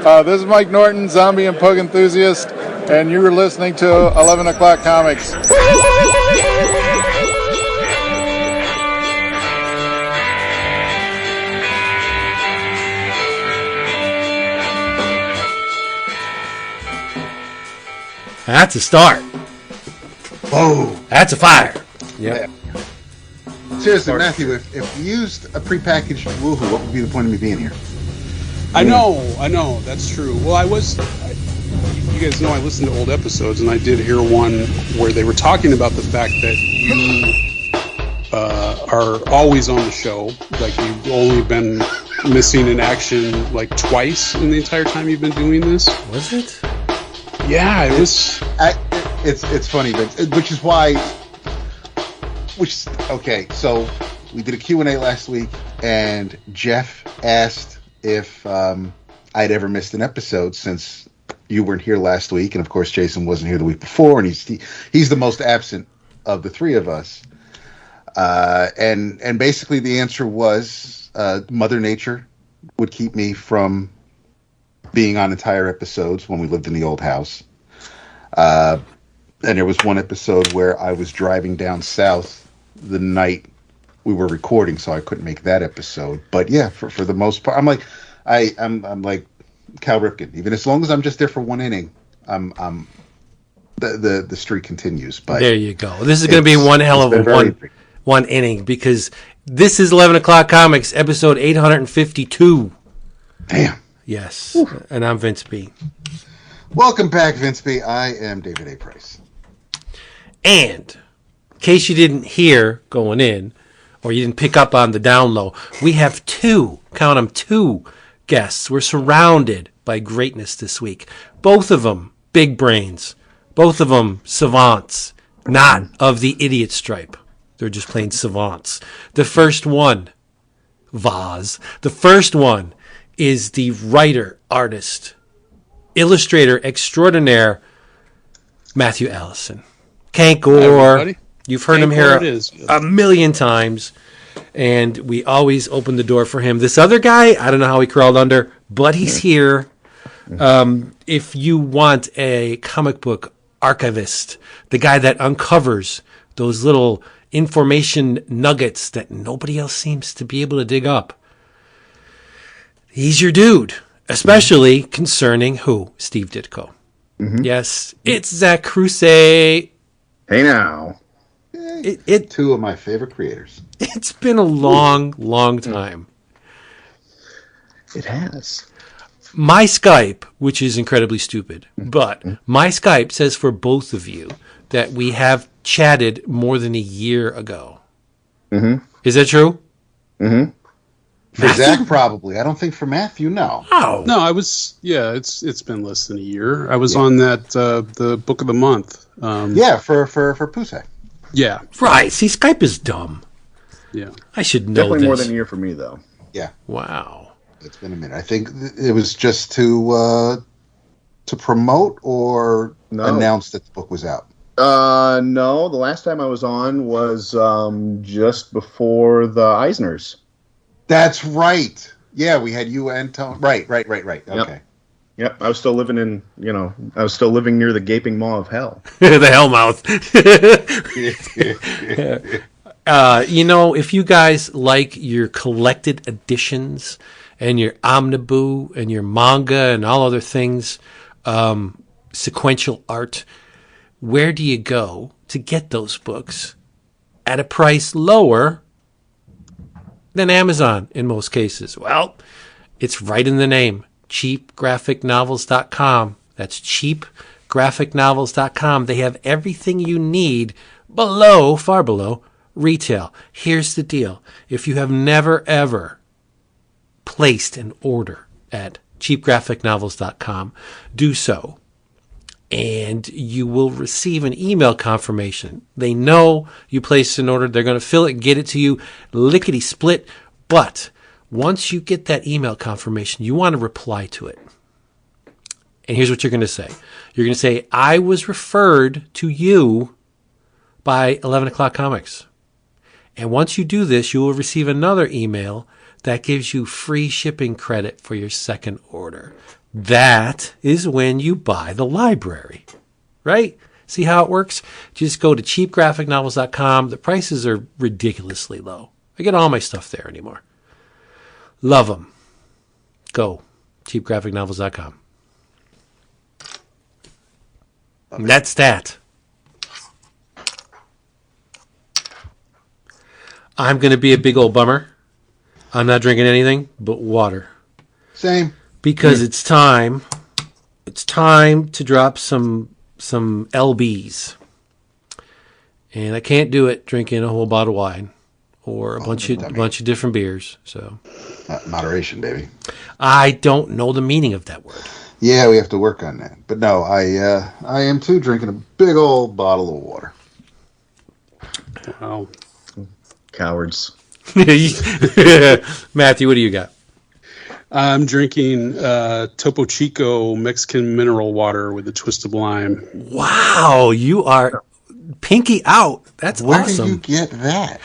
This is Mike Norton, zombie and pug enthusiast, and you were listening to 11 O'Clock Comics. That's a start. Whoa. That's a fire. Yep. Yeah. Seriously, Matthew, if you used a prepackaged woohoo, what would be the point of me being here? I know, that's true. Well, you guys know I listened to old episodes, and I did hear one where they were talking about the fact that you are always on the show. Like, you've only been missing in action, like, twice in the entire time you've been doing this. Was it? Yeah, it was. It's funny, but which is why. Okay, so we did a Q&A last week, and Jeff asked if I'd ever missed an episode since you weren't here last week, and of course Jason wasn't here the week before, and he's the most absent of the three of us. And basically the answer was Mother Nature would keep me from being on entire episodes when we lived in the old house. And there was one episode where I was driving down south the night we were recording, so I couldn't make that episode. But yeah, for the most part, I'm like Cal Ripken. Even as long as I'm just there for one inning, the streak continues. But there you go. This is going to be one hell of a one inning, because this is 11 O'Clock Comics, episode 852. Damn. Yes. Whew. And I'm Vince B. Welcome back, Vince B. I am David A. Price. And in case you didn't hear going in, or you didn't pick up on the down low, we have two guests. We're surrounded by greatness this week. Both of them big brains. Both of them savants, not of the idiot stripe. They're just plain savants. The first one, Vaz. The first one is the writer, artist, illustrator extraordinaire, Matthew Allison. Cankor. You've heard him here a million times, and we always open the door for him. This other guy, I don't know how he crawled under, but he's here. If you want a comic book archivist, the guy that uncovers those little information nuggets that nobody else seems to be able to dig up, he's your dude, especially concerning who? Steve Ditko. Mm-hmm. Yes, it's Zack Kruse. Hey now. Two of my favorite creators. It's been a long time. It has. My Skype, which is incredibly stupid, but my Skype says for both of you that we have chatted more than a year ago. Mm-hmm. Is that true? Mm-hmm. For Zach, probably. I don't think for Matthew, no. Oh. No, I was, it's been less than a year. I was on that, the book of the month. For Puse. Yeah. Right. See, Skype is dumb. Yeah. I should know Definitely this. more than a year for me, though. Yeah. Wow. It's been a minute. I think it was just to promote or announce that the book was out. No, the last time I was on was just before the Eisners. That's right. Yeah, we had you and Tony. Right. Okay. Yep, I was still living near the gaping maw of hell. The Hellmouth. If you guys like your collected editions and your omniboo and your manga and all other things, sequential art, where do you go to get those books at a price lower than Amazon in most cases? Well, it's right in the name. cheapgraphicnovels.com. That's cheapgraphicnovels.com. They have everything you need far below retail. Here's the deal. If you have never ever placed an order at cheapgraphicnovels.com, do so. And you will receive an email confirmation. They know you placed an order. They're going to fill it and get it to you lickety split. But once you get that email confirmation, you want to reply to it. And here's what you're going to say. You're going to say, I was referred to you by 11 O'Clock Comics. And once you do this, you will receive another email that gives you free shipping credit for your second order. That is when you buy the library, right? See how it works? Just go to cheapgraphicnovels.com. The prices are ridiculously low. I get all my stuff there anymore. Love them. Go. cheapgraphicnovels.com. And that's that. I'm going to be a big old bummer. I'm not drinking anything but water. Same. Because it's time. It's time to drop some LBs. And I can't do it drinking a whole bottle of wine or a bunch of different beers. So moderation, baby. I don't know the meaning of that word. Yeah, we have to work on that. But no, I am too, drinking a big old bottle of water. Wow. Cowards. Matthew, what do you got? I'm drinking Topo Chico Mexican mineral water with a twist of lime. Wow, you are pinky out. That's Where awesome. did you get that?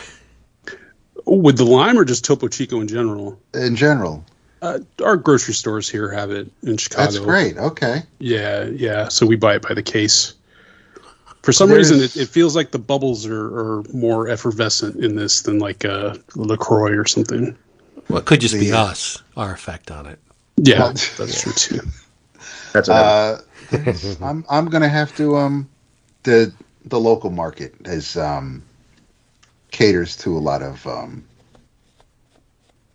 With the lime or just Topo Chico in general? In general. Our grocery stores here have it in Chicago. That's great. Okay. Yeah. So we buy it by the case. For some reason, it feels like the bubbles are more effervescent in this than like a LaCroix or something. Well, it could just be us, our effect on it. Yeah, that's true too. That's I'm gonna have to the local market is caters to a lot of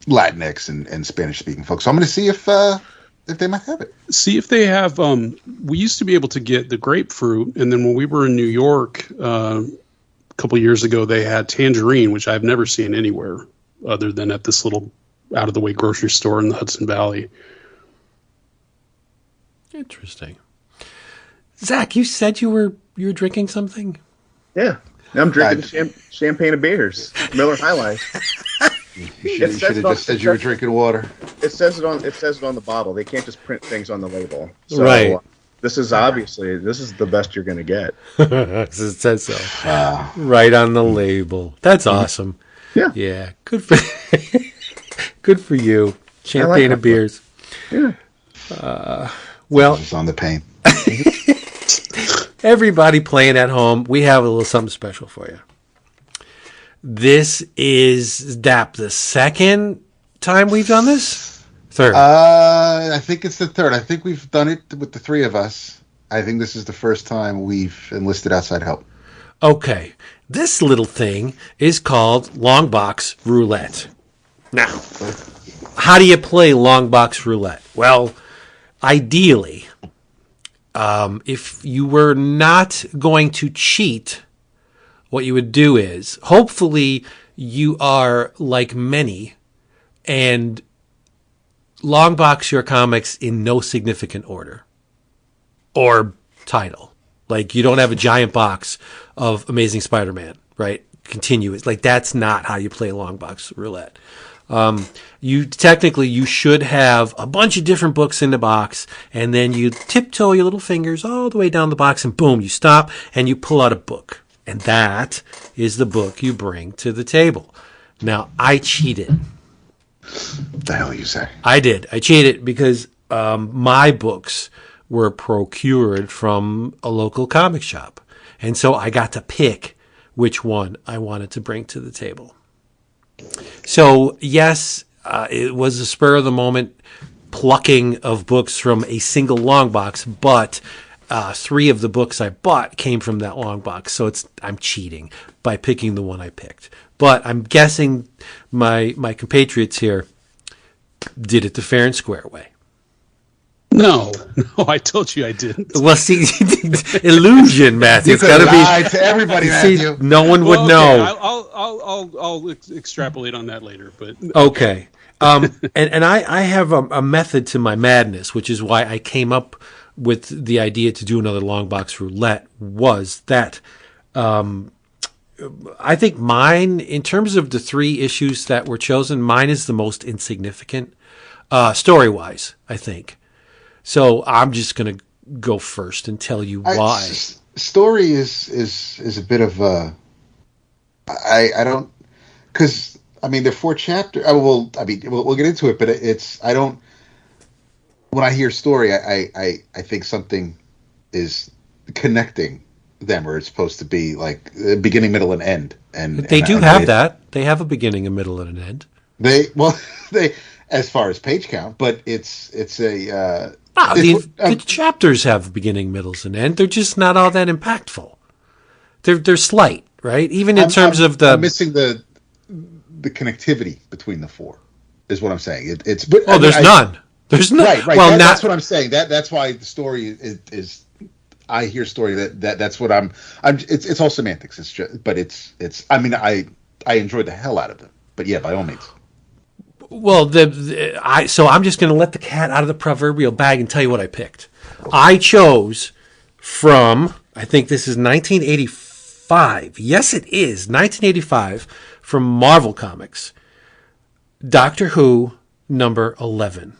Latinx and Spanish speaking folks. So I'm gonna see if they might have it. See if they have. We used to be able to get the grapefruit, and then when we were in New York a couple years ago, they had tangerine, which I've never seen anywhere other than at this little out of the way grocery store in the Hudson Valley. Interesting. Zach, you said you were drinking something? Yeah. I'm drinking champagne and beers. Miller High Life. You should have just said you were drinking water. It says it on the bottle. They can't just print things on the label. So right. This is the best you're going to get. It says so. Right on the label. That's awesome. Yeah. Yeah. Good for you. Champagne and beers. Yeah. Well, it's on the paint. Everybody playing at home, we have a little something special for you. This is DAP the second time we've done this? Third. I think it's the third. I think we've done it with the three of us. I think this is the first time we've enlisted outside help. Okay. This little thing is called Longbox Roulette. Now, how do you play Longbox Roulette? Well, ideally, if you were not going to cheat, what you would do is, hopefully you are like many and longbox your comics in no significant order or title. Like you don't have a giant box of Amazing Spider-Man, right? Continuous. Like that's not how you play Longbox Roulette. You should have a bunch of different books in the box, and then you tiptoe your little fingers all the way down the box, and boom, you stop and you pull out a book. And that is the book you bring to the table. Now, I cheated. The hell you say? I did. I cheated because my books were procured from a local comic shop. And so I got to pick which one I wanted to bring to the table. So, yes, it was a spur of the moment plucking of books from a single long box, but three of the books I bought came from that long box. So I'm cheating by picking the one I picked. But I'm guessing my compatriots here did it the fair and square way. No, I told you I didn't. Well, see, illusion, Matthew. It's got to be to everybody, Matthew. No one would know. I'll extrapolate on that later. But okay. And I have a method to my madness, which is why I came up with the idea to do another long box roulette. Was that I think mine, in terms of the three issues that were chosen, mine is the most insignificant story-wise, I think. So I'm just going to go first and tell you why. Story is a bit of I don't, because I mean, they're 4 chapters. We'll get into it, but I don't. When I hear story, I think something is connecting them, or it's supposed to be like beginning, middle, and end. And they do have that. They have a beginning, a middle, and an end. They as far as page count, but it's a. The chapters have beginning, middles, and end. They're just not all that impactful. They're slight, right? Even in terms of the I'm missing the connectivity between the 4 is what I'm saying. There's none. There's none. Right. Well, that's what I'm saying. That's why the story is. I hear story that's what I'm. It's all semantics. It's just, but it's. I mean, I enjoyed the hell out of them. But yeah, by all means. Well, so I'm just going to let the cat out of the proverbial bag and tell you what I picked. I chose from, I think this is 1985. Yes, it is 1985 from Marvel Comics. Doctor Who number 11.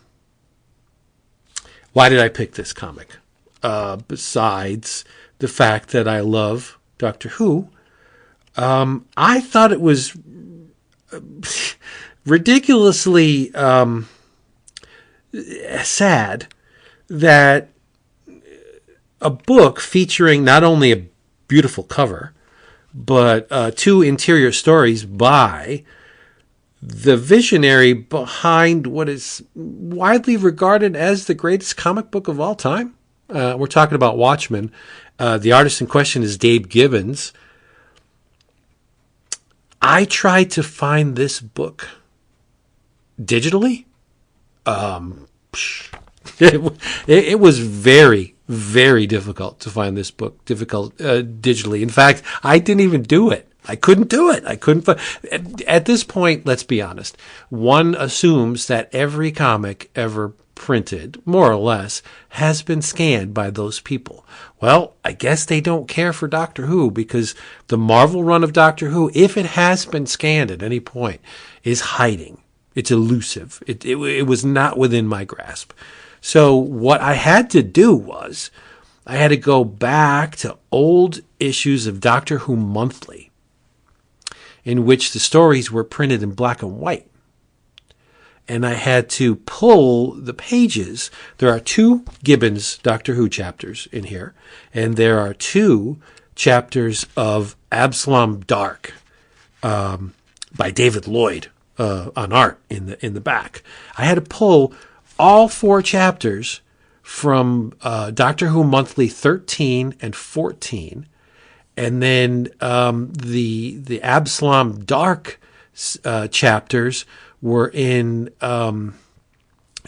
Why did I pick this comic? Besides the fact that I love Doctor Who, I thought it was ridiculously sad that a book featuring not only a beautiful cover, but 2 interior stories by the visionary behind what is widely regarded as the greatest comic book of all time. We're talking about Watchmen. The artist in question is Dave Gibbons. I tried to find this book digitally. It was very, very difficult to find this book digitally. In fact, I didn't even do it. I couldn't do it. At this point, let's be honest. One assumes that every comic ever printed, more or less, has been scanned by those people. Well, I guess they don't care for Doctor Who, because the Marvel run of Doctor Who, if it has been scanned at any point, is hiding. It's elusive. It was not within my grasp. So what I had to do was I had to go back to old issues of Doctor Who Monthly, in which the stories were printed in black and white. And I had to pull the pages. There are 2 Gibbons Doctor Who chapters in here, and there are 2 chapters of Absalom Dark by David Lloyd on art in the back. I had to pull all 4 chapters from Doctor Who Monthly 13 and 14, and then the Absalom Dark chapters were in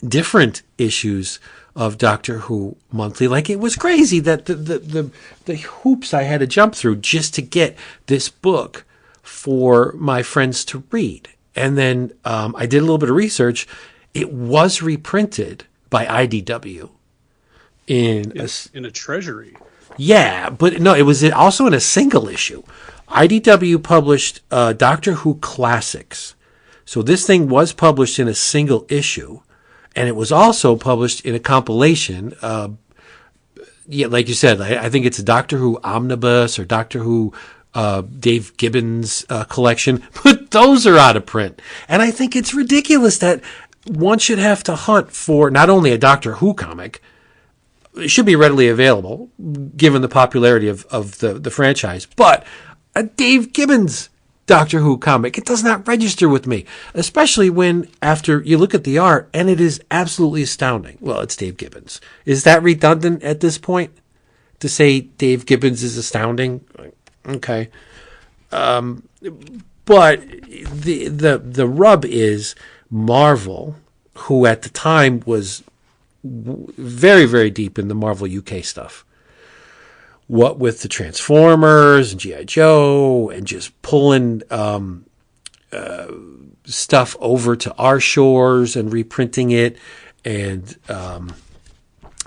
different issues of Doctor Who Monthly. Like, it was crazy that the hoops I had to jump through just to get this book for my friends to read. And then I did a little bit of research. It was reprinted by IDW in a treasury. Yeah, but no, it was also in a single issue. IDW published Doctor Who Classics. So this thing was published in a single issue, and it was also published in a compilation. Like you said, I think it's a Doctor Who Omnibus or Doctor Who Dave Gibbons collection, but those are out of print. And I think it's ridiculous that one should have to hunt for not only a Doctor Who comic. It should be readily available, given the popularity of the franchise, but a Dave Gibbons Doctor Who comic, it does not register with me, especially when after you look at the art and it is absolutely astounding. Well, it's Dave Gibbons. Is that redundant at this point to say Dave Gibbons is astounding? Okay. But the rub is Marvel, who at the time was very, very deep in the Marvel UK stuff. What with the Transformers and G.I. Joe and just pulling stuff over to our shores and reprinting it. And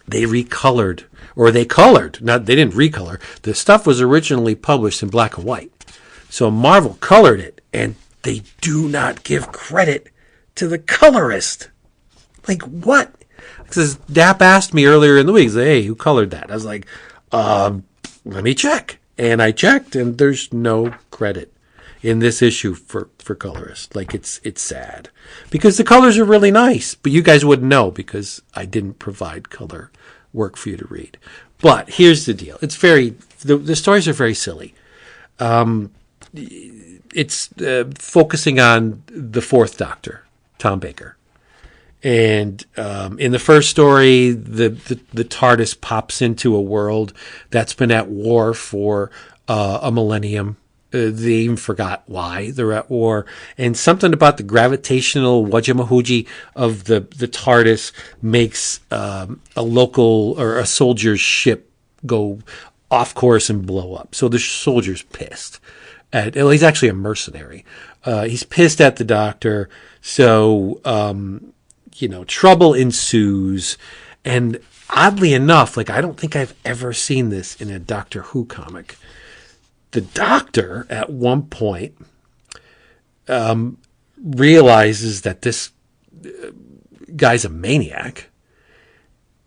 they recolored, or they colored. They didn't recolor. The stuff was originally published in black and white. So Marvel colored it, and they do not give credit to the colorist. Like, what? Because Dap asked me earlier in the week, hey, who colored that? I was like, let me check. And I checked, and there's no credit. in this issue for colorists. Like it's sad because the colors are really nice, but you guys wouldn't know because I didn't provide color work for you to read. But here's the deal: the stories are very silly. It's focusing on the Fourth Doctor, Tom Baker. And in the first story, the TARDIS pops into a world that's been at war for a millennium. They even forgot why they're at war. And something about the gravitational wajamahuji of the TARDIS makes a local or a soldier's ship go off course and blow up. So the soldier's pissed. He's actually a mercenary. He's pissed at the Doctor. So... trouble ensues. And oddly enough, I don't think I've ever seen this in a Doctor Who comic. The Doctor, at one point, realizes that this guy's a maniac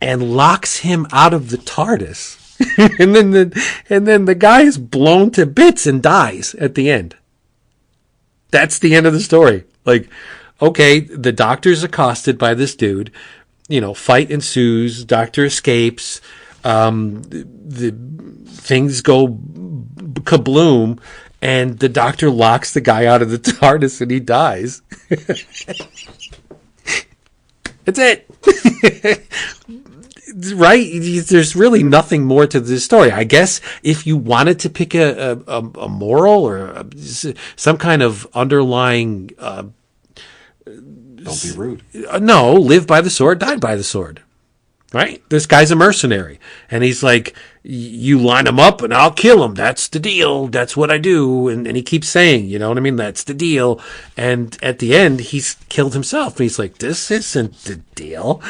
and locks him out of the TARDIS. and then the guy is blown to bits and dies at the end. That's the end of the story. Okay, the Doctor's accosted by this dude. Fight ensues. Doctor escapes. The things go kabloom, and the Doctor locks the guy out of the TARDIS, and he dies. That's it. Right? There's really nothing more to this story. I guess if you wanted to pick a moral or some kind of underlying... Don't be rude. No, live by the sword, die by the sword. Right? This guy's a mercenary. And he's like, you line him up and I'll kill him. That's the deal. That's what I do. And he keeps saying, you know what I mean? That's the deal. And at the end, he's killed himself. And he's like, this isn't the deal.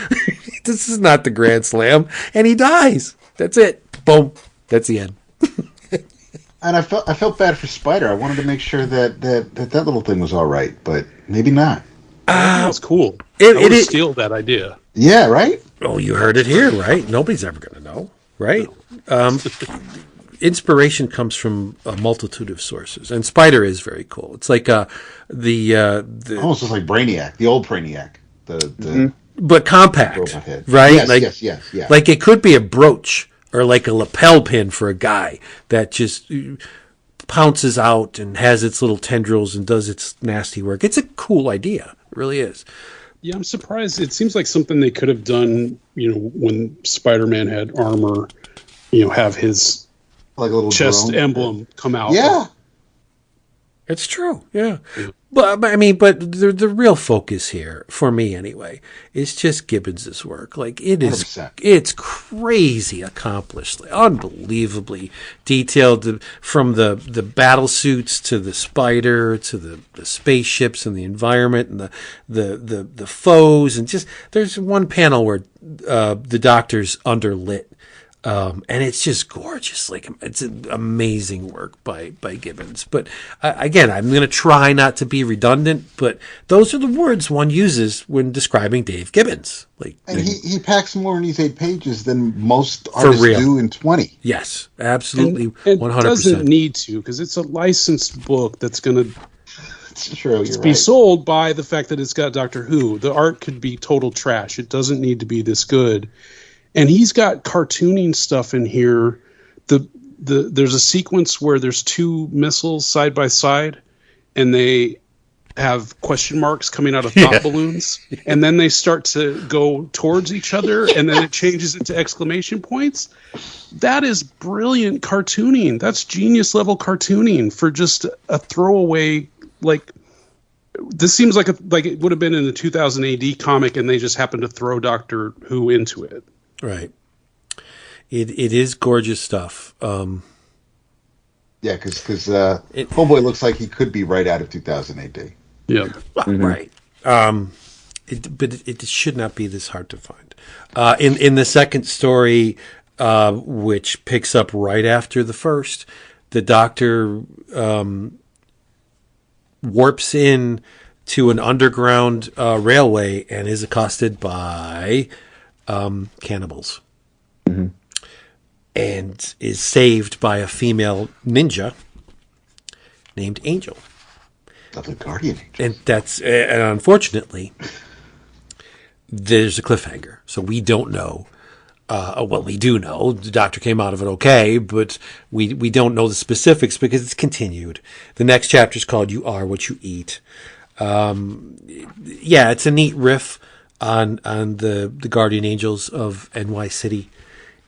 This is not the Grand Slam. And he dies. That's it. Boom. That's the end. And I felt bad for Spider. I wanted to make sure that little thing was all right, but maybe not. That's cool. I would steal that idea. Yeah, right? Oh, you heard it here, right? Nobody's ever going to know, right? Inspiration comes from a multitude of sources, and Spider is very cool. It's like the almost just like Brainiac, the old Brainiac, but compact, right? Yes. Like it could be a brooch or like a lapel pin for a guy that just pounces out and has its little tendrils and does its nasty work. It's a cool idea. It really is. Yeah, I'm surprised. It seems like something they could have done, when Spider-Man had armor, have his like a little chest drone emblem come out. Yeah. It's true. Yeah. But the real focus here, for me anyway, is just Gibbons' work. It is, 100%. It's crazy accomplished, unbelievably detailed, from the battle suits to the spider to the spaceships and the environment and the foes, and just there's one panel where the Doctor's underlit. And it's just gorgeous. It's an amazing work by Gibbons. But again, I'm going to try not to be redundant, but those are the words one uses when describing Dave Gibbons. And he packs more in these 8 pages than most artists do in 20. Yes, absolutely, and 100%. Doesn't need to, because it's a licensed book that's going to It's true. be sold by the fact that it's got Doctor Who. The art could be total trash. It doesn't need to be this good. And he's got cartooning stuff in here. There's a sequence where there's 2 missiles side by side, and they have question marks coming out of thought balloons, and then they start to go towards each other, and then it changes into exclamation points. That is brilliant cartooning. That's genius level cartooning for just a throwaway. This seems like it would have been in the 2000 AD comic, and they just happened to throw Doctor Who into it. Right. It is gorgeous stuff. Yeah, because Homeboy looks like he could be right out of 2000 AD. Yeah. Right. But it should not be this hard to find. In the second story, which picks up right after the first, the Doctor warps in to an underground railway and is accosted by cannibals, and is saved by a female ninja named Angel. Of the Guardian Angels. And that's, and unfortunately, there's a cliffhanger. So we don't know. Well, we do know the doctor came out of it okay, but we don't know the specifics because it's continued. The next chapter is called "You Are What You Eat." Yeah, it's a neat riff on the Guardian Angels of NY City.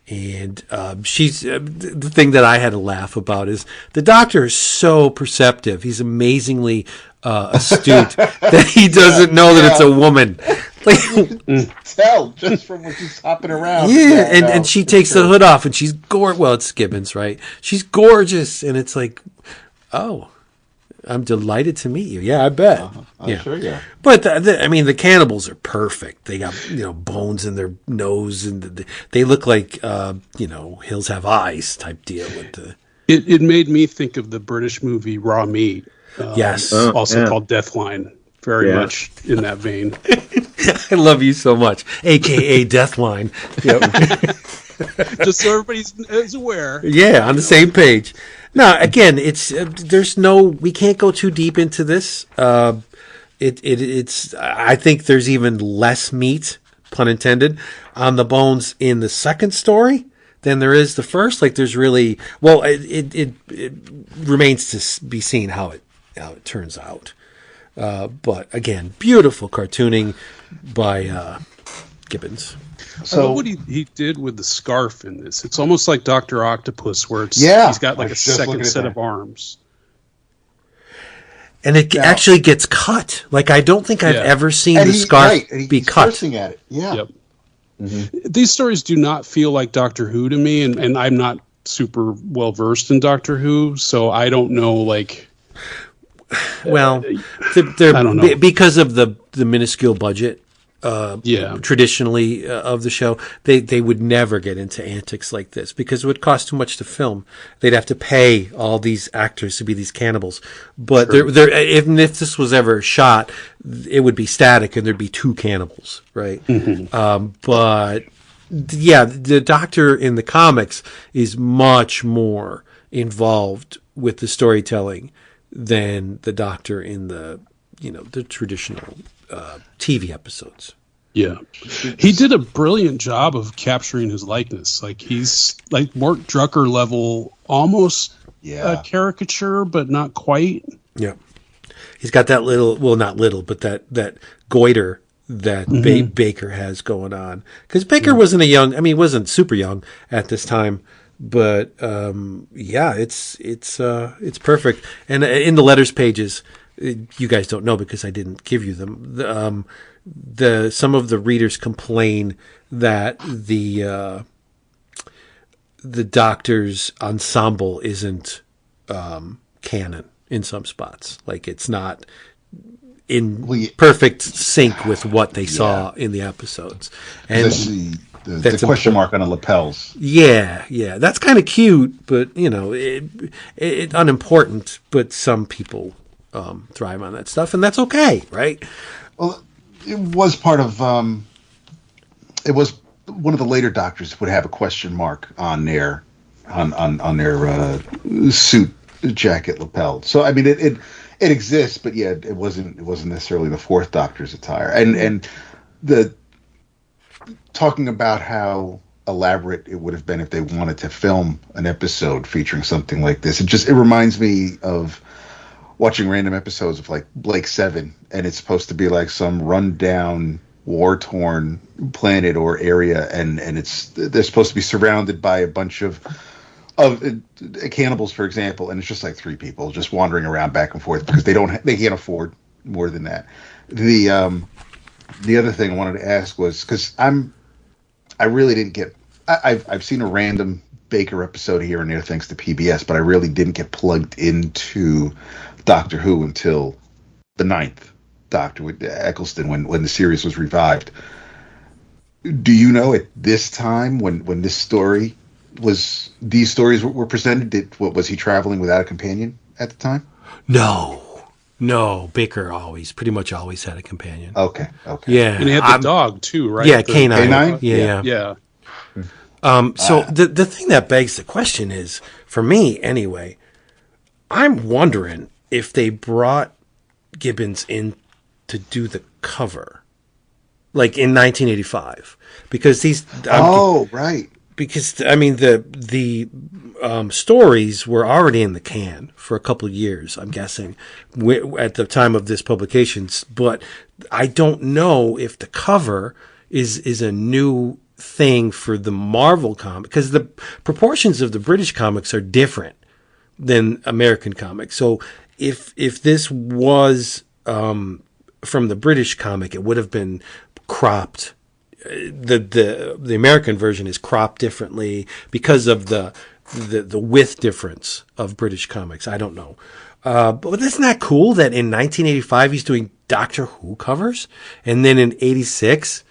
And she's the thing that I had to laugh about is the doctor is so perceptive. He's amazingly astute that he doesn't know that it's a woman. Like, tell just from when she's hopping around. Yeah, and she takes the hood off and she's gorgeous. Well, it's Gibbons, right? She's gorgeous, and it's like, oh, I'm delighted to meet you. Yeah, I bet. I'm sure, yeah. But the cannibals are perfect. They got bones in their nose, and they look like Hills Have Eyes type deal with the. It made me think of the British movie Raw Meat. Yes, also called Deathline. Very much in that vein. I love you so much, AKA Deathline. Yep. Just so everybody is aware. Yeah, on the same page. No, again, it's we can't go too deep into this. It's I think there's even less meat, pun intended, on the bones in the second story than there is the first. Like there's really it remains to be seen how it turns out. But again, beautiful cartooning by Gibbons. So I love what he did with the scarf in this. It's almost like Dr. Octopus, where he's got like a second set of arms. And it actually gets cut. Like I don't think I've ever seen the scarf be cut. Cursing at it. Yeah. Yep. Mm-hmm. These stories do not feel like Doctor Who to me, and I'm not super well versed in Doctor Who, so I don't know like. Well, I don't know. Because of the minuscule budget, traditionally of the show, they would never get into antics like this because it would cost too much to film. They'd have to pay all these actors to be these cannibals. But even if this was ever shot, it would be static and there'd be two cannibals, right? Mm-hmm. But yeah, the Doctor in the comics is much more involved with the storytelling than the Doctor in the traditional TV episodes. Yeah, he did a brilliant job of capturing his likeness. Like he's like Mort Drucker level, almost a caricature, but not quite. Yeah, he's got that not little, but that goiter that Baker has going on. Because Baker wasn't he wasn't super young at this time. But it's perfect. And in the letters pages, you guys don't know because I didn't give you them. Some of the readers complain that the Doctor's ensemble isn't canon in some spots. Like it's not in perfect sync with what they saw in the episodes. And the question mark on the lapels. Yeah. That's kind of cute, but it unimportant. But some people thrive on that stuff, and that's okay, right? Well, it was part of. It was one of the later Doctors would have a question mark on their suit jacket lapel. So I mean, it exists, but yeah, it wasn't necessarily the fourth Doctor's attire, and the. Talking about how elaborate it would have been if they wanted to film an episode featuring something like this. It reminds me of watching random episodes of like Blake 7, and it's supposed to be like some rundown, war-torn planet or area, and they're supposed to be surrounded by a bunch of cannibals, for example, and it's just like three people just wandering around back and forth because they can't afford more than that. The other thing I wanted to ask was because I really didn't get. I've seen a random Baker episode here and there thanks to PBS, but I really didn't get plugged into Doctor Who until the 9th Doctor with Eccleston when the series was revived. Do you know at this time when these stories were presented, was he traveling without a companion at the time? No, Baker pretty much always had a companion. Okay. Yeah. And he had the dog too, right? Yeah, K9. Yeah. So the thing that begs the question is, for me anyway, I'm wondering if they brought Gibbons in to do the cover, like in 1985, because right. Because I mean the stories were already in the can for a couple of years, I'm guessing, at the time of this publications. But I don't know if the cover is a new thing for the Marvel comic, because the proportions of the British comics are different than American comics. So if this was from the British comic, it would have been cropped. The American version is cropped differently because of the width difference of British comics. I don't know. But isn't that cool that in 1985 he's doing Doctor Who covers, and then in 86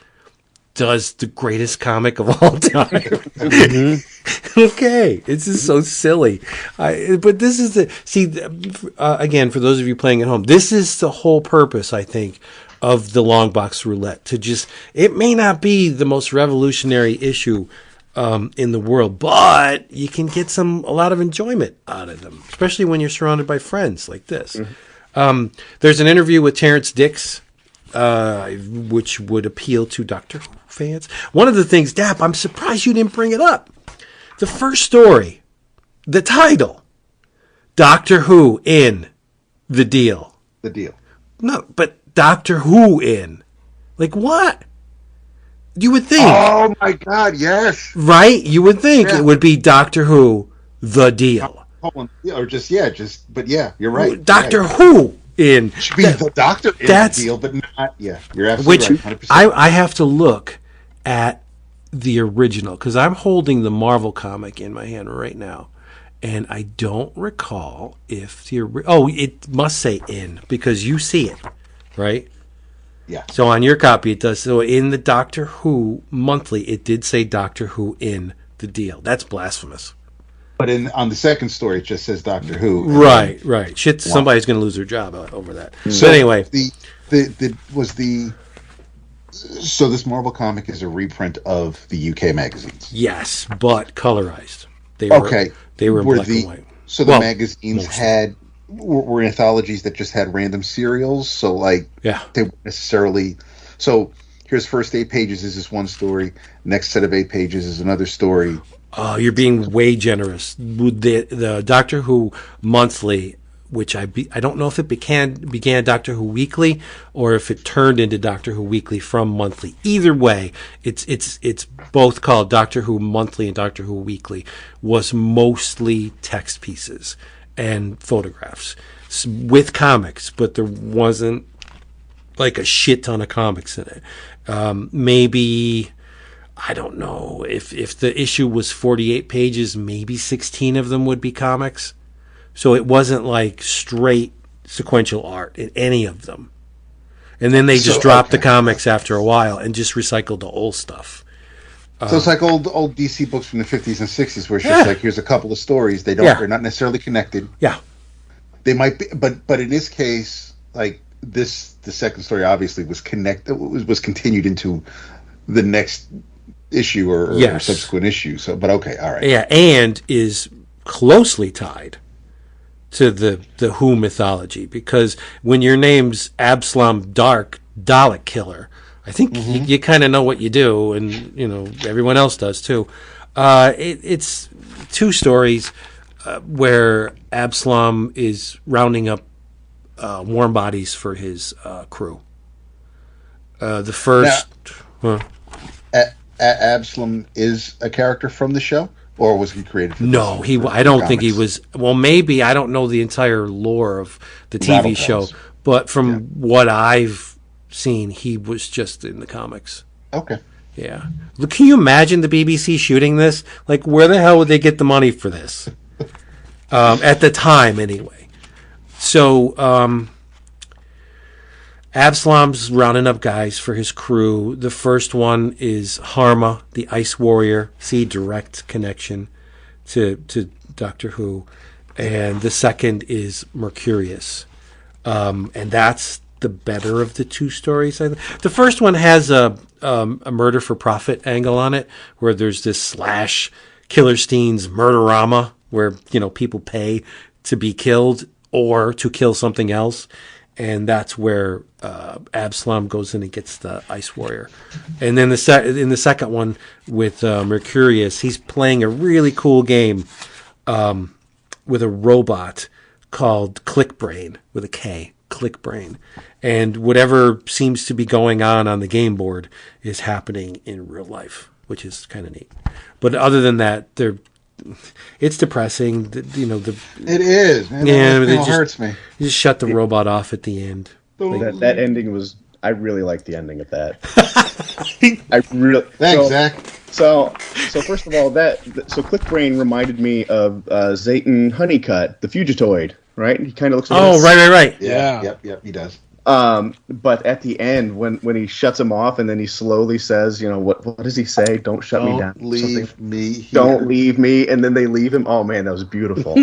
does the greatest comic of all time? Okay, it's just so silly. But this is again, for those of you playing at home, this is the whole purpose, I think, of the Longbox Roulette. It may not be the most revolutionary issue in the world, but you can get a lot of enjoyment out of them, especially when you're surrounded by friends like this. Mm-hmm. There's an interview with Terrence Dicks, which would appeal to Doctor Who fans. One of the things, Dap, I'm surprised you didn't bring it up. The first story, the title, Doctor Who in The Deal. The Deal. No, but Doctor Who in. Like what? You would think. Oh my God, yes. Right? You would think it would be Doctor Who, The Deal. But you're right. Doctor Who in. It should be the Doctor in The Deal, but not, you're absolutely right. 100%. I have to look at the original, because I'm holding the Marvel comic in my hand right now. And I don't recall if it must say in, because you see it, right? Yeah. So on your copy it does. So in the Doctor Who monthly, it did say Doctor Who in The Deal. That's blasphemous. But on the second story, it just says Doctor Who. Right. Shit, somebody's going to lose their job over that. So but anyway, so this Marvel comic is a reprint of the UK magazines. yes, but colorized. They were in black and white. So the magazines were anthologies that just had random serials. So they weren't necessarily. So here's first 8 pages is this one story. Next set of 8 pages is another story. You're being way generous. The Doctor Who monthly, which I don't know if it began Doctor Who Weekly or if it turned into Doctor Who Weekly from monthly. Either way, it's both called Doctor Who Monthly and Doctor Who Weekly. Was mostly text pieces and photographs with comics, but there wasn't like a shit ton of comics in it. Maybe, I don't know, if the issue was 48 pages, maybe 16 of them would be comics. So it wasn't like straight sequential art in any of them. And then they just dropped the comics after a while and just recycled the old stuff. So it's like old DC books from the 50s and 60s where it's just like, here's a couple of stories. They're not necessarily connected. Yeah. They might be, but in this case, like the second story obviously was was continued into the next issue or subsequent issue. So, but okay, all right. Yeah, and is closely tied to the Who mythology, because when your name's Absalom Dark, Dalek Killer, I think you kind of know what you do, and everyone else does too. It's 2 stories where Absalom is rounding up warm bodies for his crew. The first, Absalom is a character from the show. Or was he created? No, I don't think he was. Well, maybe, I don't know the entire lore of the TV show, but from what I've seen, he was just in the comics. Okay. Yeah. Look, can you imagine the BBC shooting this? Like, where the hell would they get the money for this? At the time, anyway. So, Absalom's rounding up guys for his crew. The first one is Harma, the Ice Warrior. See, direct connection to Doctor Who. And the second is Mercurius. And that's the better of the 2 stories. The first one has a murder for profit angle on it, where there's this slash Killerstein's Murderama, where people pay to be killed or to kill something else. and that's where Absalom goes in and gets the Ice Warrior. And then in the second one with Mercurius, he's playing a really cool game with a robot called Clickbrain with a K, Clickbrain. And whatever seems to be going on the game board is happening in real life, which is kind of neat. But other than that, it's depressing. It is. Man, it hurts me. You just shut the robot off at the end. That ending was. I really liked the ending of that. Thanks, Zach. So first of all, so Clickbrain reminded me of Zayton Honeycutt, the Fugitoid, right? He kind of looks like right. Yeah. Yep, he does. But at the end, when he shuts him off, and then he slowly says, what does he say? Don't shut me down. Don't leave me here. Don't leave me. And then they leave him. Oh man, that was beautiful.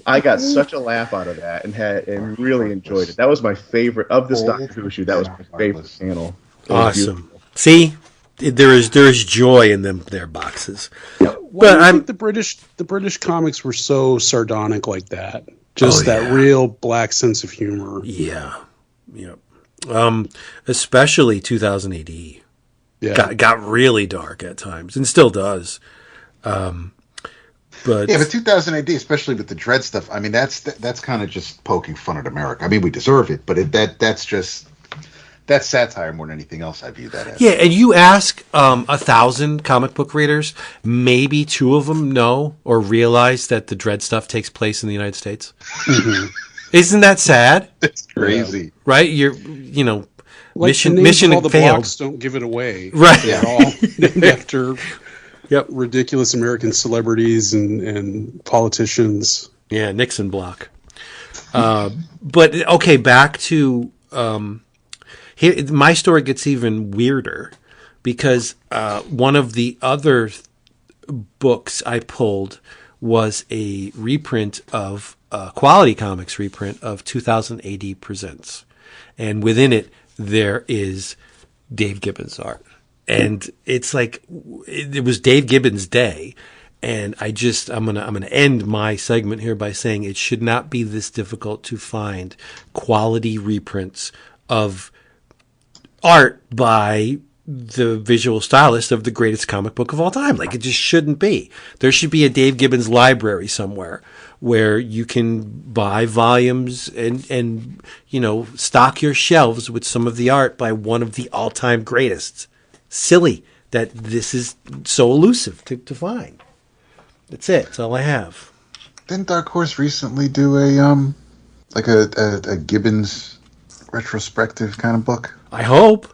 I got such a laugh out of that and really enjoyed it. That was my favorite of this Doctor Who issue. That was my favorite panel. Awesome. See, there is joy in their boxes. Yep. But I think the British comics were so sardonic like that. Just that real black sense of humor. Yeah. Especially 2000 AD. Yeah. Got really dark at times and still does. But 2000 AD, especially with the Dread stuff, I mean, that's kind of just poking fun at America. I mean, we deserve it, but that's satire more than anything else. I view that as. Yeah, and you ask 1,000 comic book readers, maybe 2 of them know or realize that the Dread stuff takes place in the United States. Mm-hmm. Isn't that sad? It's crazy, right? Mission all the failed. Blocks don't give it away, right? They're all named after ridiculous American celebrities and politicians. Yeah, Nixon block. But okay, back to. My story gets even weirder because one of the other books I pulled was a reprint of Quality Comics reprint of 2000 AD Presents, and within it there is Dave Gibbons art, and it's like it was Dave Gibbons' day. And I'm gonna end my segment here by saying it should not be this difficult to find quality reprints of art by the visual stylist of the greatest comic book of all time. Like, it just shouldn't be. There should be a Dave Gibbons library somewhere where you can buy volumes and stock your shelves with some of the art by one of the all-time greatest. Silly that this is so elusive to find. That's it. That's all I have. Didn't Dark Horse recently do a Gibbons retrospective kind of book? I hope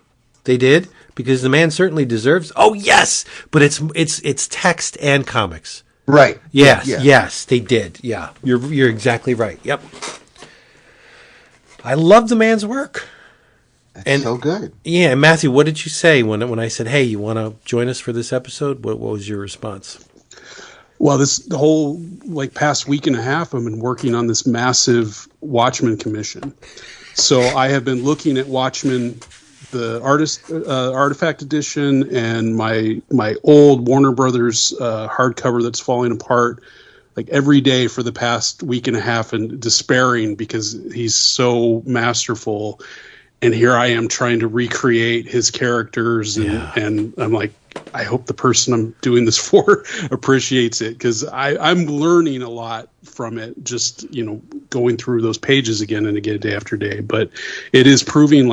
they did, because the man certainly deserves. Oh yes, but it's text and comics. Right. Yes, they did. Yeah, you're exactly right. Yep. I love the man's work. It's so good. Yeah, and Matthew, what did you say when I said, "Hey, you want to join us for this episode?" What was your response? Well, the whole past week and a half, I've been working on this massive Watchmen commission. So I have been looking at Watchmen, the Artifact edition, and my old Warner Brothers hardcover that's falling apart, every day for the past week and a half, and despairing because he's so masterful. And here I am trying to recreate his characters, and I'm like, I hope the person I'm doing this for appreciates it, because I'm learning a lot from it, just going through those pages again and again, day after day. But it is proving,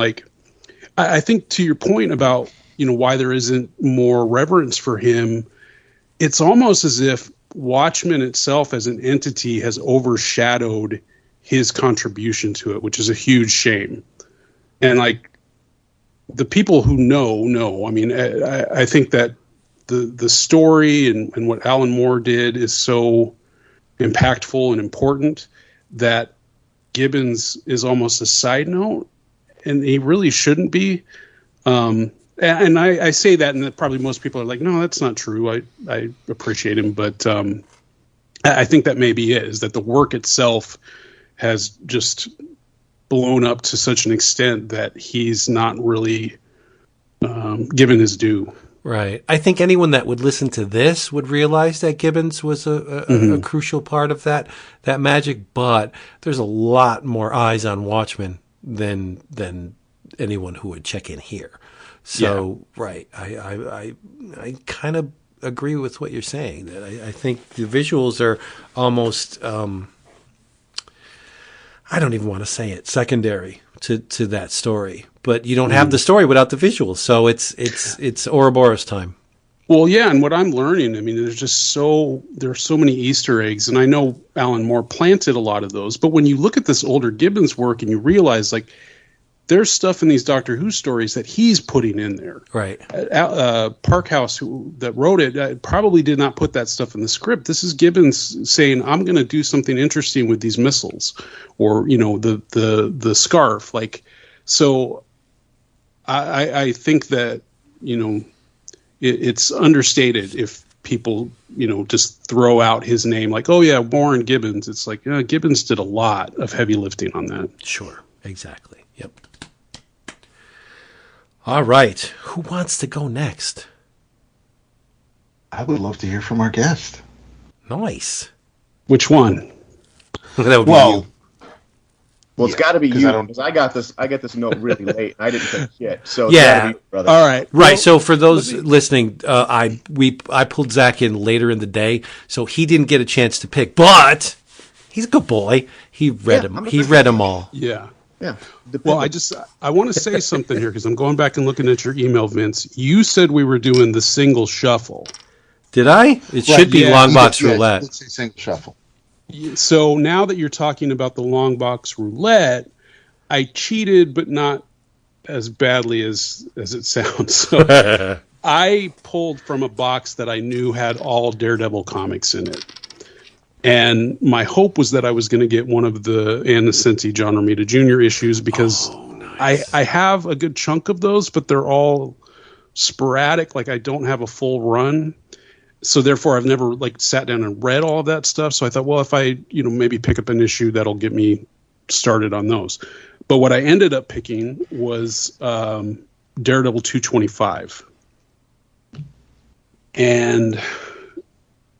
I think, to your point about why there isn't more reverence for him, it's almost as if Watchmen itself as an entity has overshadowed his contribution to it, which is a huge shame. And the people who know. I mean, I think that the story and what Alan Moore did is so impactful and important that Gibbons is almost a side note, and he really shouldn't be. And I say that, and probably most people are like, no, that's not true. I appreciate him, but I think that maybe is that the work itself has just blown up to such an extent that he's not really given his due. Right. I think anyone that would listen to this would realize that Gibbons was a crucial part of that magic, but there's a lot more eyes on Watchmen than anyone who would check in here. So, right. I kind of agree with what you're saying. That I think the visuals are almost, I don't even want to say it, secondary to that story. But you don't have the story without the visuals, so it's Ouroboros time. Well, yeah, and what I'm learning, I mean, there are so many Easter eggs, and I know Alan Moore planted a lot of those. But when you look at this older Gibbons work and you realize, like, there's stuff in these Doctor Who stories that he's putting in there. Right. Parkhouse, that wrote it, probably did not put that stuff in the script. This is Gibbons saying, I'm going to do something interesting with these missiles, or, the scarf. Like, so I think that, it's understated if people, just throw out his name like, oh, yeah, Warren Gibbons. It's like, Gibbons did a lot of heavy lifting on that. Sure, exactly. Yep. All right. Who wants to go next? I would love to hear from our guest. Nice. Which one? That would be you. Well, it's got to be you, because I got this note really late, and I didn't take shit. So it's gotta be you, brother. All right. Right. So for those listening, I pulled Zack in later in the day, so he didn't get a chance to pick. But he's a good boy. He read them. He read them all. Yeah. Yeah. Well, I want to say something here, because I'm going back and looking at your email, Vince. You said we were doing the single shuffle. Did I? It should be Longbox Roulette. Let's say single shuffle. So now that you're talking about the Longbox Roulette, I cheated, but not as badly as it sounds. So I pulled from a box that I knew had all Daredevil comics in it. And my hope was that I was going to get one of the Ann Nocenti, John Romita Jr. issues, because nice. I have a good chunk of those, but they're all sporadic. Like, I don't have a full run. So therefore, I've never sat down and read all of that stuff. So I thought, well, if I maybe pick up an issue, that'll get me started on those. But what I ended up picking was Daredevil 225, and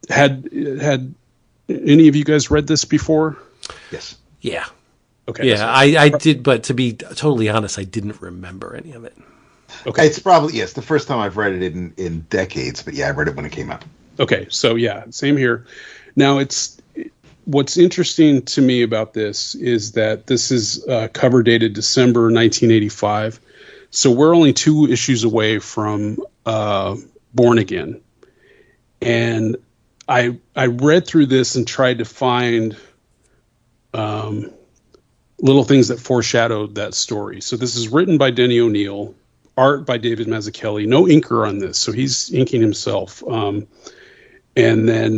had any of you guys read this before? Yes. Yeah. Okay. Yeah, I did, but to be totally honest, I didn't remember any of it. Okay. It's probably, the first time I've read it in decades, but I read it when it came out. Okay, so same here. Now, what's interesting to me about this is that this is cover dated December 1985, so we're only 2 issues away from Born Again. And I read through this and tried to find little things that foreshadowed that story. So this is written by Denny O'Neil, art by David Mazzucchelli, no inker on this, so he's inking himself. And then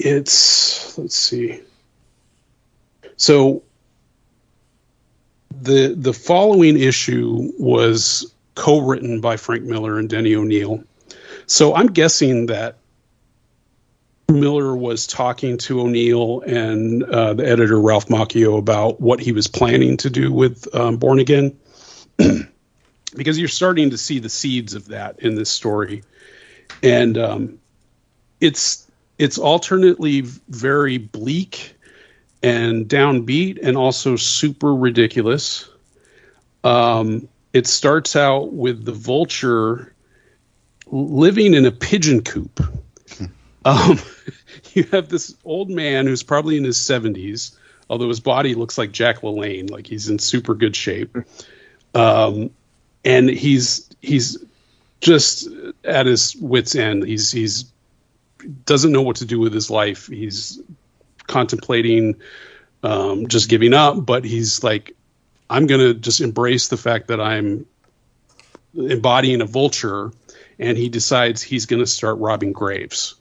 let's see. So the following issue was co-written by Frank Miller and Denny O'Neil. So I'm guessing that Miller was talking to O'Neil and the editor Ralph Macchio about what he was planning to do with Born Again, because you're starting to see the seeds of that in this story, and it's alternately very bleak and downbeat, and also super ridiculous. It starts out with the Vulture living in a pigeon coop. You have this old man who's probably in his 70s, although his body looks like Jack LaLanne, like he's in super good shape. And he's just at his wit's end. He's doesn't know what to do with his life. He's contemplating just giving up, but he's like, I'm going to just embrace the fact that I'm embodying a vulture. And he decides he's going to start robbing graves.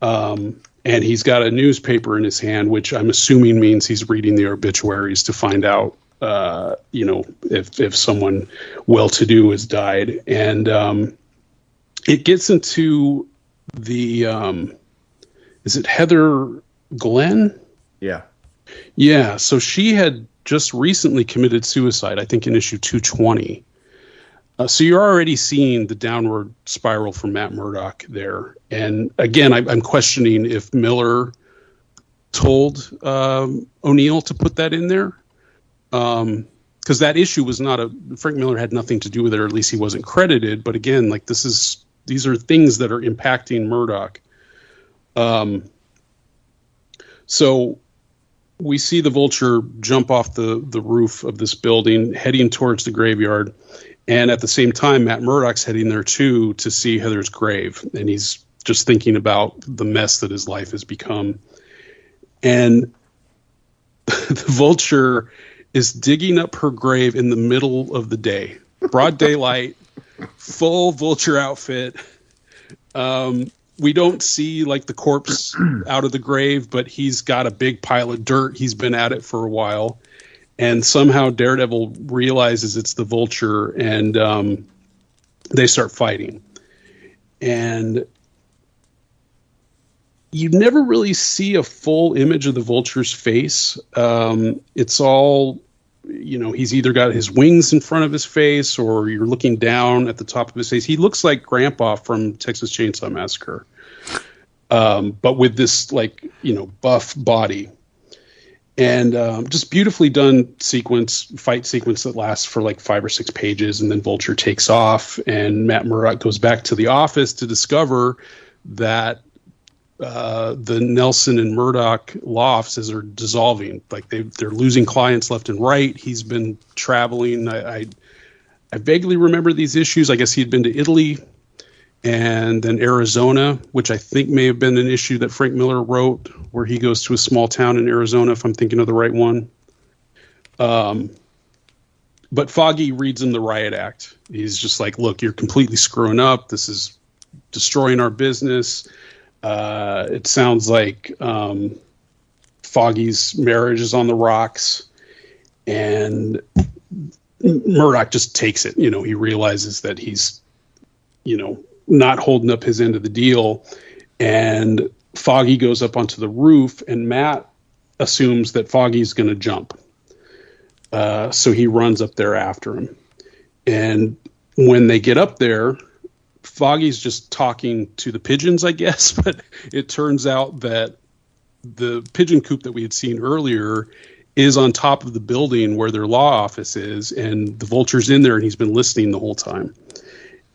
And he's got a newspaper in his hand, which I'm assuming means he's reading the obituaries to find out, if someone well-to-do has died. And it gets into the, is it Heather Glenn? Yeah. Yeah. So she had just recently committed suicide, I think in issue 220. So you're already seeing the downward spiral for Matt Murdock there. And again, I'm questioning if Miller told O'Neill to put that in there. Because that issue was Frank Miller had nothing to do with it, or at least he wasn't credited. But again, like these are things that are impacting Murdock. So we see the Vulture jump off the roof of this building, heading towards the graveyard. And at the same time, Matt Murdock's heading there too to see Heather's grave. And he's just thinking about the mess that his life has become. And the Vulture is digging up her grave in the middle of the day, broad daylight, full Vulture outfit. We don't see like the corpse out of the grave, but he's got a big pile of dirt. He's been at it for a while. And somehow Daredevil realizes it's the Vulture, and they start fighting. And you never really see a full image of the Vulture's face. It's all, he's either got his wings in front of his face, or you're looking down at the top of his face. He looks like Grandpa from Texas Chainsaw Massacre, but with this buff body. And just beautifully done fight sequence that lasts for like 5 or 6 pages, and then Vulture takes off, and Matt Murdock goes back to the office to discover that the Nelson and Murdock law offices are dissolving. Like they're losing clients left and right. He's been traveling. I vaguely remember these issues. I guess he'd been to Italy and then Arizona, which I think may have been an issue that Frank Miller wrote, where he goes to a small town in Arizona, if I'm thinking of the right one. But Foggy reads him the riot act. He's just like, look, you're completely screwing up. This is destroying our business. It sounds like Foggy's marriage is on the rocks. And Murdock just takes it. He realizes that he's, not holding up his end of the deal. And Foggy goes up onto the roof, and Matt assumes that Foggy's going to jump. So he runs up there after him. And when they get up there, Foggy's just talking to the pigeons, I guess. But it turns out that the pigeon coop that we had seen earlier is on top of the building where their law office is. And the Vulture's in there, and he's been listening the whole time.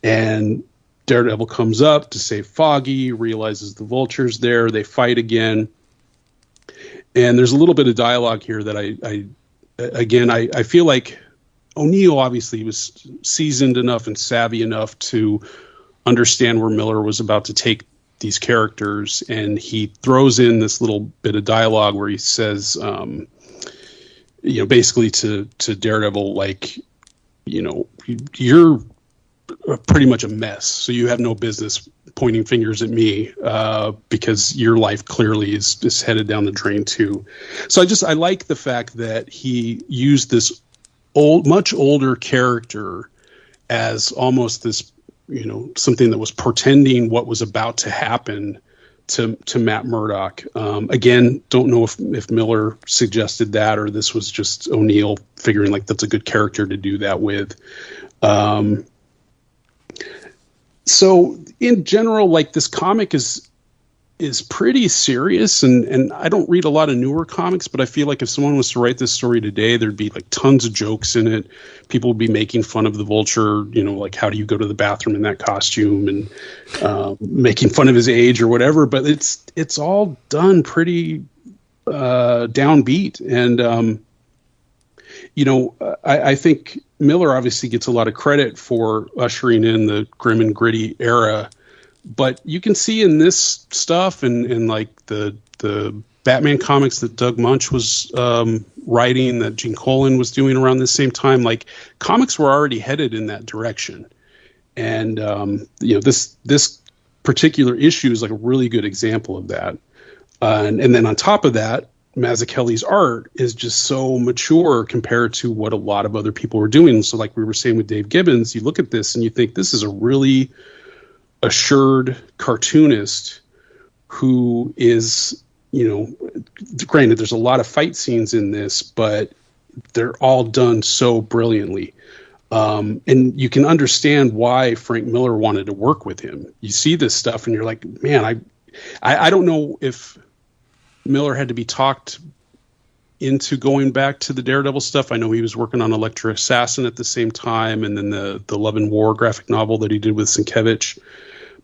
And Daredevil comes up to save Foggy, realizes the Vulture's there. They fight again. And there's a little bit of dialogue here that I feel like O'Neill obviously was seasoned enough and savvy enough to understand where Miller was about to take these characters. And he throws in this little bit of dialogue where he says, basically to Daredevil, like, you're pretty much a mess, so you have no business pointing fingers at me, because your life clearly is headed down the drain too. So I like the fact that he used this much older character as almost this, something that was portending what was about to happen to Matt Murdock. Again, don't know if Miller suggested that, or this was just O'Neill figuring like that's a good character to do that with. So in general, like, this comic is pretty serious, and I don't read a lot of newer comics, but I feel like if someone was to write this story today, there'd be like tons of jokes in it. People would be making fun of the Vulture, like, how do you go to the bathroom in that costume, and making fun of his age or whatever. But it's all done pretty downbeat, and I think Miller obviously gets a lot of credit for ushering in the grim and gritty era, but you can see in this stuff and like the Batman comics that Doug Munch was writing, that Gene Colan was doing around the same time, like, comics were already headed in that direction. And, this particular issue is like a really good example of that. And then on top of that, Mazzucchelli's art is just so mature compared to what a lot of other people were doing. So like we were saying with Dave Gibbons, you look at this and you think this is a really assured cartoonist who is, granted there's a lot of fight scenes in this, but they're all done so brilliantly. And you can understand why Frank Miller wanted to work with him. You see this stuff and you're like, man, I don't know if Miller had to be talked into going back to the Daredevil stuff. I know he was working on Electra Assassin at the same time, and then the Love and War graphic novel that he did with Sienkiewicz.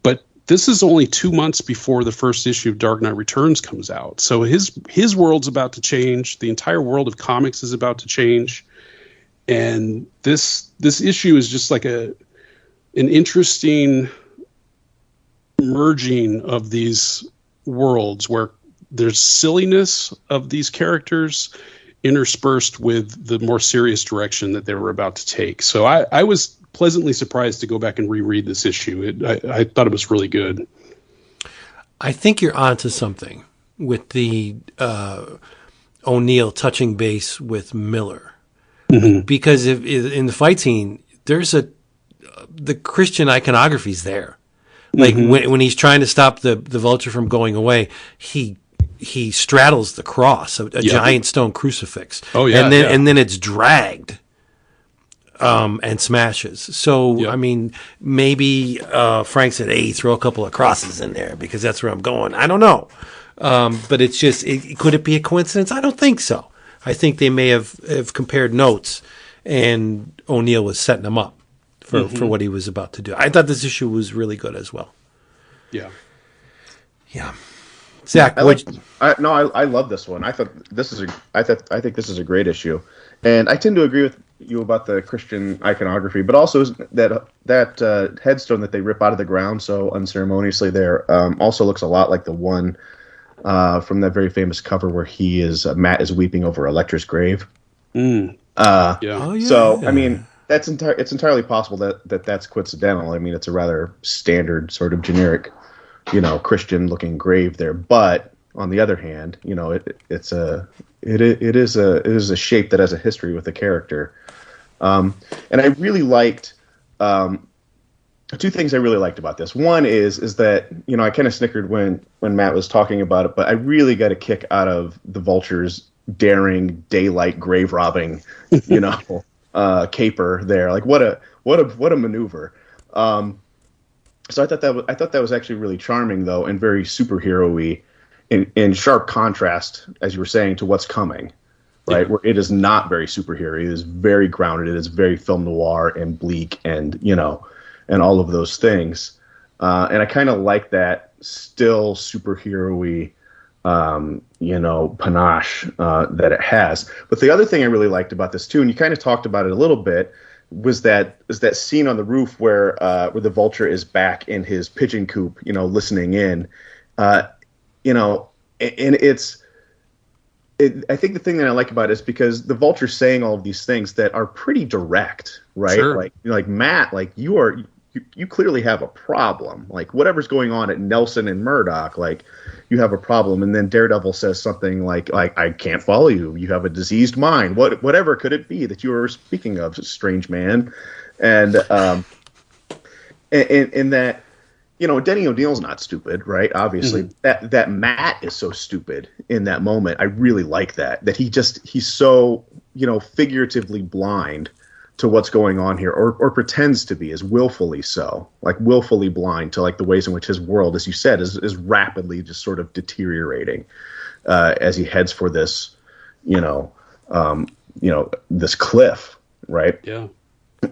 But this is only 2 months before the first issue of Dark Knight Returns comes out. So his world's about to change. The entire world of comics is about to change. And this issue is just like an interesting merging of these worlds where there's silliness of these characters interspersed with the more serious direction that they were about to take. So I was pleasantly surprised to go back and reread this issue. I thought it was really good. I think you're onto something with the O'Neill touching base with Miller. Mm-hmm. Because if in the fight scene, there's the Christian iconography's there. Like when he's trying to stop the vulture from going away, he straddles the cross, a giant stone crucifix. Oh yeah, and then it's dragged, and smashes. So I mean, maybe Frank said, "Hey, throw a couple of crosses in there because that's where I'm going." I don't know, but it's just, could it be a coincidence? I don't think so. I think they may have compared notes, and O'Neill was setting him up for what he was about to do. I thought this issue was really good as well. Yeah. Zach, I love this one. I think this is a great issue, and I tend to agree with you about the Christian iconography, but also that headstone that they rip out of the ground so unceremoniously there also looks a lot like the one from that very famous cover where Matt is weeping over Elektra's grave. So I mean, it's entirely possible that's coincidental. I mean, it's a rather standard sort of generic, Christian looking grave there. But on the other hand, it is a shape that has a history with the character. And I really liked two things I really liked about this. One is that, I kind of snickered when Matt was talking about it, but I really got a kick out of the Vulture's daring daylight grave robbing, caper there. Like what a maneuver. So I thought that was actually really charming though, and very superhero-y in sharp contrast, as you were saying, to what's coming. Right, yeah. Where it is not very superhero. It is very grounded. It is very film noir and bleak, and and all of those things. And I kind of like that still superhero-y, panache that it has. But the other thing I really liked about this too, and you kind of talked about it a little bit, was that scene on the roof where the Vulture is back in his pigeon coop, listening in, and it's. I think the thing that I like about it is because the Vulture's saying all of these things that are pretty direct, right? Sure. Like Matt, like you clearly have a problem. Like whatever's going on at Nelson and Murdoch, like you have a problem. And then Daredevil says something like I can't follow you. You have a diseased mind. Whatever could it be that you were speaking of, strange man? And in that. Denny O'Neill's not stupid, right? Obviously, that Matt is so stupid in that moment. I really like that he's so, figuratively blind to what's going on here, or pretends to be, is willfully so, like willfully blind to like the ways in which his world, as you said, is rapidly just sort of deteriorating as he heads for this, this cliff, right? Yeah.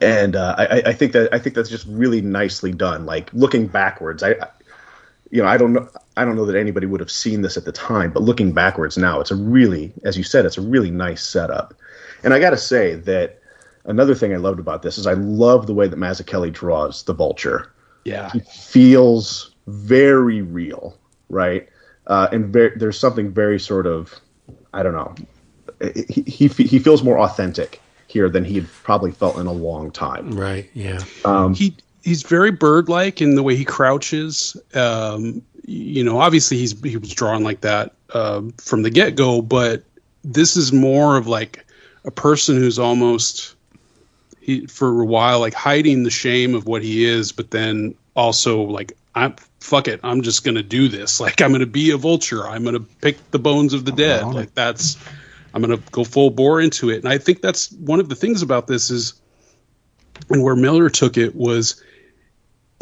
And I think that's just really nicely done. Like looking backwards, I don't know that anybody would have seen this at the time, but looking backwards now, it's a really, as you said, it's a really nice setup. And I got to say that another thing I loved about this is I love the way that Mazzucchelli draws the Vulture. Yeah, he feels very real, right? And there's something very sort of, I don't know, he feels more authentic here than he had probably felt in a long time. Right. Yeah. He's very bird-like in the way he crouches. Obviously he was drawn like that from the get-go, but this is more of like a person who's almost for a while like hiding the shame of what he is, but then also like fuck it, I'm just gonna do this. Like I'm gonna be a vulture. I'm gonna pick the bones of the dead. Like I'm going to go full bore into it. And I think that's one of the things about this is And where Miller took it was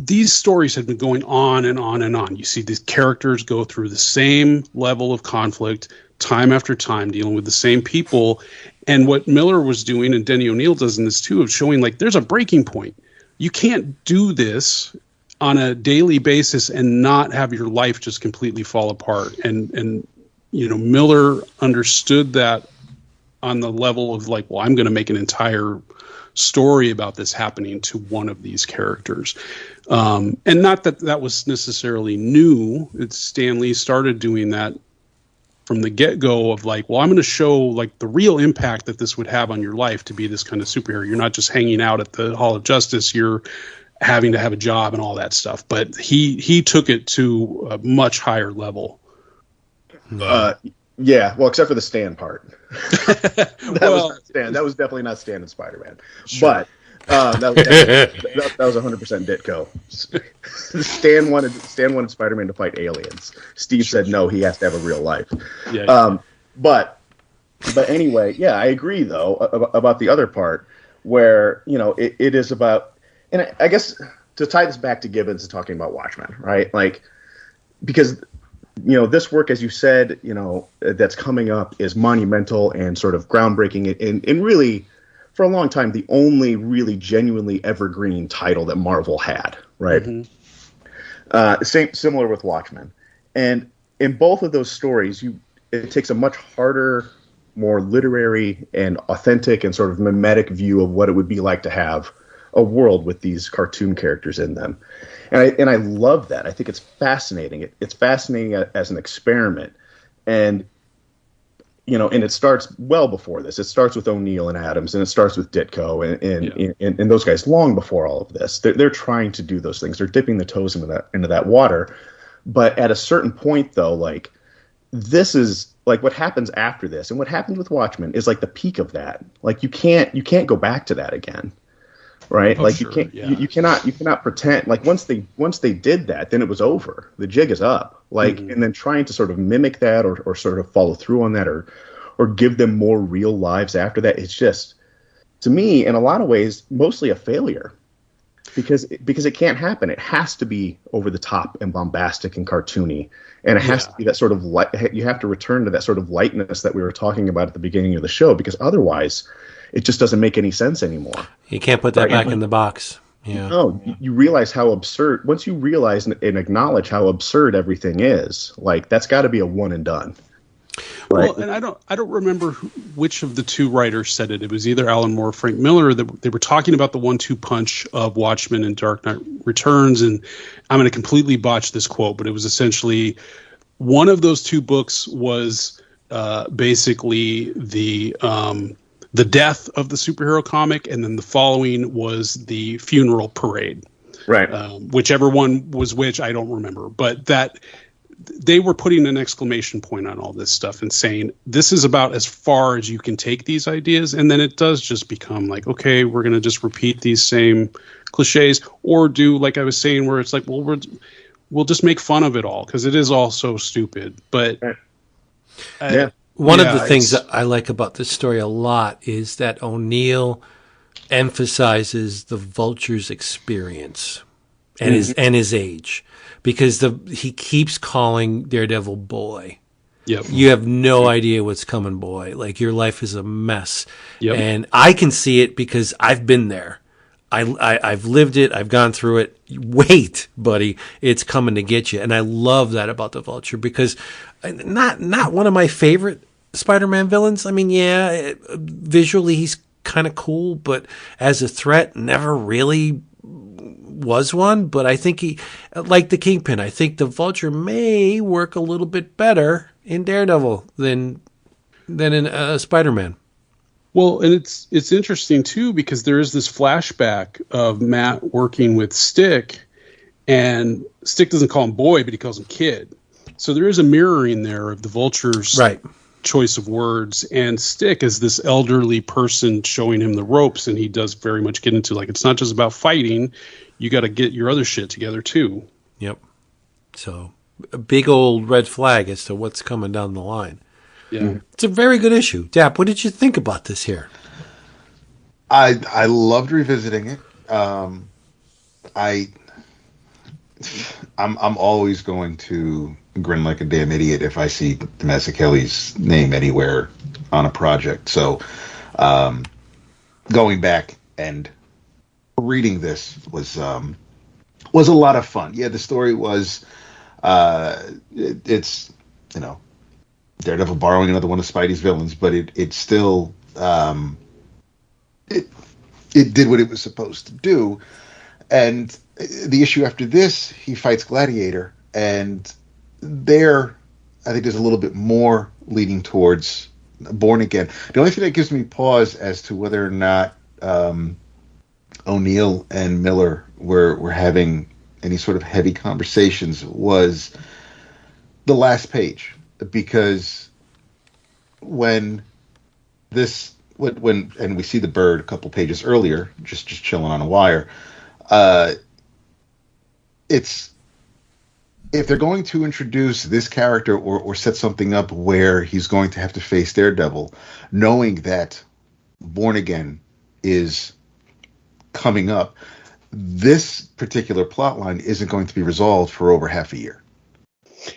these stories had been going on and on and on. You see these characters go through the same level of conflict time after time, dealing with the same people. And what Miller was doing, and Denny O'Neil does in this too, of showing like there's a breaking point. You can't do this on a daily basis and not have your life just completely fall apart. And you know, Miller understood that on the level of like, well, I'm going to make an entire story about this happening to one of these characters. And not that that was necessarily new. It's Stan Lee started doing that from the get-go of like, well, I'm going to show like the real impact that this would have on your life to be this kind of superhero. You're not just hanging out at the Hall of Justice. You're having to have a job and all that stuff. But he took it to a much higher level. Yeah, well, except for the Stan part. That was definitely not Stan and Spider-Man. Sure. But that was 100% Ditko. Stan wanted Spider-Man to fight aliens. Steve said no, he has to have a real life. Yeah. But anyway, yeah, I agree though about the other part where, you know, it is about, and I guess to tie this back to Gibbons and talking about Watchmen, right? Like, because, you know, this work, as you said, you know, that's coming up is monumental and sort of groundbreaking and really, for a long time, the only really genuinely evergreen title that Marvel had, right? Mm-hmm. Similar with Watchmen. And in both of those stories, it takes a much harder, more literary and authentic and sort of mimetic view of what it would be like to have a world with these cartoon characters in them. And I love that. I think it's fascinating. It's fascinating as an experiment. And, you know, and it starts well before this. It starts with O'Neill and Adams, and it starts with Ditko and those guys long before all of this. They're trying to do those things. They're dipping the toes into that water. But at a certain point, though, like, this is like what happens after this, and what happens with Watchmen is like the peak of that. Like, you can't go back to that again. Right, oh, like sure, you cannot pretend like once they did that, then it was over. The jig is up. Like, and then trying to sort of mimic that or sort of follow through on that or give them more real lives after that, it's just, to me, in a lot of ways, mostly a failure because it can't happen. It has to be over the top and bombastic and cartoony, and it has to be that sort of you have to return to that sort of lightness that we were talking about at the beginning of the show, because otherwise it just doesn't make any sense anymore. You can't put that back in the box. Yeah. No, you realize how absurd. Once you realize and acknowledge how absurd everything is, like, that's got to be a one and done. Right? Well, and I don't remember which of the two writers said it. It was either Alan Moore or Frank Miller. That they were talking about the 1-2 punch of Watchmen and Dark Knight Returns, and I'm going to completely botch this quote, but it was essentially one of those two books was basically the death of the superhero comic, and then the following was the funeral parade. Right. Whichever one was which, I don't remember. But that they were putting an exclamation point on all this stuff and saying, this is about as far as you can take these ideas. And then it does just become like, okay, we're going to just repeat these same cliches, or do, like I was saying, where it's like, well, we'll just make fun of it all because it is all so stupid. But one of the things that I like about this story a lot is that O'Neill emphasizes the Vulture's experience and his age, because he keeps calling Daredevil boy. Yep. You have no idea what's coming, boy. Like, your life is a mess. Yep. And I can see it because I've been there. I've lived it. I've gone through it. Wait, buddy, it's coming to get you. And I love that about the Vulture, because not one of my favorite Spider-Man villains. I mean, yeah, visually he's kind of cool, but as a threat, never really was one. But I think he, like the Kingpin, I think the Vulture may work a little bit better in Daredevil than in Spider-Man. Well, and it's interesting too, because there is this flashback of Matt working with Stick, and Stick doesn't call him boy, but he calls him kid. So there is a mirroring there of the Vulture's choice of words, and Stick is this elderly person showing him the ropes, and he does very much get into, like, it's not just about fighting, you got to get your other shit together too. Yep. So a big old red flag as to what's coming down the line. Yeah. It's a very good issue. Dap, what did you think about this here? I loved revisiting it. I'm always going to grin like a damn idiot if I see Mazzucchelli's name anywhere on a project. So, going back and reading this was a lot of fun. Yeah, the story was it's Daredevil borrowing another one of Spidey's villains, but it still it did what it was supposed to do. And the issue after this, he fights Gladiator, and there, I think there's a little bit more leaning towards Born Again. The only thing that gives me pause as to whether or not O'Neill and Miller were having any sort of heavy conversations was the last page, because when and we see the bird a couple pages earlier, just chilling on a wire. It's if they're going to introduce this character or set something up where he's going to have to face Daredevil, knowing that Born Again is coming up, this particular plot line isn't going to be resolved for over half a year.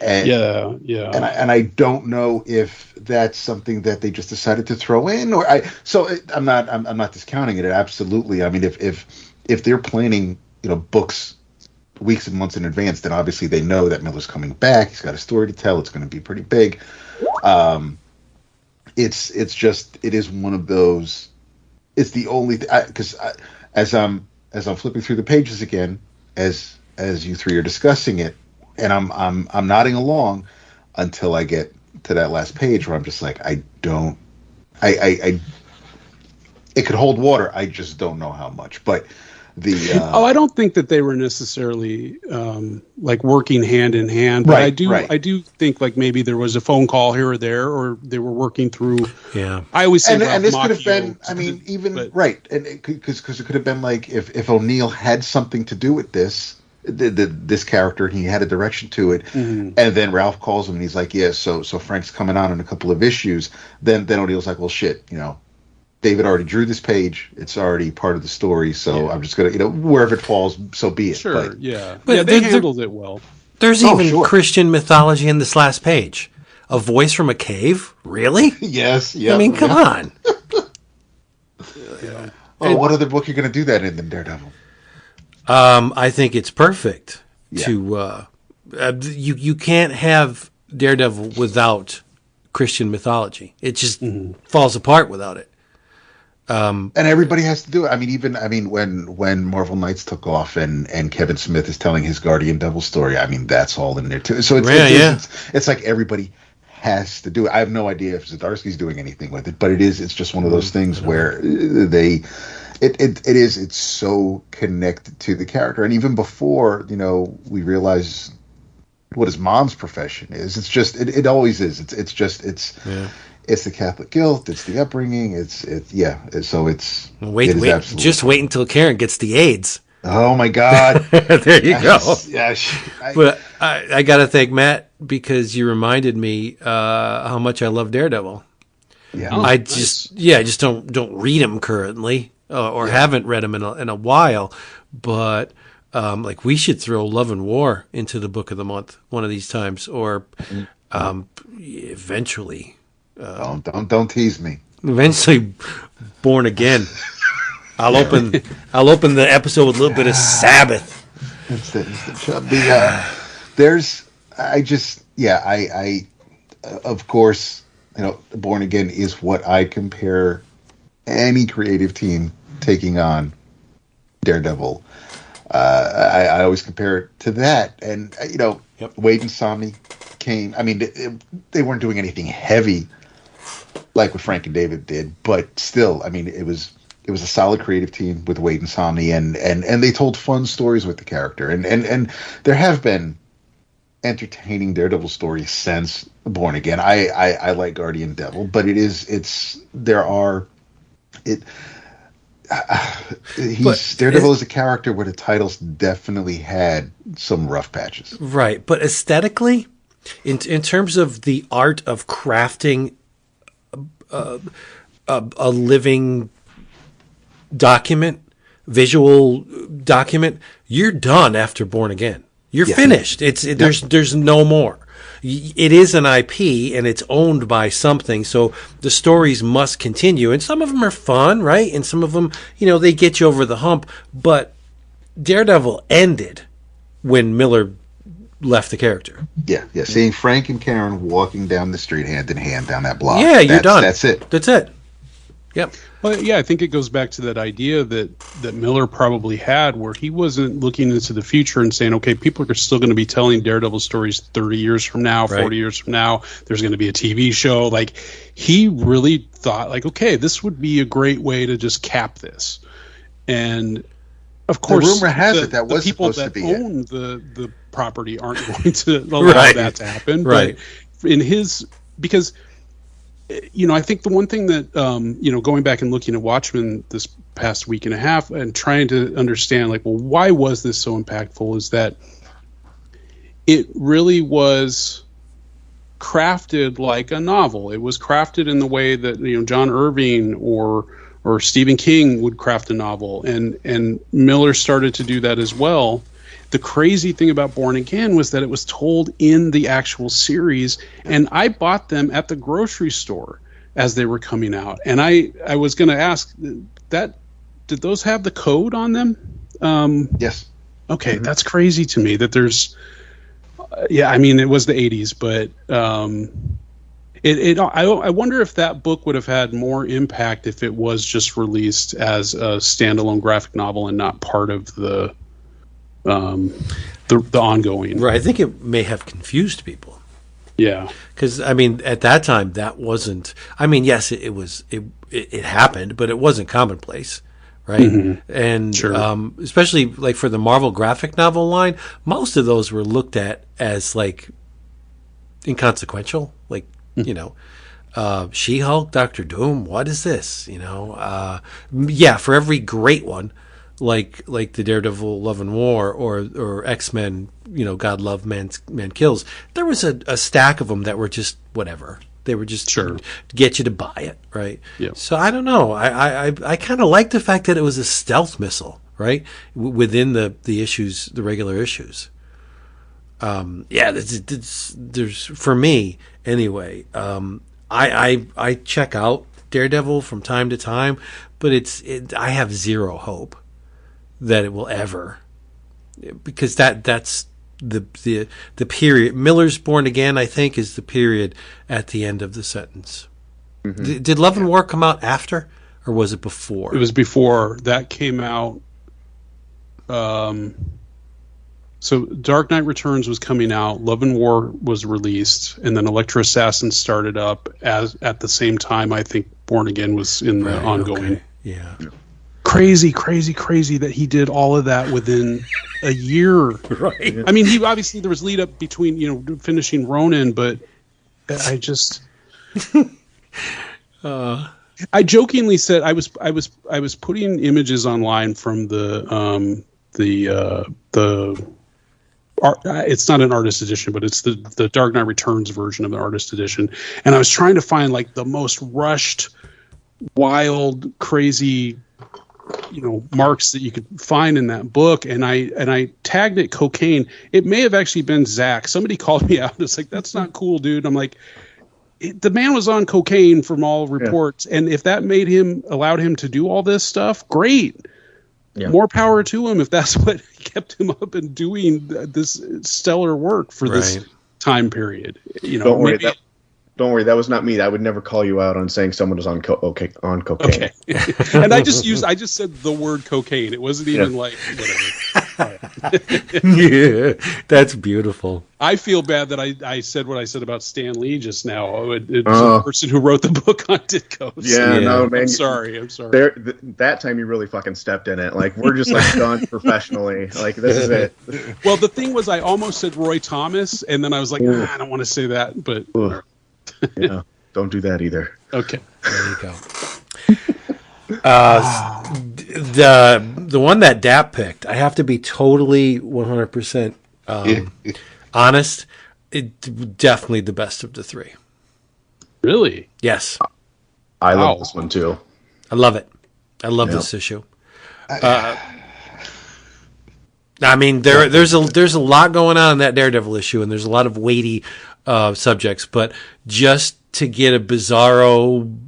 And, yeah. And I don't know if that's something that they just decided to throw in, I'm not discounting it. Absolutely. I mean, if they're planning, books weeks and months in advance, then obviously they know that Miller's coming back. He's got a story to tell. It's going to be pretty big. It is one of those. It's the only because as I'm flipping through the pages again, as you three are discussing it, and I'm nodding along until I get to that last page where I'm just like, it could hold water. I just don't know how much, but. I don't think that they were necessarily like working hand in hand, but right. I do think like maybe there was a phone call here or there, or they were working through. Yeah, I always say, and this could have been. I mean, right, and because it could have been like if O'Neill had something to do with this. This character, and he had a direction to it, and then Ralph calls him and he's like, "Yeah, so Frank's coming on in a couple of issues." Then O'Neill's like, "Well, shit, David already drew this page. It's already part of the story, so I'm just gonna, wherever it falls, so be it." Sure, but they handled it well. There's even Christian mythology in this last page. A voice from a cave? Really? Yes. Yeah. I mean, come on. Yeah. Oh, what other book are you going to do that in than Daredevil? I think it's perfect to. You can't have Daredevil without Christian mythology. It just falls apart without it. And everybody has to do it. I mean, when Marvel Knights took off and Kevin Smith is telling his Guardian Devil story, I mean, that's all in there too. So it's like everybody has to do it. I have no idea if Zdarsky's doing anything with it, but it's just one of those things where it's so connected to the character. And even before, we realize what his mom's profession is, it's just, it always is. It's the Catholic guilt. It's the upbringing. Wait until Karen gets the AIDS. Oh my God! There you go. But I got to thank Matt because you reminded me how much I love Daredevil. Yeah, I just don't read him currently or haven't read him in a while. But like we should throw Love and War into the book of the month one of these times, or eventually. Don't tease me. Eventually, Born Again. I'll open the episode with a little bit of Sabbath. It's the chubby. Of course, Born Again is what I compare any creative team taking on Daredevil. I always compare it to that, and Wade and Somni came. I mean, they weren't doing anything heavy like what Frank and David did, but still, I mean, it was a solid creative team with Wade and Somni, and they told fun stories with the character, and there have been entertaining Daredevil stories since Born Again. I like Guardian Devil, but Daredevil is a character where the titles definitely had some rough patches. Right, but aesthetically, in terms of the art of crafting a living visual document, you're done after Born Again. You're finished. There's no more. It is an IP and it's owned by something, so the stories must continue. And some of them are fun, right? And some of them, they get you over the hump. But Daredevil ended when Miller left the character. Yeah. Seeing Frank and Karen walking down the street hand in hand down that block. Yeah, you're done. That's it. That's it. Yep. Well, yeah, I think it goes back to that idea that Miller probably had, where he wasn't looking into the future and saying, okay, people are still going to be telling Daredevil stories 30 years from now, 40 years from now. There's going to be a TV show. Like, he really thought, like, okay, this would be a great way to just cap this. And of course, the rumor has it that was people supposed that to be own the property aren't going to allow that to happen. Right. But in his, because I think the one thing that, going back and looking at Watchmen this past week and a half and trying to understand, like, well, why was this so impactful, is that it really was crafted like a novel. It was crafted in the way that, John Irving or Stephen King would craft a novel. And Miller started to do that as well. The crazy thing about Born Again was that it was told in the actual series, and I bought them at the grocery store as they were coming out. And I was going to ask, did those have the code on them? Yes. Okay, that's crazy to me that there's. It was the 80s, but I wonder if that book would have had more impact if it was just released as a standalone graphic novel and not part of the ongoing. Right. I think it may have confused people. Yeah. Because, at that time, that wasn't... yes, it happened, but it wasn't commonplace, right? Mm-hmm. And sure. Especially, like, for the Marvel graphic novel line, most of those were looked at as, like, inconsequential. Like, She-Hulk, Doctor Doom, what is this? For every great one, like the Daredevil Love and War or X-Men, God Love, Man Kills, there was a stack of them that were just whatever. They were just to get you to buy it, right? Yeah. So I don't know. I kind of like the fact that it was a stealth missile, right? Within the issues, the regular issues. There's for me anyway. I check out Daredevil from time to time, but I have zero hope that it will ever, because that's the period. Miller's Born Again, I think, is the period at the end of the sentence. Mm-hmm. Did Love and War come out after, or was it before? It was before. That came out. So Dark Knight Returns was coming out, Love and War was released, and then Electro Assassin started up at the same time. I think Born Again was in the ongoing. Okay. Yeah. Crazy that he did all of that within a year. Right. He obviously, there was lead up between finishing Ronin, but I just I jokingly said I was putting images online from the it's not an artist edition, but it's the Dark Knight Returns version of the artist edition, and I was trying to find like the most rushed, wild, crazy marks that you could find in that book, and I tagged it cocaine. It may have actually been Zack. Somebody called me out. It's like, that's not cool, dude. I'm like, the man was on cocaine from all reports, and if that allowed him to do all this stuff, great. Yeah. More power to him if that's what kept him up and doing this stellar work for this time period. Don't worry, that was not me. I would never call you out on saying someone was on cocaine. Okay. And I just said the word cocaine. It wasn't even like whatever. Yeah, that's beautiful. I feel bad that I said what I said about Stan Lee just now. It's the person who wrote the book on Ditko. Yeah, no, man. I'm sorry. That time you really fucking stepped in it. Like, we're just like done professionally. Like, this is it. Well, the thing was, I almost said Roy Thomas, and then I was like, I don't want to say that, but. Yeah, don't do that either. Okay, there you go. The one that Dap picked, I have to be totally 100% honest. It definitely the best of the three. Really? Yes. I love this one too. I love it. I love this issue. I mean, there's a lot going on in that Daredevil issue, and there's a lot of weighty subjects. But just to get a bizarro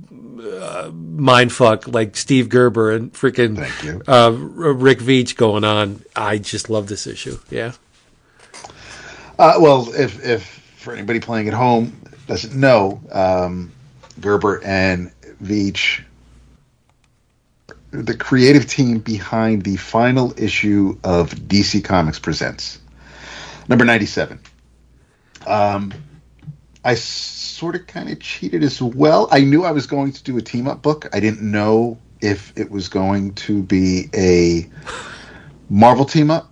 mindfuck like Steve Gerber and freaking Rick Veitch going on, I just love this issue. Yeah. Well, if for anybody playing at home doesn't know, Gerber and Veitch, the creative team behind the final issue of DC Comics Presents, number 97. I sort of kind of cheated as well. I knew I was going to do a team-up book. I didn't know if it was going to be a Marvel team-up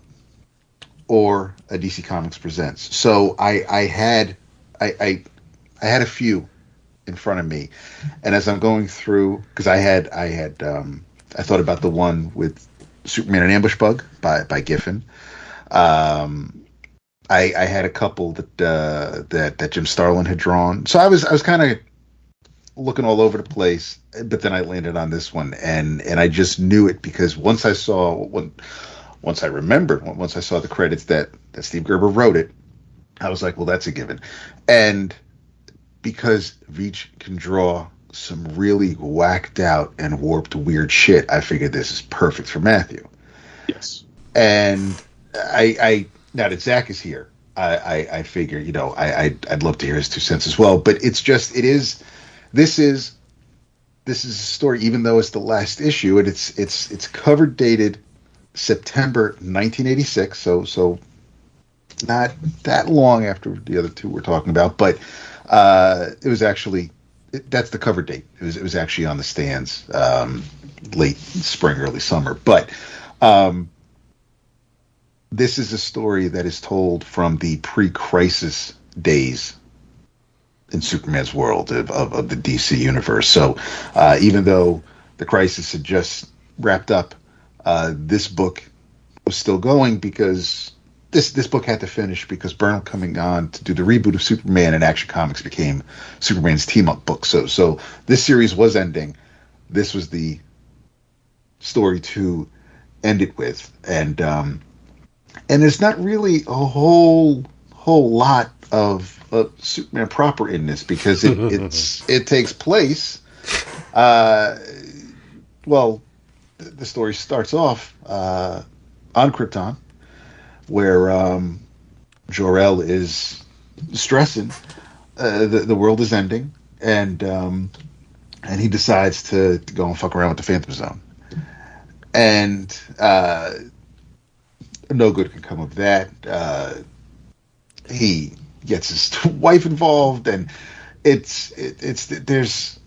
or a DC Comics Presents. So I had a few in front of me, and as I'm going through, because I thought about the one with Superman and Ambush Bug by Giffen. I had a couple that Jim Starlin had drawn, so I was kind of looking all over the place, but then I landed on this one, and I just knew it because once I saw the credits that Steve Gerber wrote it, I was like, well, that's a given. And because Veitch can draw some really whacked out and warped weird shit, I figured this is perfect for Matthew. Yes. And I now that Zack is here, I figure, I'd love to hear his 2 cents as well. But this is a story, even though it's the last issue, and it's cover dated September 1986, so not that long after the other two we're talking about, but it was actually, that's the cover date. It was actually on the stands late spring, early summer. But this is a story that is told from the pre-crisis days in Superman's world of the DC universe. So even though the crisis had just wrapped up, this book was still going because this book had to finish because Byrne coming on to do the reboot of Superman and Action Comics became Superman's team-up book. So this series was ending. This was the story to end it with, and there's not really a whole lot of Superman proper in this because it takes place. Well, the story starts off on Krypton, where Jor-El is stressing the world is ending, and he decides to go and fuck around with the Phantom Zone, and no good can come of that. He gets his wife involved, and there's.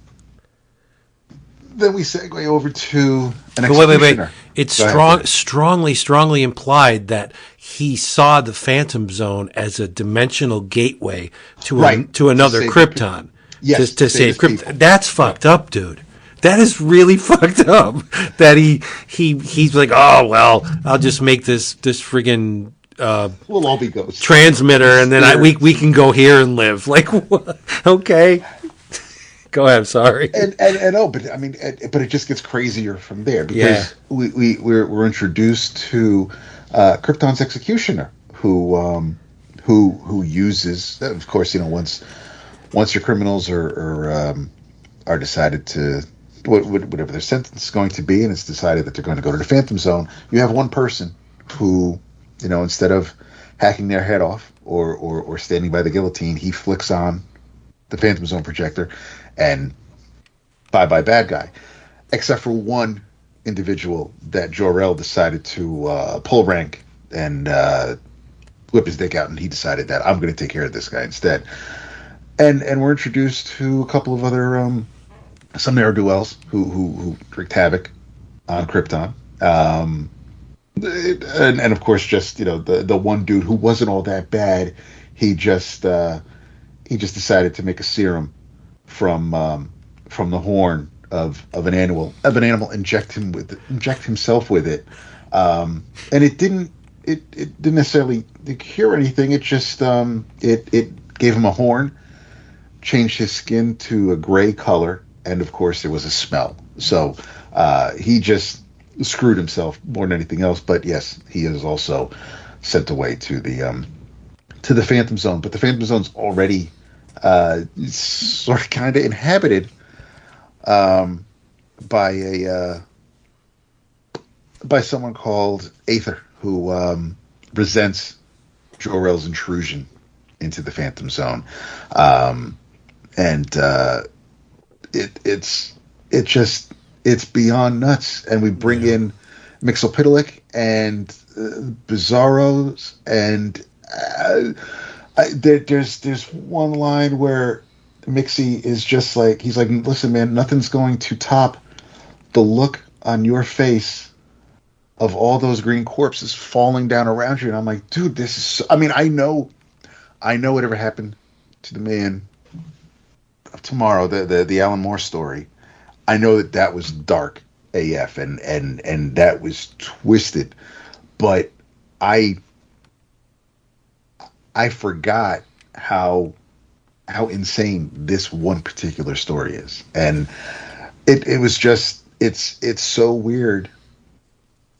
Then we segue over to an executioner. Wait. It's strongly implied that he saw the Phantom Zone as a dimensional gateway to another Krypton. Yes, to save Krypton. That's fucked up, dude. That is really fucked up. That he's like, oh well, I'll just make this friggin' we'll all be ghosts transmitter, and then we can go here and live. Like, what? Okay. Go ahead. Sorry. But I mean, but it just gets crazier from there because we're introduced to Krypton's executioner, who uses, of course, once your criminals are decided to whatever their sentence is going to be, and it's decided that they're going to go to the Phantom Zone, you have one person who, instead of hacking their head off or standing by the guillotine, he flicks on the Phantom Zone projector, and bye bad guy. Except for one individual that Jor-El decided to pull rank and whip his dick out, and he decided that I'm going to take care of this guy instead. And we're introduced to a couple of other some ne'er-do-wells who wreaked havoc on Krypton. And of course, just the one dude who wasn't all that bad. He just decided to make a serum from the horn of an animal, inject himself with it, and it didn't necessarily cure anything. It just it gave him a horn, changed his skin to a gray color, and of course there was a smell. So He just screwed himself more than anything else. But yes, he is also sent away to the Phantom Zone. But the Phantom Zone's already sort of kind of inhabited by someone called Aether, who resents Jor-El's intrusion into the Phantom Zone, and it's beyond nuts. And we bring in Mxyzptlk and Bizarros, and there's one line where Mixie is just like, he's like, listen, man, nothing's going to top the look on your face of all those green corpses falling down around you. And I'm like, dude, this is so, I mean, I know whatever happened to the man of tomorrow, the Alan Moore story. I know that was dark AF and that was twisted, but I forgot how insane this one particular story is. And it was just, it's so weird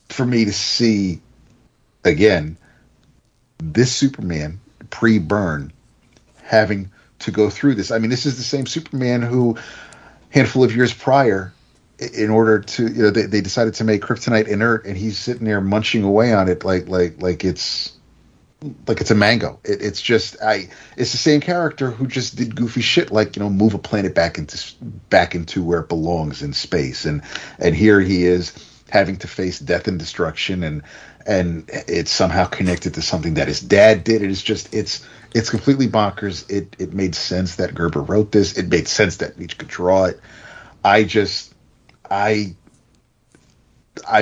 for me to see again this Superman pre-burn having to go through this. I mean, this is the same Superman who handful of years prior, in order to, they decided to make kryptonite inert, and he's sitting there munching away on it like it's a mango. It's the same character who just did goofy shit like, move a planet back into where it belongs in space, and here he is having to face death and destruction, and it's somehow connected to something that his dad did. It is just, it's completely bonkers. It made sense that Gerber wrote this. It made sense that Veitch could draw it. I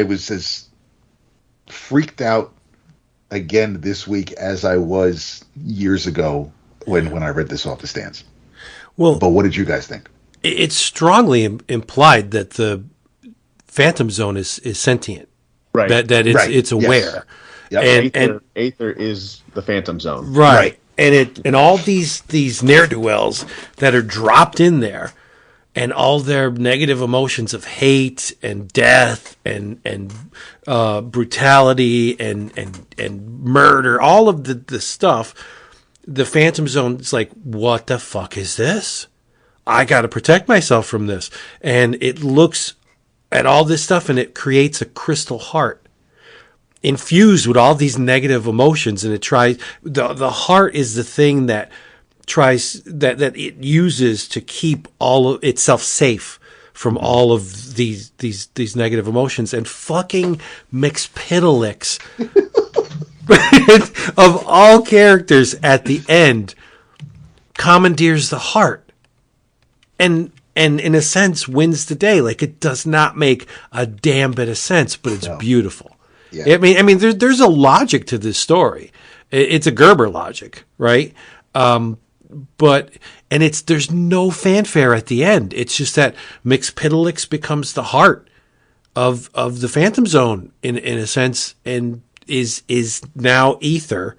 was as freaked out again this week as I was years ago when I read this off the stands. Well, but what did you guys think? It's strongly implied that the Phantom Zone is sentient, right? That it's aware. Yes. Yep. And Aether is the Phantom Zone, right? And all these ne'er-do-wells that are dropped in there, and all their negative emotions of hate and death and brutality and murder, all of the stuff, the Phantom Zone is like, what the fuck is this? I got to protect myself from this. And it looks at all this stuff, and it creates a crystal heart infused with all these negative emotions. And it tries, the heart is the thing that it uses to keep all of itself safe from all of these negative emotions. And fucking Mxyzptlk of all characters at the end commandeers the heart and in a sense wins the day. Like, it does not make a damn bit of sense, but it's beautiful. Yeah. I mean, there's a logic to this story. It's a Gerber logic, right? But there's no fanfare at the end. It's just that Mxyzptlk becomes the heart of the Phantom Zone in a sense, and is now Aether,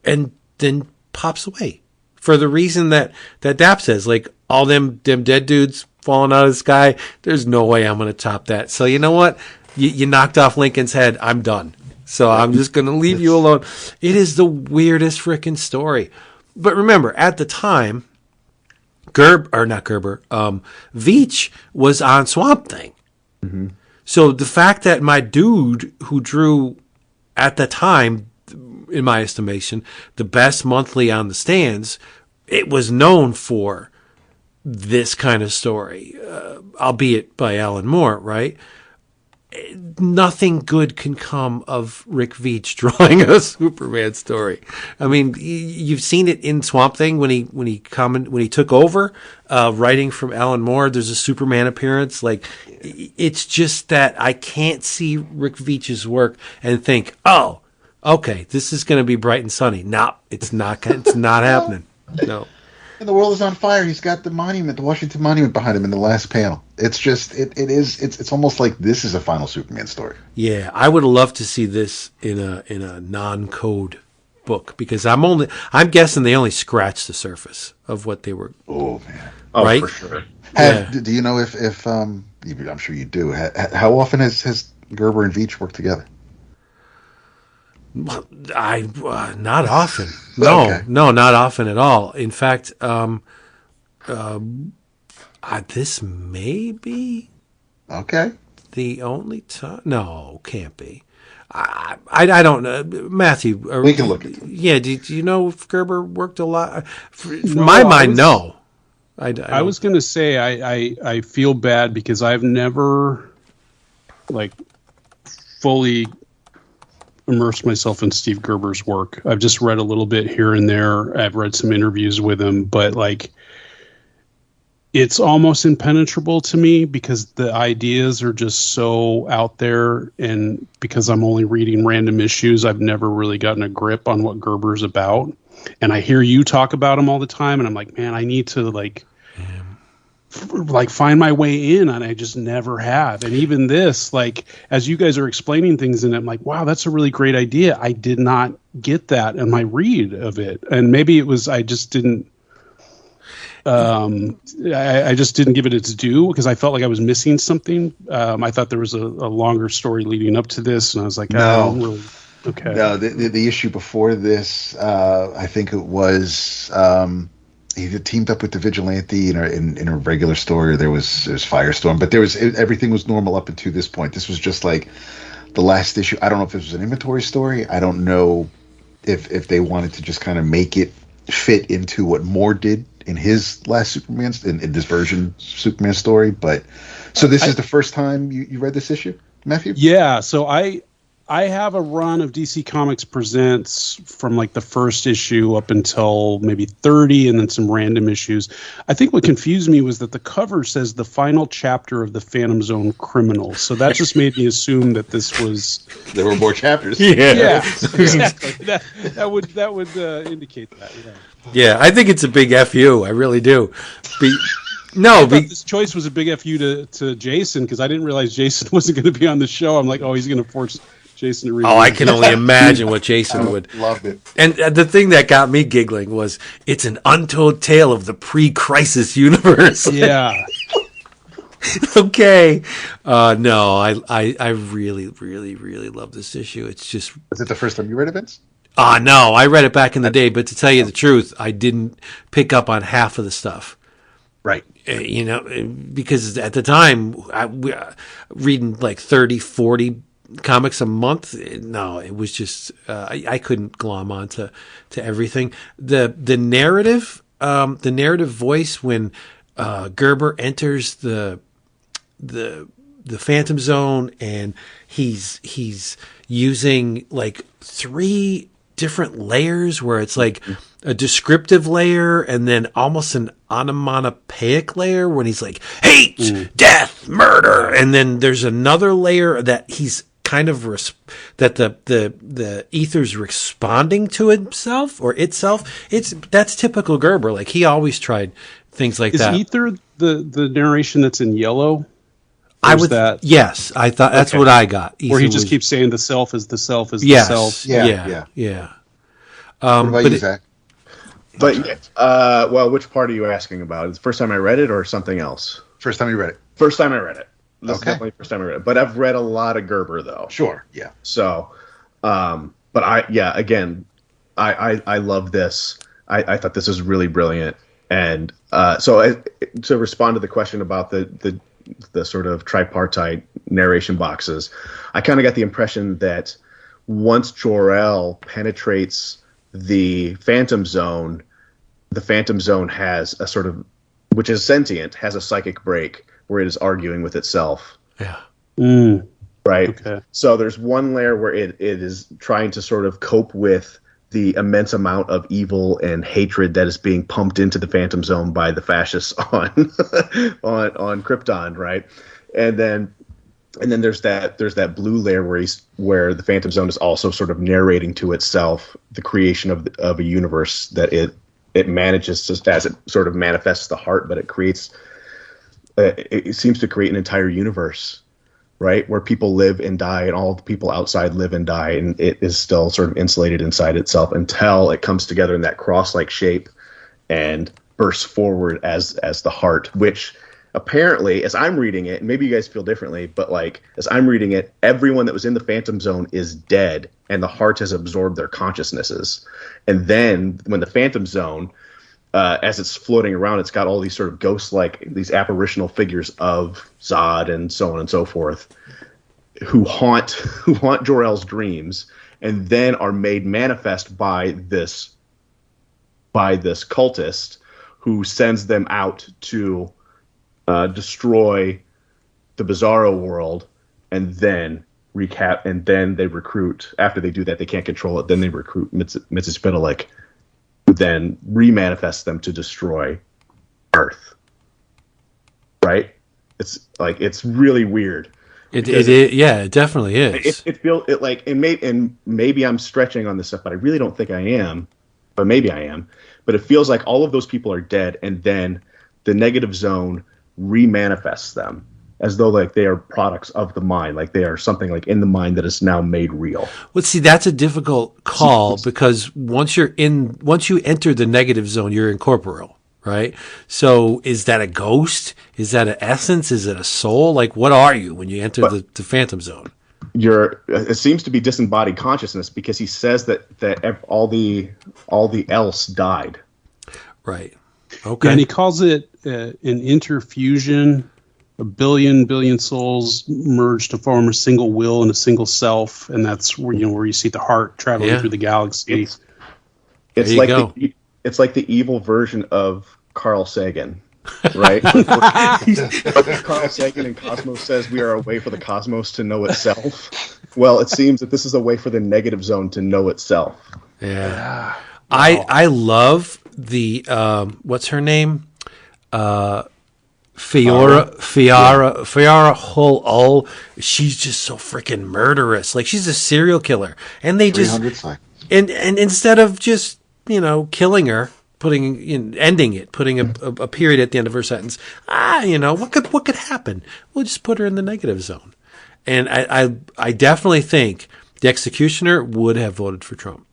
and then pops away for the reason that Dap says, like, all them dead dudes falling out of the sky. There's no way I'm going to top that. So you know what? You knocked off Lincoln's head. I'm done. So I'm just going to leave you alone. It is the weirdest freaking story. But remember, at the time, Veitch was on Swamp Thing. Mm-hmm. So the fact that my dude who drew at the time, in my estimation, the best monthly on the stands, it was known for this kind of story, albeit by Alan Moore, right? Nothing good can come of Rick Veitch drawing a Superman story. I mean, you've seen it in Swamp Thing when he took over writing from Alan Moore. There's a Superman appearance. Like, it's just that I can't see Rick Veitch's work and think, oh, okay, this is going to be bright and sunny. No, it's not. It's not happening. No. And the world is on fire. He's got the monument, the Washington Monument behind him in the last panel. It's just, it's almost like this is a final Superman story. Yeah, I would love to see this in a non-code book, because I'm guessing they only scratched the surface of what they were. Oh man! Right? For sure. Do you know if I'm sure you do. How often has Gerber and Veitch worked together? Not often. No, Okay. no, not often at all. In fact, this may be Okay. the only time. No, can't be. I don't know, Matthew. We can look at it. Yeah, do you know if Gerber worked a lot? From No, my mind, no. I was going to say I feel bad because I've never like fully immersed myself in Steve Gerber's work. I've just read a little bit here and there. I've read some interviews with him, but like it's almost impenetrable to me because the ideas are just so out there, and because I'm only reading random issues, I've never really gotten a grip on what Gerber's about. And I hear you talk about him all the time, and I'm like, man, I need to like find my way in, and I just never have. And even this, like, as you guys are explaining things, and I'm like, wow, that's a really great idea. I did not get that in my read of it, and maybe it was I just didn't. I just didn't give it its due because I felt like I was missing something. I thought there was a longer story leading up to this, and I was like, No. really. Okay. No, the issue before this, I think it was he had teamed up with the Vigilante in a regular story. There was Firestorm, but everything was normal up until this point. This was just like the last issue. I don't know if this was an inventory story. I don't know if they wanted to just kind of make it fit into what Moore did in his last Superman, in this version Superman story. But so this is the first time you read this issue, Matthew? Yeah. So I have a run of DC Comics Presents from like the first issue up until maybe 30, and then some random issues. I think what confused me was that the cover says the final chapter of the Phantom Zone Criminals. So that just made me assume that this was. There were more chapters. Yeah. Exactly. That would indicate that. Yeah. Yeah, I think it's a big FU. I really do. I thought this choice was a big FU to Jason because I didn't realize Jason wasn't going to be on the show. I'm like, oh, he's going to force Jason to read. Oh, I can only imagine what Jason would. Loved it. And the thing that got me giggling was it's an untold tale of the pre-crisis universe. Yeah. Okay. No, I really, really, really love this issue. It's just. Was it the first time you read it, Vince? No, I read it back in the day, but to tell you the truth, I didn't pick up on half of the stuff. Right. Because at the time, reading like 30, 40 comics a month, no, it was just, I couldn't glom on to everything. The narrative voice when Gerber enters the Phantom Zone and he's using like 3 different layers where it's like a descriptive layer and then almost an onomatopoeic layer when he's like hate, death, murder, and then there's another layer that he's kind of that the ether's responding to himself or itself. That's typical Gerber. Like he always tried things like that. Is ether the narration that's in yellow? Yes, I thought that's what I got. Where he just keeps saying the self is the self is yes, the self. Yeah. What about you, Zach? But well, which part are you asking about? It's the first time I read it or something else? First time you read it. First time I read it. This is Okay. definitely the first time I read it. But I've read a lot of Gerber though. Sure. Yeah. So, but I love this. I thought this was really brilliant. And to respond to the question about the sort of tripartite narration boxes, I kind of got the impression that once Jor-El penetrates the Phantom Zone has a sort of, which is sentient, has a psychic break where it is arguing with itself. Yeah. Right? Okay. So there's one layer where it is trying to sort of cope with the immense amount of evil and hatred that is being pumped into the Phantom Zone by the fascists on Krypton, right? And then there's that blue layer where the Phantom Zone is also sort of narrating to itself the creation of a universe that it manages to, as it sort of manifests the heart, but it seems to create an entire universe right? Where people live and die, and all the people outside live and die, and it is still sort of insulated inside itself until it comes together in that cross-like shape and bursts forward as the heart, which apparently, as I'm reading it, and maybe you guys feel differently, but like as I'm reading it, everyone that was in the Phantom Zone is dead, and the heart has absorbed their consciousnesses. And then when the Phantom Zone, as it's floating around, it's got all these sort of ghost-like, these apparitional figures of Zod and so on and so forth, who haunt Jor-El's dreams, and then are made manifest by this cultist who sends them out to destroy the Bizarro world, and then they recruit. After they do that, they can't control it. Then they recruit Mazzucchelli, who then remanifests them to destroy Earth. Right? It's really weird. It definitely is. And maybe I'm stretching on this stuff, but I really don't think I am. But maybe I am. But it feels like all of those people are dead, and then the negative zone remanifests them as though like they are products of the mind, like they are something like in the mind that is now made real. Well, see, that's a difficult call because once you enter the negative zone, you're incorporeal, right? So is that a ghost? Is that an essence? Is it a soul? Like, what are you when you enter the Phantom Zone? It seems to be disembodied consciousness, because he says that all the else died. Right. Okay. And he calls it an interfusion. A billion souls merge to form a single will and a single self, and that's where you see the heart traveling through the galaxy. It's like the evil version of Carl Sagan, right? Carl Sagan in Cosmos says we are a way for the cosmos to know itself. Well, it seems that this is a way for the negative zone to know itself. Yeah. I love the what's her name? Fiara Hull. She's just so freaking murderous. Like, she's a serial killer, and they just and instead of just killing her, ending it, putting a period at the end of her sentence. What could happen? We'll just put her in the negative zone, and I definitely think the executioner would have voted for Trump.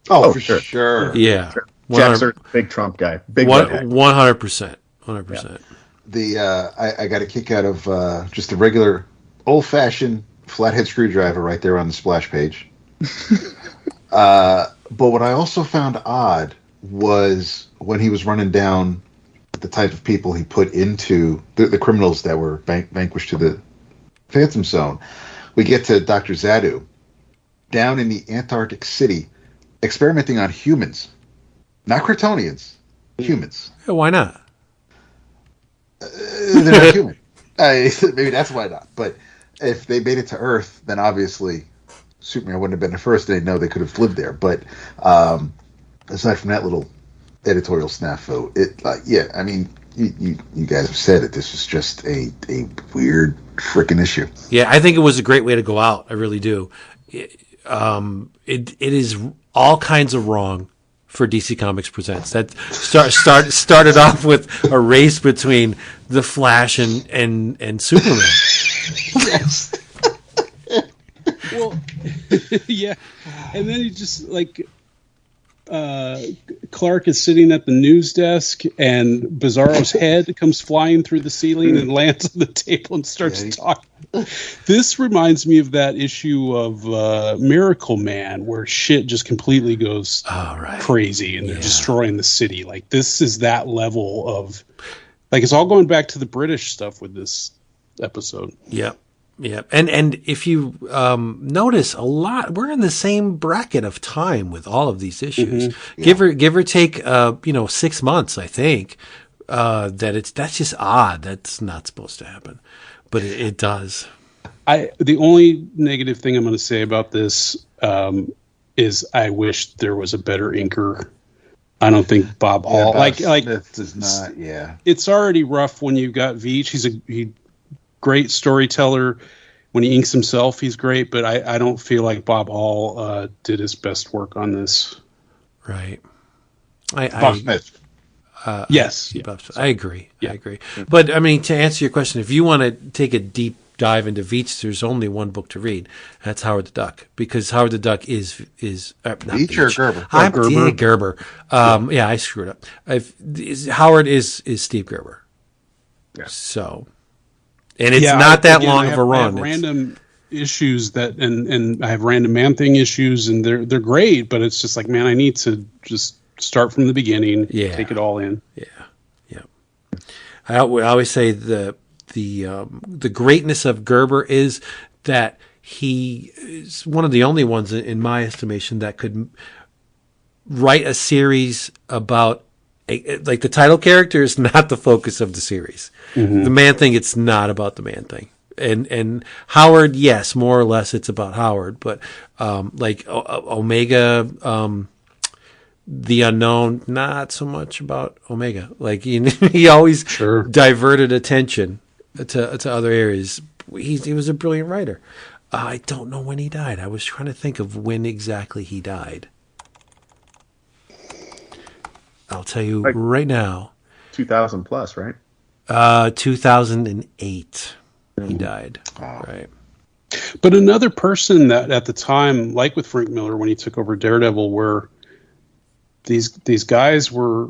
Oh, for sure. Yeah, Jack's a big Trump guy. Big 100%. 100%. I got a kick out of just the regular old-fashioned flathead screwdriver right there on the splash page. But what I also found odd was when he was running down the type of people he put into the criminals that were vanquished to the Phantom Zone. We get to Dr. Zadu down in the Antarctic city experimenting on humans, not Kryptonians, humans. Yeah, why not? They're not human. Maybe that's why not. But if they made it to Earth, then obviously Superman wouldn't have been the first. They know they could have lived there. But aside from that little editorial snafu, you guys have said it. This was just a weird freaking issue. Yeah, I think it was a great way to go out. I really do. It is all kinds of wrong for DC Comics Presents. That started off with a race between the Flash and Superman. Yes. Well, yeah, and then he just Clark is sitting at the news desk, and Bizarro's head comes flying through the ceiling and lands on the table and starts talking. This reminds me of that issue of Miracle Man, where shit just completely goes crazy, and they're destroying the city. Like, this is that level of, it's all going back to the British stuff with this episode. Yep. Yeah, and if you notice, a lot we're in the same bracket of time with all of these issues. Mm-hmm. Yeah. Give or take, 6 months. I think that's just odd. That's not supposed to happen, but it does. The only negative thing I'm going to say about this is I wish there was a better inker. I don't think Bob Hall Smith does not. Yeah, it's already rough when you've got Veitch. He's a great storyteller. When he inks himself, he's great, but I don't feel like Bob Hall did his best work on this. Right. Bob Smith. Yes. I agree. Yeah. I agree. But, I mean, to answer your question, if you want to take a deep dive into Veitch, there's only one book to read. That's Howard the Duck, because Howard the Duck is not Veitch or Gerber? Gerber. Gerber. Yeah, I screwed up. Howard is Steve Gerber. Yeah. So, and it's not that long of a run. I have random issues and I have random Man Thing issues, and they're great, but it's just like, man, I need to just start from the beginning, take it all in. Yeah. I always say the greatness of Gerber is that he is one of the only ones, in my estimation, that could write a series about like the title character is not the focus of the series. Mm-hmm. The Man Thing, it's not about the Man Thing. And Howard, yes, more or less it's about Howard, but like Omega, the Unknown, not so much about Omega. Like he always diverted attention to other areas. He was a brilliant writer. I don't know when he died. I was trying to think of when exactly he died. I'll tell you right now. 2000 plus, right? 2008 he died. Wow. Right. But another person that at the time, like with Frank Miller when he took over Daredevil, where these guys were,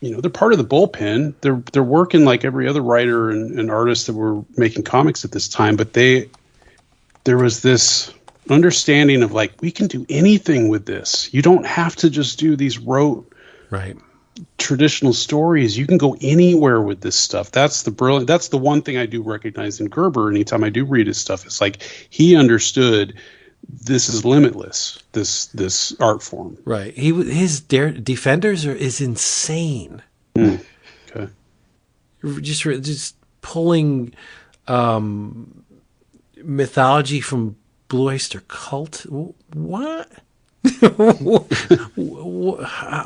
they're part of the bullpen. They're working like every other writer and artist that were making comics at this time. But there was this understanding of like, we can do anything with this. You don't have to just do these rote traditional stories. You can go anywhere with this stuff. That's the one thing I do recognize in Gerber. Anytime I do read his stuff, it's like he understood this is limitless. This art form. Right. His Defenders is insane. Okay. Just pulling mythology from Blue Oyster Cult. What?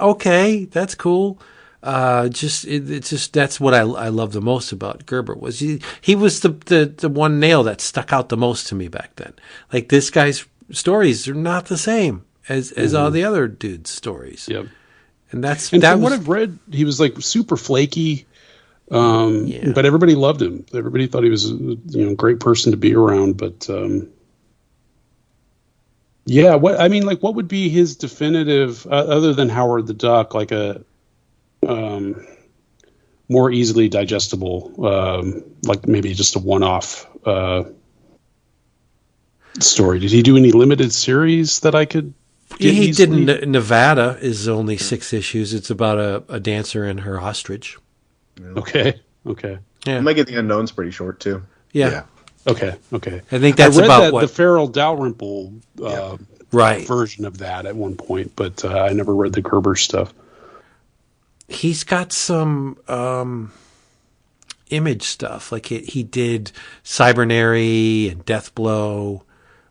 Okay, that's cool. It's just that's what I love the most about Gerber was he was the one nail that stuck out the most to me back then. Like, this guy's stories are not the same as all the other dudes' stories. Yep. And what I've read, he was like super flaky, but everybody loved him. Everybody thought he was a great person to be around. But what would be his definitive, other than Howard the Duck, like a more easily digestible, like maybe just a one-off story? Did he do any limited series that I could get He easily? did Nevada is only 6 issues. It's about a dancer and her ostrich. Okay. Yeah. Omega the Unknown's pretty short, too. Yeah. Okay. I think that's read about the Farrell Dalrymple version of that at one point, but I never read the Gerber stuff. He's got some Image stuff. Like he did Cybernary and Deathblow.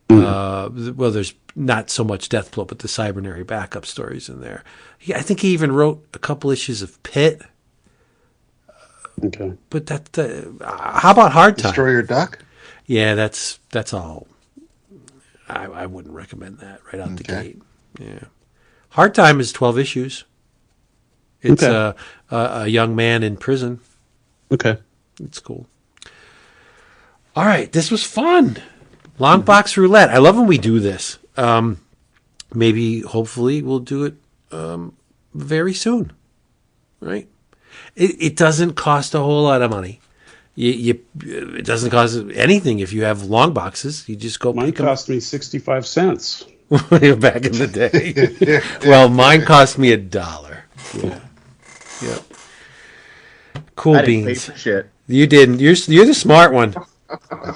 Well, there's not so much Deathblow, but the Cybernary backup stories in there. I think he even wrote a couple issues of Pit. Okay. But how about Hard Time? Destroyer Duck? Yeah, that's all. I wouldn't recommend that right out the gate. Yeah. Hard Time is 12 issues. It's a young man in prison. Okay. It's cool. All right, this was fun. Longbox Roulette. I love when we do this. Hopefully, we'll do it very soon. Right? It doesn't cost a whole lot of money. It doesn't cost anything if you have long boxes. You just go. Mine cost me 65 cents back in the day. Well, mine cost me $1. Yeah. Yep. Cool I didn't beans. pay for shit. You didn't. You're the smart one.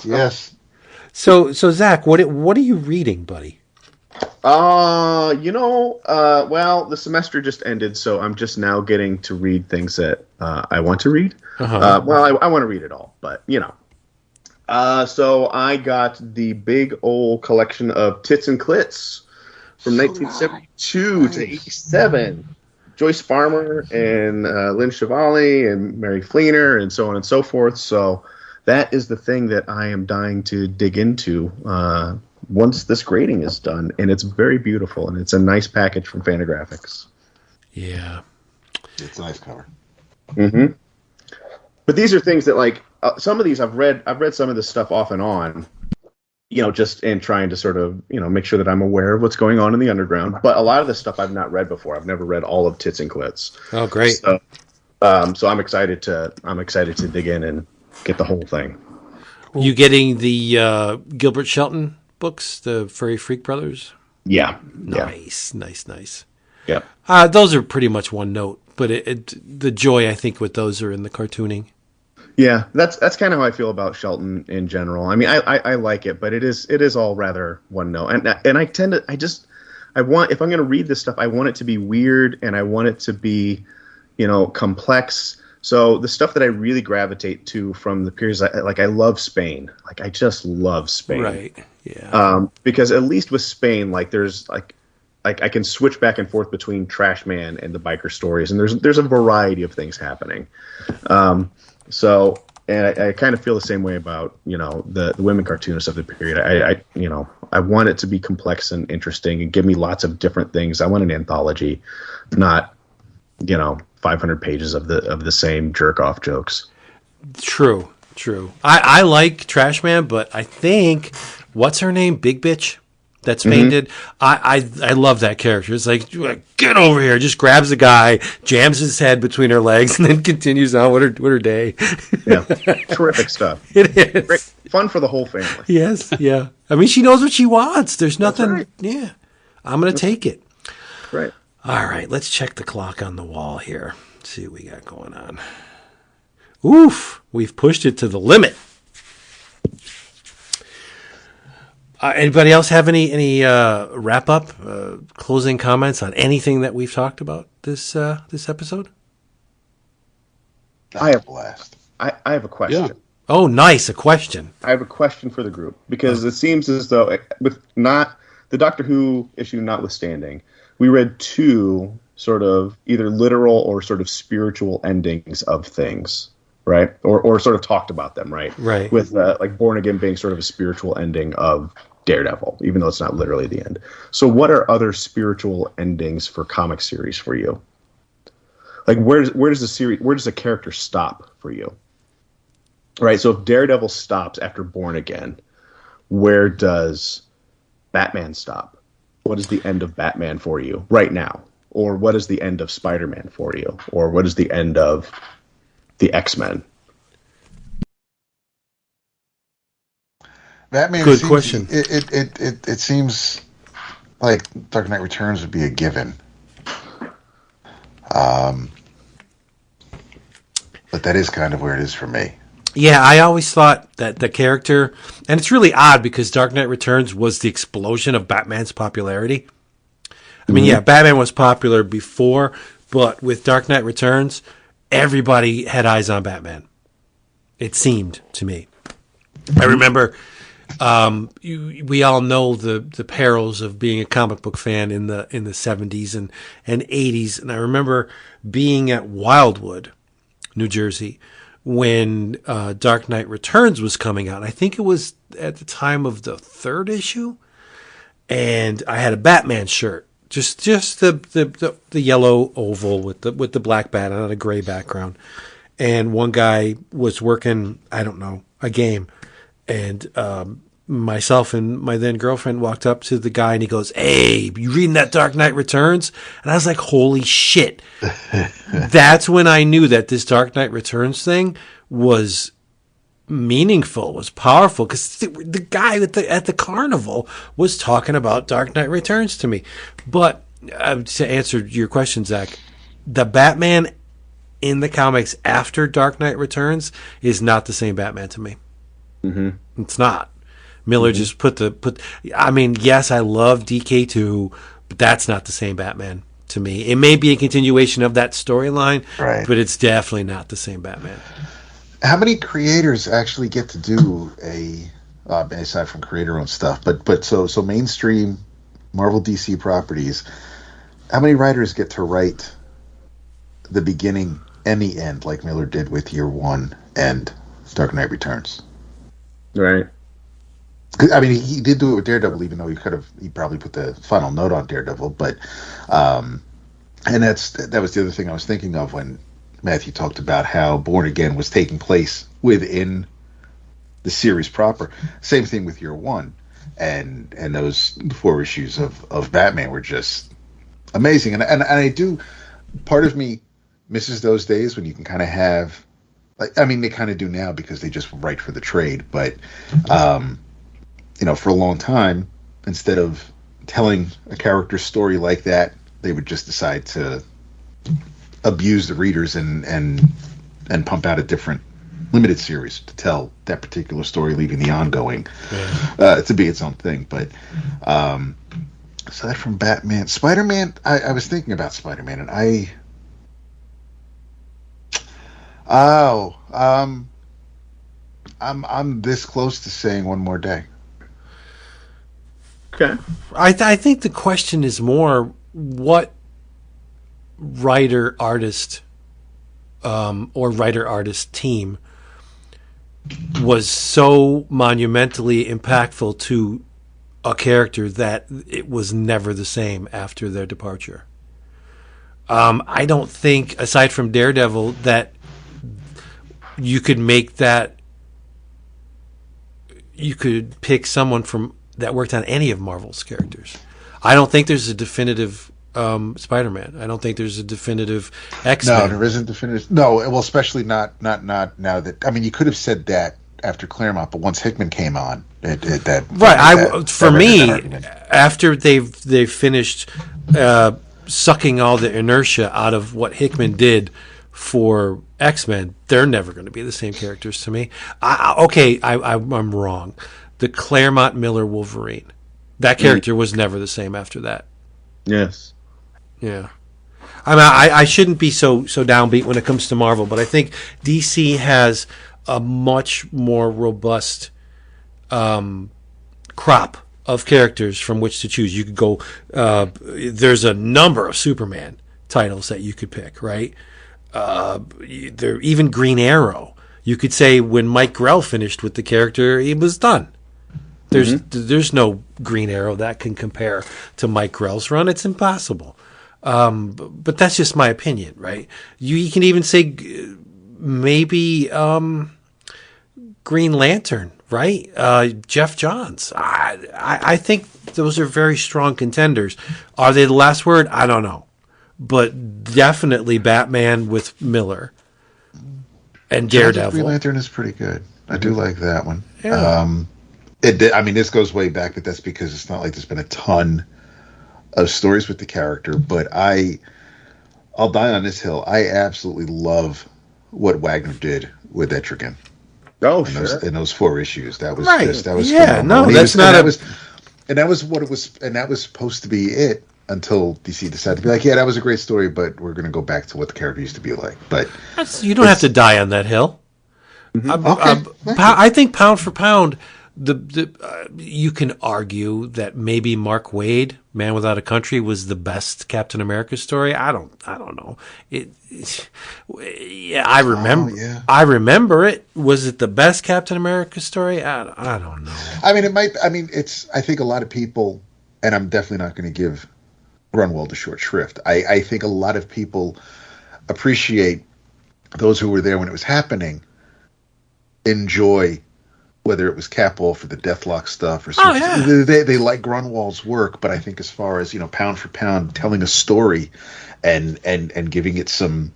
Yes. So Zach, what are you reading, buddy? Well, the semester just ended, so I'm just now getting to read things that I want to read. Uh-huh. I want to read it all, but so I got the big old collection of Tits and Clits from 1972 to 87. Joyce Farmer and Lynn Chevali and Mary Fleener and so on and so forth. So that is the thing that I am dying to dig into once this grading is done. And it's very beautiful, and it's a nice package from Fantagraphics. Yeah. It's a nice cover. Mm-hmm. But these are things that, like, some of these I've read some of this stuff off and on, just in trying to sort of, make sure that I'm aware of what's going on in the underground. But a lot of this stuff I've not read before. I've never read all of Tits and Clits. Oh, great. So I'm excited to dig in and get the whole thing. You getting the Gilbert Shelton books, the Furry Freak Brothers? Yeah. Nice. Yeah. Those are pretty much one note, but the joy I think with those are in the cartooning. Yeah, that's kind of how I feel about Shelton in general. I mean, I like it, but it is all rather one note, and I tend to I want, if I'm going to read this stuff, I want it to be weird and I want it to be, complex. So the stuff that I really gravitate to from the periods, I love Spain. Like, I just love Spain. Right. Yeah. Because at least with Spain, like, there's like I can switch back and forth between Trash Man and the biker stories, and there's a variety of things happening. So, and I kind of feel the same way about, the women cartoonists of the period. I want it to be complex and interesting and give me lots of different things. I want an anthology, not, 500 pages of the same jerk off jokes. True. I like Trash Man, but I think, what's her name? Big Bitch? That Spain did. I love that character. It's like, get over here. Just grabs the guy, jams his head between her legs, and then continues on with her day. Yeah. Terrific stuff. It is. Great. Fun for the whole family. Yes, yeah. I mean, she knows what she wants. There's nothing. Right. Yeah. I'm going to take it. Right. All right. Let's check the clock on the wall here. See what we got going on. Oof. We've pushed it to the limit. Anybody else have any wrap up, closing comments on anything that we've talked about this episode? I have a blast. I have a question. Yeah. Oh, nice, a question. I have a question for the group, because it seems as though, with not the Doctor Who issue notwithstanding, we read two sort of either literal or sort of spiritual endings of things, right? Or sort of talked about them, right? Right. With like Born Again being sort of a spiritual ending of Daredevil, even though it's not literally the end. So what are other spiritual endings for comic series for you? Like, where does the character stop for you? Right. So if Daredevil stops after Born Again, where does Batman stop? What is the end of Batman for you right now? Or what is the end of Spider-Man for you? Or what is the end of the X-Men? Batman. Good question. It seems like Dark Knight Returns would be a given. But that is kind of where it is for me. Yeah, I always thought that the character, and it's really odd because Dark Knight Returns was the explosion of Batman's popularity. I mean, yeah, Batman was popular before, but with Dark Knight Returns, everybody had eyes on Batman. It seemed to me. I remember we all know the perils of being a comic book fan in the 70s and 80s, and I remember being at Wildwood, New Jersey, when Dark Knight Returns was coming out. I think it was at the time of the third issue, and I had a Batman shirt, just the yellow oval with the black bat on a gray background. And one guy was working, I don't know, a game, and myself and my then girlfriend walked up to the guy, and he goes, "Hey, you reading that Dark Knight Returns?" And I was like, "Holy shit!" That's when I knew that this Dark Knight Returns thing was meaningful, was powerful, because the guy at the carnival was talking about Dark Knight Returns to me. But to answer your question, Zach, the Batman in the comics after Dark Knight Returns is not the same Batman to me. Mm-hmm. It's not. Miller just I mean, yes, I love DK2, but that's not the same Batman to me. It may be a continuation of that storyline, right, but it's definitely not the same Batman. How many creators actually get to do aside from creator-owned stuff, but so mainstream Marvel DC properties, how many writers get to write the beginning and the end like Miller did with Year One and Dark Knight Returns? Right. I mean, he did do it with Daredevil, even though he probably put the final note on Daredevil. But and that was the other thing I was thinking of when Matthew talked about how Born Again was taking place within the series proper. Same thing with Year One, and those 4 issues of Batman were just amazing. And I do. Part of me misses those days when you can kind of have, like, I mean, they kind of do now because they just write for the trade. But for a long time, instead of telling a character's story like that, they would just decide to abuse the readers and pump out a different limited series to tell that particular story, leaving the ongoing to be its own thing. But aside from Batman, Spider-Man, I was thinking about Spider-Man, and I'm this close to saying One More Day. Okay. I think the question is more what writer-artist or writer-artist team was so monumentally impactful to a character that it was never the same after their departure. I don't think, aside from Daredevil, that you could make that. You could pick someone from that worked on any of Marvel's characters. I don't think there's a definitive Spider-Man. I don't think there's a definitive X-Men. No, there isn't definitive. No, well, especially not now that. I mean, you could have said that after Claremont, but once Hickman came on, after they've finished sucking all the inertia out of what Hickman did for X-Men, they're never going to be the same characters to me. I'm wrong. The Claremont Miller Wolverine, that character was never the same after that. Yes. Yeah. I mean, I shouldn't be so downbeat when it comes to Marvel, but I think DC has a much more robust crop of characters from which to choose. You could go. There's a number of Superman titles that you could pick, right? There even Green Arrow. You could say when Mike Grell finished with the character, he was done. There's no Green Arrow that can compare to Mike Grell's run. It's impossible. But that's just my opinion, right? You can even say maybe Green Lantern, right? Jeff Johns. I think those are very strong contenders. Are they the last word? I don't know. But definitely Batman with Miller and Daredevil. Green Lantern is pretty good. I do like that one. Yeah. This goes way back, but that's because it's not like there's been a ton of stories with the character. But I'll die on this hill. I absolutely love what Wagner did with Etrigan. Oh, in those 4 issues. That was right. that was yeah. phenomenal. No, that's not that was what it was, and that was supposed to be it until DC decided to be like, yeah, that was a great story, but we're going to go back to what the character used to be like. But you don't have to die on that hill. Okay. I think pound for pound, you can argue that maybe Mark Waid, Man Without a Country, was the best Captain America story. I don't know. I remember. Oh, yeah. I remember it. Was it the best Captain America story? I don't know. I mean, it might. I mean, it's. I think a lot of people, and I'm definitely not going to give Grunwald a short shrift. I think a lot of people appreciate those who were there when it was happening. Enjoy. Whether it was Capwell for the Deathlock stuff or something. They like Grunwald's work, but I think as far as, pound for pound, telling a story and giving it some,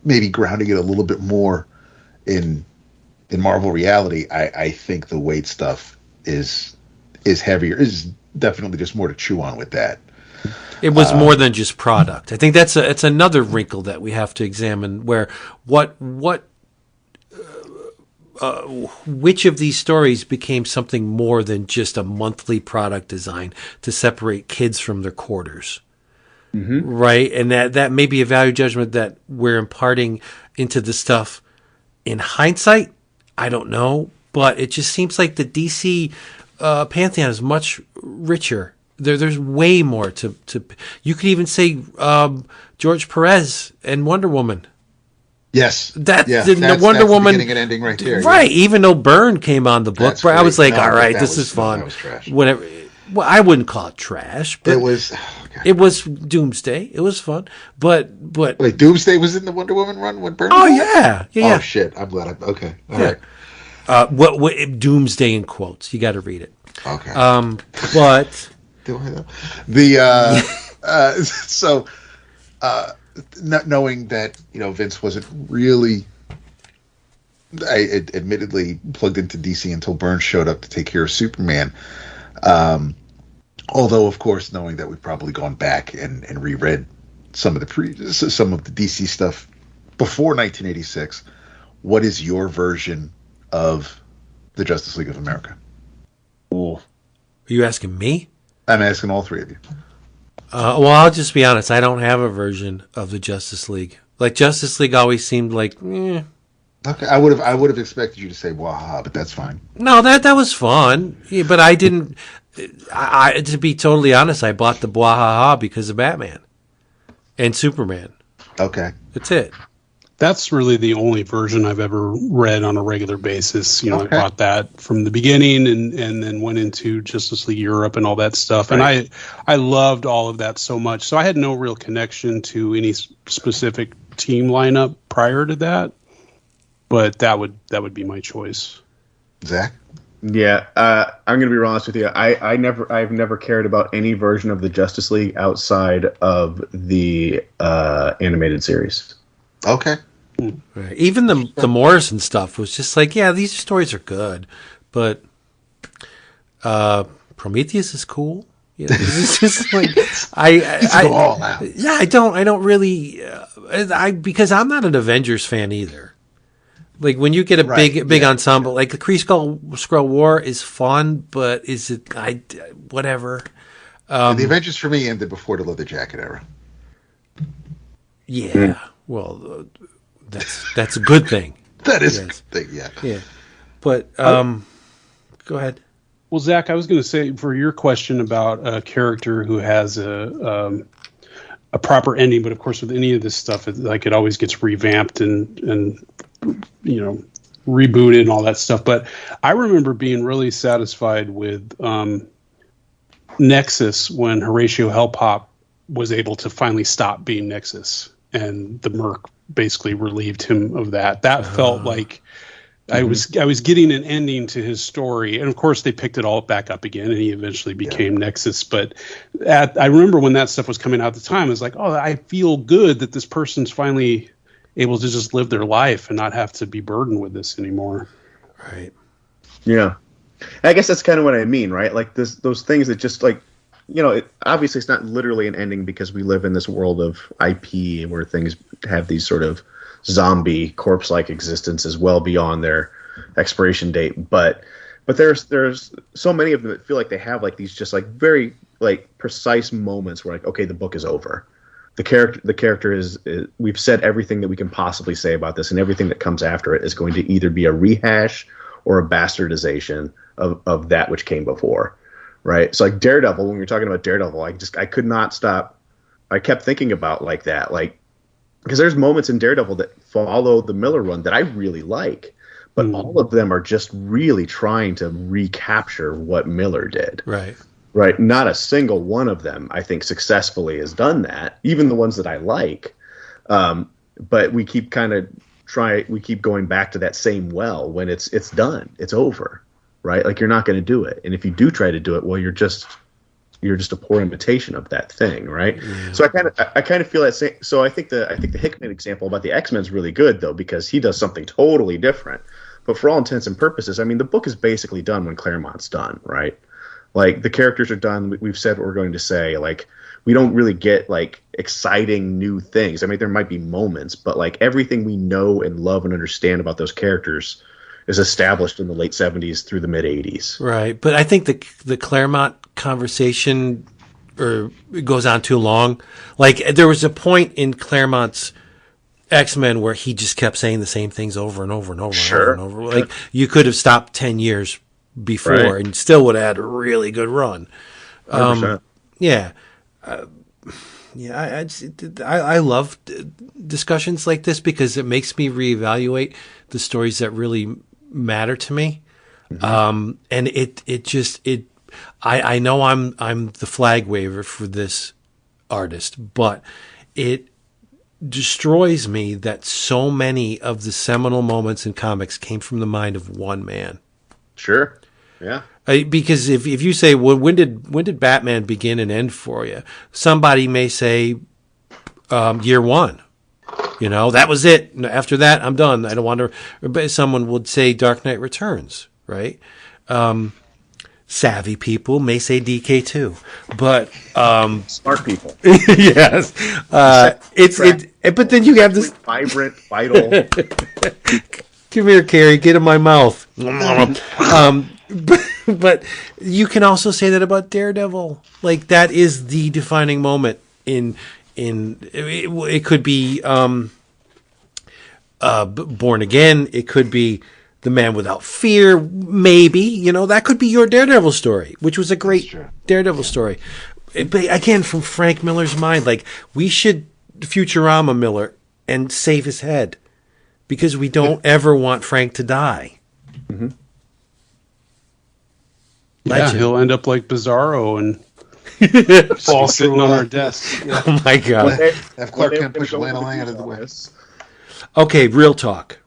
maybe grounding it a little bit more in Marvel reality, I think the Waid stuff is heavier, is definitely just more to chew on with that. It was more than just product. I think it's another wrinkle that we have to examine, where which of these stories became something more than just a monthly product design to separate kids from their quarters, right? And that may be a value judgment that we're imparting into the stuff in hindsight. I don't know, but it just seems like the DC pantheon is much richer. There's way more to. You could even say George Perez and Wonder Woman. Yes, the Wonder Woman beginning and ending right there. Right, even though Byrne came on the book, I was like, all right, this is fun. That was trash. Whatever. Well, I wouldn't call it trash, but it was Doomsday. It was fun, but wait, Doomsday was in the Wonder Woman run when Byrne? Oh yeah. Oh shit! I'm glad. Okay, all right. What Doomsday in quotes? You got to read it. Okay. But do I know the so not knowing that Vince wasn't really, admittedly plugged into DC until Byrne showed up to take care of Superman. Although, of course, knowing that we've probably gone back and reread some of the DC stuff before 1986, what is your version of the Justice League of America? Ooh. Are you asking me? I'm asking all three of you. Well, I'll just be honest. I don't have a version of the Justice League. Like, Justice League always seemed like, eh. Okay, I would have expected you to say waha, but that's fine. No, that was fun. Yeah, but I didn't. To be totally honest, I bought the Bwahaha because of Batman and Superman. Okay, that's it. That's really the only version I've ever read on a regular basis. I bought that from the beginning and then went into Justice League Europe and all that stuff. Right. And I loved all of that so much. So I had no real connection to any specific team lineup prior to that. But that would be my choice. Zach? Yeah, I'm going to be honest with you. I've never cared about any version of the Justice League outside of the animated series. Okay. Right. Even the Morrison stuff was just like, yeah, these stories are good, but Prometheus is cool. It's just like I don't really because I'm not an Avengers fan either. Like when you get a big ensemble, like the Kree Skrull War is fun, but is it whatever. The Avengers for me ended before the leather jacket era. Yeah, well, that's a good thing. That is a good thing. Yeah. Yeah, but go ahead. Well, Zach, I was going to say for your question about a character who has a proper ending, but of course with any of this stuff, it always gets revamped and rebooted and all that stuff. But I remember being really satisfied with Nexus when Horatio Hellpop was able to finally stop being Nexus, and the Merc basically relieved him of that. That felt like I was getting an ending to his story, and of course they picked it all back up again, and he eventually became Nexus. But I remember when that stuff was coming out at the time, it was like, oh, I feel good that this person's finally able to just live their life and not have to be burdened with this anymore. Right. Yeah. I guess that's kind of what I mean, right? Like those things that just like, obviously it's not literally an ending because we live in this world of IP where things have these sort of zombie corpse-like existences well beyond their expiration date. But there's so many of them that feel like they have like these just like very like precise moments where like, okay, the book is over. The character is we've said everything that we can possibly say about this, and everything that comes after it is going to either be a rehash or a bastardization of that which came before, right? So like Daredevil, when we were talking about Daredevil, I could not stop. I kept thinking about like that, like because there's moments in Daredevil that follow the Miller run that I really like, but all of them are just really trying to recapture what Miller did. Right. Right. Not a single one of them, I think, successfully has done that. Even the ones that I like. But we keep we keep going back to that same well when it's done. It's over. Right. Like you're not going to do it. And if you do try to do it, well, you're just a poor imitation of that thing. Right. Yeah. So I kind of feel that same. So I think the Hickman example about the X-Men is really good, though, because he does something totally different. But for all intents and purposes, I mean, the book is basically done when Claremont's done. Right. Like the characters are done. We've said what we're going to say. Like we don't really get like exciting new things. I mean, there might be moments, but like everything we know and love and understand about those characters is established in the late 70s through the mid 80s. Right. But I think the Claremont conversation it goes on too long. Like there was a point in Claremont's X-Men where he just kept saying the same things over and over and over and over and over. Like you could have stopped 10 years before and still would have had a really good run. Yeah. I love discussions like this because it makes me reevaluate the stories that really matter to me. And it I know I'm the flag waver for this artist, but it destroys me that so many of the seminal moments in comics came from the mind of one man. Sure. Yeah. Because if you say, well, when did Batman begin and end for you? Somebody may say, year one. That was it. After that, I'm done. I don't want to. But someone would say Dark Knight Returns, right? Savvy people may say DK2, but smart people. Yes, but then you have this vibrant, vital. Come here, Carrie. Get in my mouth. But you can also say that about Daredevil. Like, that is the defining moment in it could be Born Again. It could be The Man Without Fear. Maybe, that could be your Daredevil story, which was a great Daredevil story. But again, from Frank Miller's mind, like, we should Futurama Miller and save his head, because we don't ever want Frank to die. Mm-hmm. Yeah, he'll end up like Bizarro and fall sitting on our desk. Yeah. Oh my God! Have Clark Kent push Lana Lang out of the way. Okay, real talk.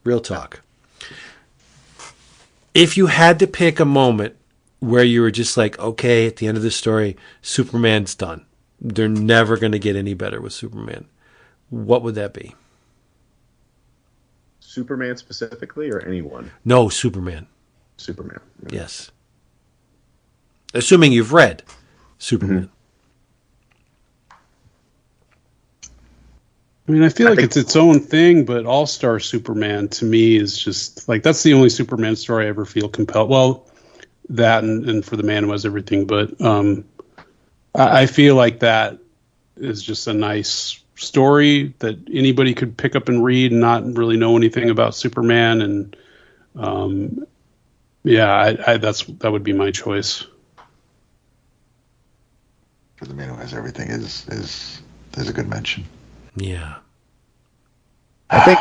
If you had to pick a moment where you were just like, okay, at the end of this story, Superman's done. They're never going to get any better with Superman. What would that be? Superman specifically, or anyone? No, Superman. Superman. Yes. Assuming you've read Superman. I mean, I feel like it's its own thing, but All-Star Superman to me is just like, that's the only Superman story I ever feel compelled. Well, that and For the Man Who Has Everything, but I feel like that is just a nice story that anybody could pick up and read and not really know anything about Superman. And that would be my choice. For the Man Who Has Everything is a good mention. Yeah. I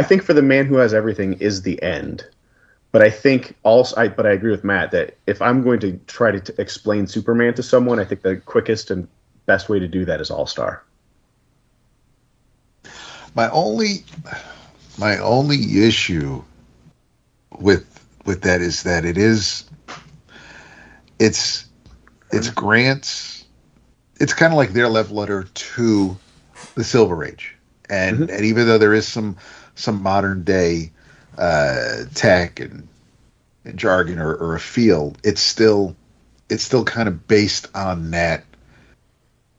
think For the Man Who Has Everything is the end. But I think also, but I agree with Matt that if I'm going to try to explain Superman to someone, I think the quickest and best way to do that is All-Star. My only issue with that is that it's Grant's. It's kind of like their love letter to the Silver Age, and even though there is some modern day tech and jargon or a feel, it's still kind of based on that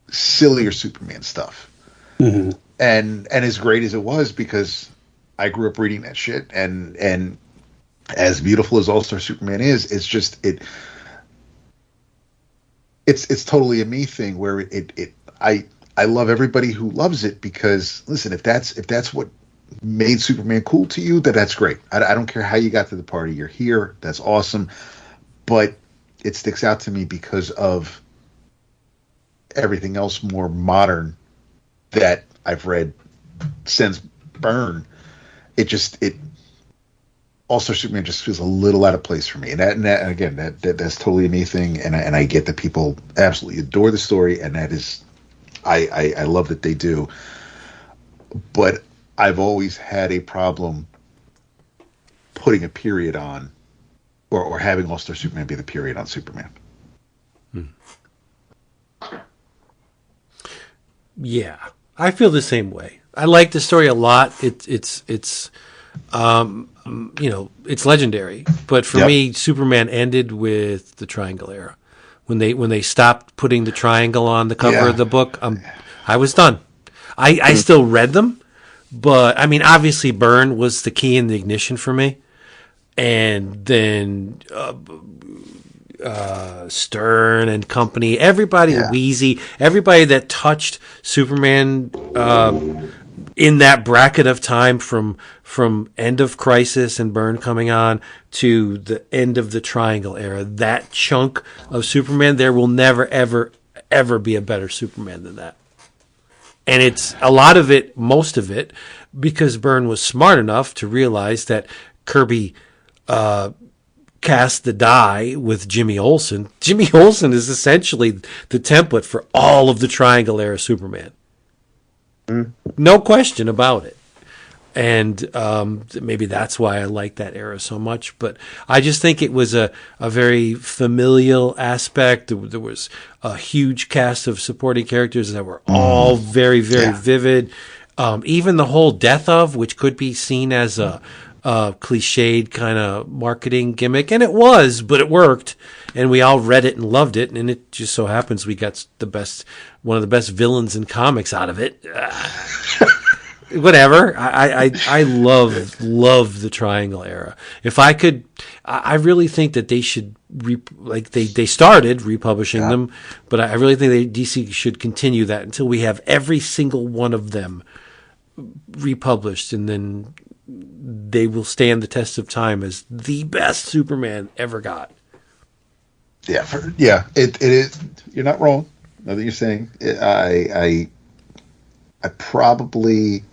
sillier Superman stuff. Mm-hmm. And as great as it was, because I grew up reading that shit, and as beautiful as All-Star Superman is, it's totally a me thing where I love everybody who loves it, because listen, if that's what made Superman cool to you, that's great. I don't care how you got to the party. You're here. That's awesome. But it sticks out to me because of everything else more modern that I've read since Byrne. All-Star Superman just feels a little out of place for me, and that's totally a me thing, and I get that people absolutely adore the story, and that is, I love that they do, but I've always had a problem putting a period on, or having All-Star Superman be the period on Superman. Yeah, I feel the same way. I like the story a lot. It's legendary. But for me, Superman ended with the Triangle era. When they stopped putting the triangle on the cover of the book, I was done. I still read them, but I mean, obviously Byrne was the key and the ignition for me. And then Stern and company, everybody, Wheezy, everybody that touched Superman in that bracket of time from end of Crisis and Byrne coming on to the end of the Triangle era, that chunk of Superman, there will never, ever, ever be a better Superman than that. And it's a lot of it, most of it, because Byrne was smart enough to realize that Kirby cast the die with Jimmy Olsen. Jimmy Olsen is essentially the template for all of the Triangle era Superman. No question about it. And maybe that's why I like that era so much. But I just think it was a very familial aspect. There was a huge cast of supporting characters that were all very, very vivid. Even the whole death of, which could be seen as a cliched kind of marketing gimmick. And it was, but it worked. And we all read it and loved it. And it just so happens we got one of the best villains in comics out of it. Whatever. I love the Triangle era. If I could, I really think that they should they started republishing them, but I really think DC should continue that until we have every single one of them republished, and then they will stand the test of time as the best Superman ever got. It is. You're not wrong. Nothing you're saying. I probably.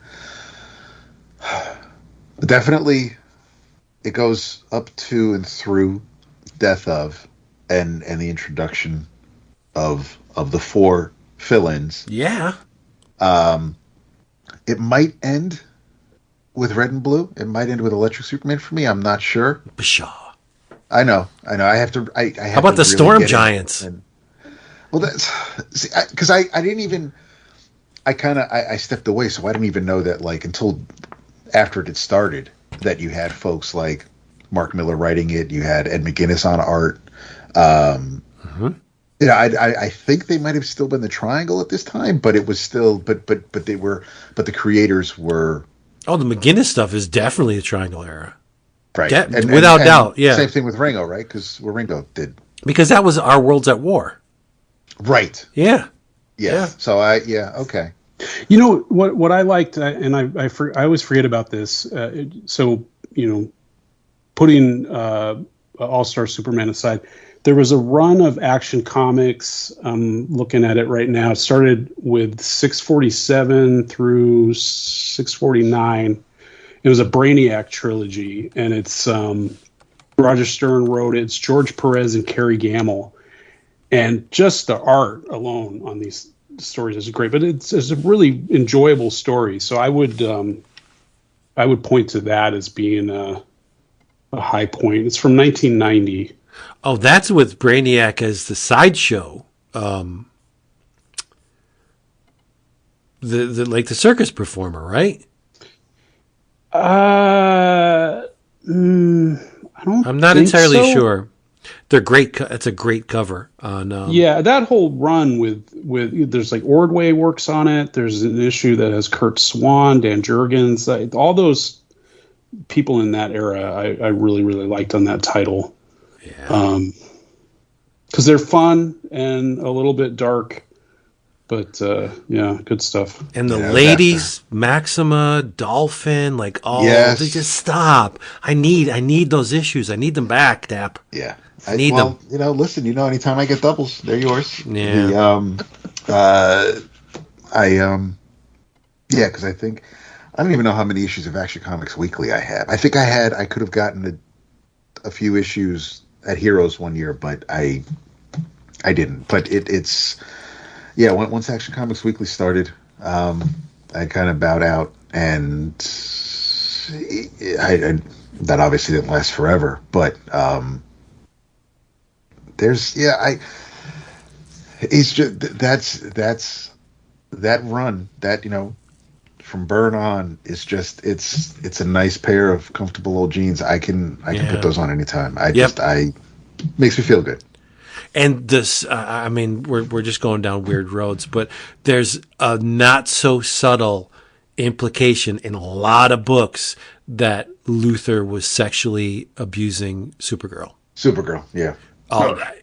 Definitely, it goes up to and through Death of, and the introduction of the 4 fill-ins. Yeah. It might end with Red and Blue. It might end with Electric Superman for me. I'm not sure. Pshaw. I know. I have to. I have How about to the really Storm Giants? Well, that's because I didn't even. I stepped away, so I didn't even know that until after it had started that you had folks like Mark Miller writing it. You had Ed McGuinness on art. I think they might have still been the Triangle at this time, but it was still. But they were. But the creators were. Oh, the McGuinness stuff is definitely the Triangle era. Right. Without doubt, yeah. Same thing with Ringo, right? Because Ringo did. Because that was Our Worlds at War. Right. Yeah. Yeah. So okay. You know what I liked, and I always forget about this. Putting All-Star Superman aside, there was a run of Action Comics. I'm looking at it right now. It started with 647 through 649. It was a Brainiac trilogy, and it's Roger Stern wrote it. It's George Perez and Kerry Gamble, and just the art alone on these stories is great. But it's a really enjoyable story. So I would point to that as being a high point. It's from 1990. Oh, that's with Brainiac as the sideshow. The circus performer, right? I don't. I'm not entirely sure. They're great. It's a great cover on. That whole run with there's Ordway works on it. There's an issue that has Kurt Swan, Dan Jurgens, all those people in that era. I really really liked on that title. Yeah. Because they're fun and a little bit dark. But good stuff. And the ladies, Maxima, Dolphin, they just stop. I need those issues. I need them back, Dap. Yeah. I need them. Listen, anytime I get doubles, they're yours. Yeah. Because I think, I don't even know how many issues of Action Comics Weekly I have. I think I could have gotten a few issues at Heroes one year, but I didn't. But it's... Yeah, once Action Comics Weekly started, I kind of bowed out, and that obviously didn't last forever. But he's just that's that run that from Burn on is just it's a nice pair of comfortable old jeans. I can put those on anytime. Makes me feel good. And this, we're just going down weird roads, but there's a not so subtle implication in a lot of books that Luthor was sexually abusing Supergirl. Yeah.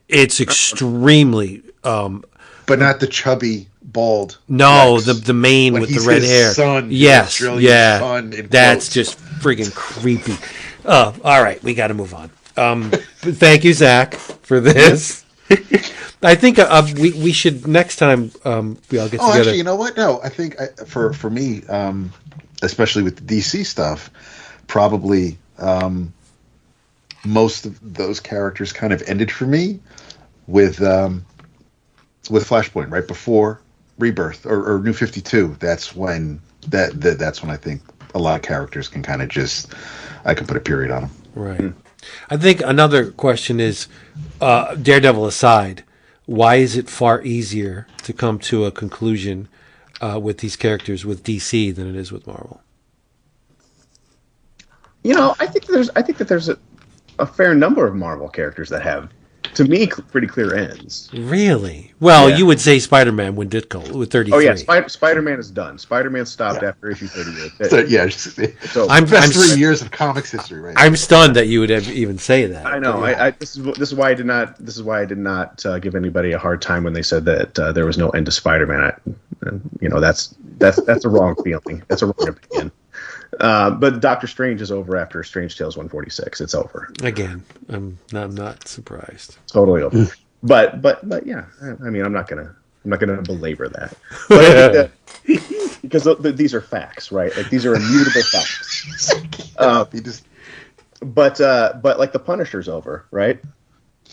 It's extremely. But not the chubby, bald. No, Rex. the main with the red hair. Son, yes, son that's just friggin' creepy. All right, we got to move on. Thank you, Zach, for this. I think we should next time we all get together. Actually, you know what? No, I think for me, especially with the DC stuff, probably most of those characters kind of ended for me with Flashpoint right before Rebirth or New 52. That's when that's when I think a lot of characters can kind of I can put a period on them. Right. I think another question is, Daredevil aside, why is it far easier to come to a conclusion with these characters with DC than it is with Marvel? I think that there's a fair number of Marvel characters that have, to me, pretty clear ends. Really? Well, you would say Spider-Man with Ditko with 33. Oh yeah, Spider-Man is done. Spider-Man stopped after issue 38. So I'm 3 years of comics history, right? I'm stunned that you would even say that. I know. This is why I did not give anybody a hard time when they said that there was no end to Spider-Man. That's a wrong feeling. That's a wrong opinion. But Doctor Strange is over after Strange Tales 146. It's over. Again, I'm not surprised. Totally over. But yeah, I mean, I'm not gonna belabor that. But I think that, because these are facts, right? Like these are immutable facts. But like the Punisher's over, right?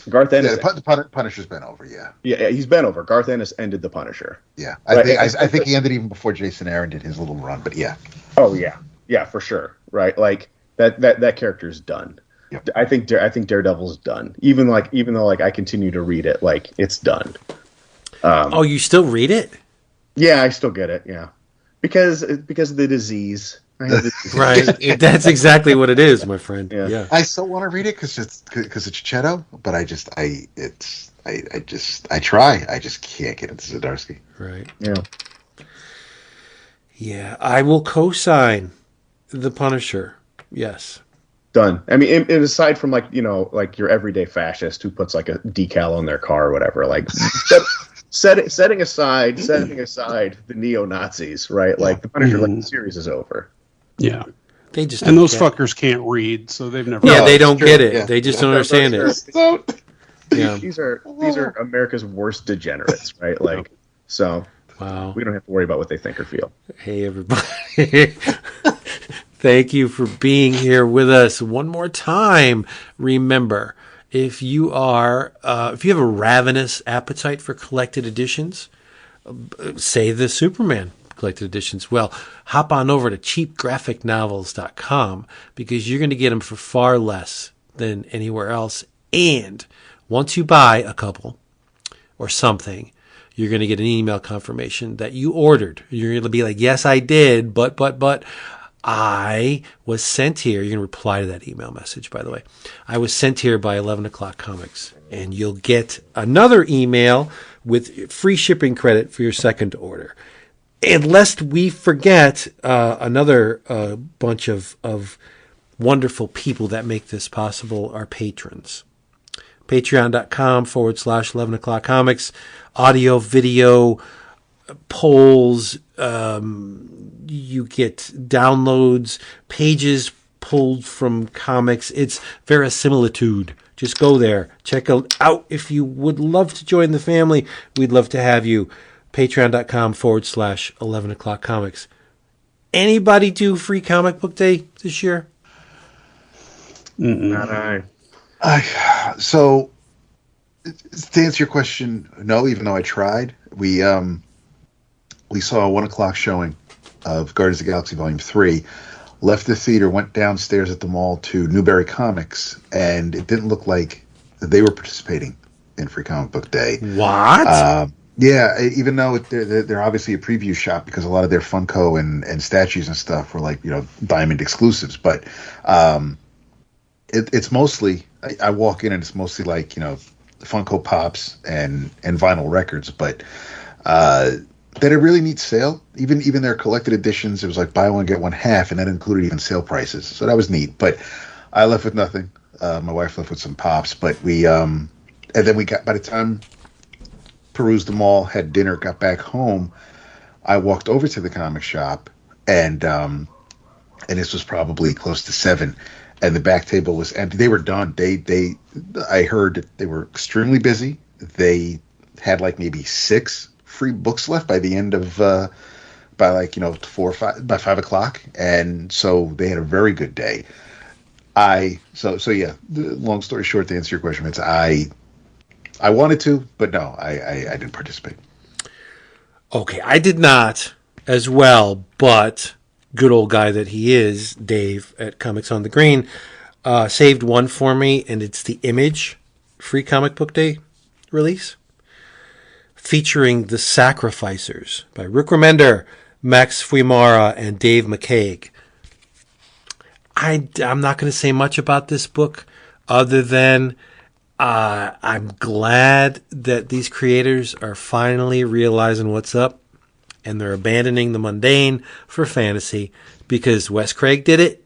Garth Ennis. Yeah, the Punisher's been over. Yeah. Yeah, he's been over. Garth Ennis ended the Punisher. Yeah, I think he ended even before Jason Aaron did his little run. But yeah. Oh yeah, for sure. Right, like that character's done. Yep. I think Daredevil's done. Even though I continue to read it, like it's done. You still read it? Yeah, I still get it. Yeah, because of the disease. Right. That's exactly what it is, my friend. Yeah. I still want to read it because it's Cheto, but I try. I just can't get into Zdarsky. Right. Yeah. Yeah, I will co-sign the Punisher. Yes. Done. I mean, and aside from like your everyday fascist who puts like a decal on their car or whatever, like setting aside the neo-Nazis, right? Like the Punisher the series is over. Yeah. They just those fuckers can't read, so they've never. Yeah, they don't get it. Yeah. They just don't understand it. Yeah. These are America's worst degenerates, right? Like, so. Wow. We don't have to worry about what they think or feel. Hey, everybody. Thank you for being here with us one more time. Remember, if you have a ravenous appetite for collected editions, say the Superman collected editions, well, hop on over to cheapgraphicnovels.com because you're going to get them for far less than anywhere else. And once you buy a couple or something, you're going to get an email confirmation that you ordered. You're going to be like, yes, I did, but I was sent here. You're going to reply to that email message, by the way. I was sent here by 11 O'Clock Comics. And you'll get another email with free shipping credit for your second order. And lest we forget another bunch of wonderful people that make this possible, our patrons. Patreon.com/11 O'Clock Comics. Audio, video, polls, you get downloads, pages pulled from comics. It's verisimilitude. Just go there. Check it out. If you would love to join the family, we'd love to have you. Patreon.com/11 O'Clock Comics. Anybody do free comic book day this year? Not I. So, to answer your question, no. Even though I tried, we saw a 1 o'clock showing of Guardians of the Galaxy Volume 3. Left the theater, went downstairs at the mall to Newberry Comics, and it didn't look like they were participating in Free Comic Book Day. What? Yeah, even though they're obviously a preview shop because a lot of their Funko and statues and stuff were like Diamond exclusives, but it's mostly I walk in and it's mostly like Funko Pops and vinyl records, but they had a really neat sale. Even their collected editions, it was like buy one get one half, and that included even sale prices. So that was neat. But I left with nothing. My wife left with some pops, but we and then we got by the time perused the mall, had dinner, got back home. I walked over to the comic shop, and this was probably close to 7. And the back table was empty. They were done. I heard that they were extremely busy. They had like maybe 6 free books left by the end of by 4 or 5 by 5 o'clock, and so they had a very good day. So yeah. Long story short, to answer your question, it's I wanted to, but no, I didn't participate. Okay, I did not as well, but good old guy that he is, Dave at Comics on the Green, saved one for me, and it's the Image Free Comic Book Day release, featuring The Sacrificers by Rick Remender, Max Fuimara, and Dave McCaig. I'm not going to say much about this book other than I'm glad that these creators are finally realizing what's up and they're abandoning the mundane for fantasy, because Wes Craig did it.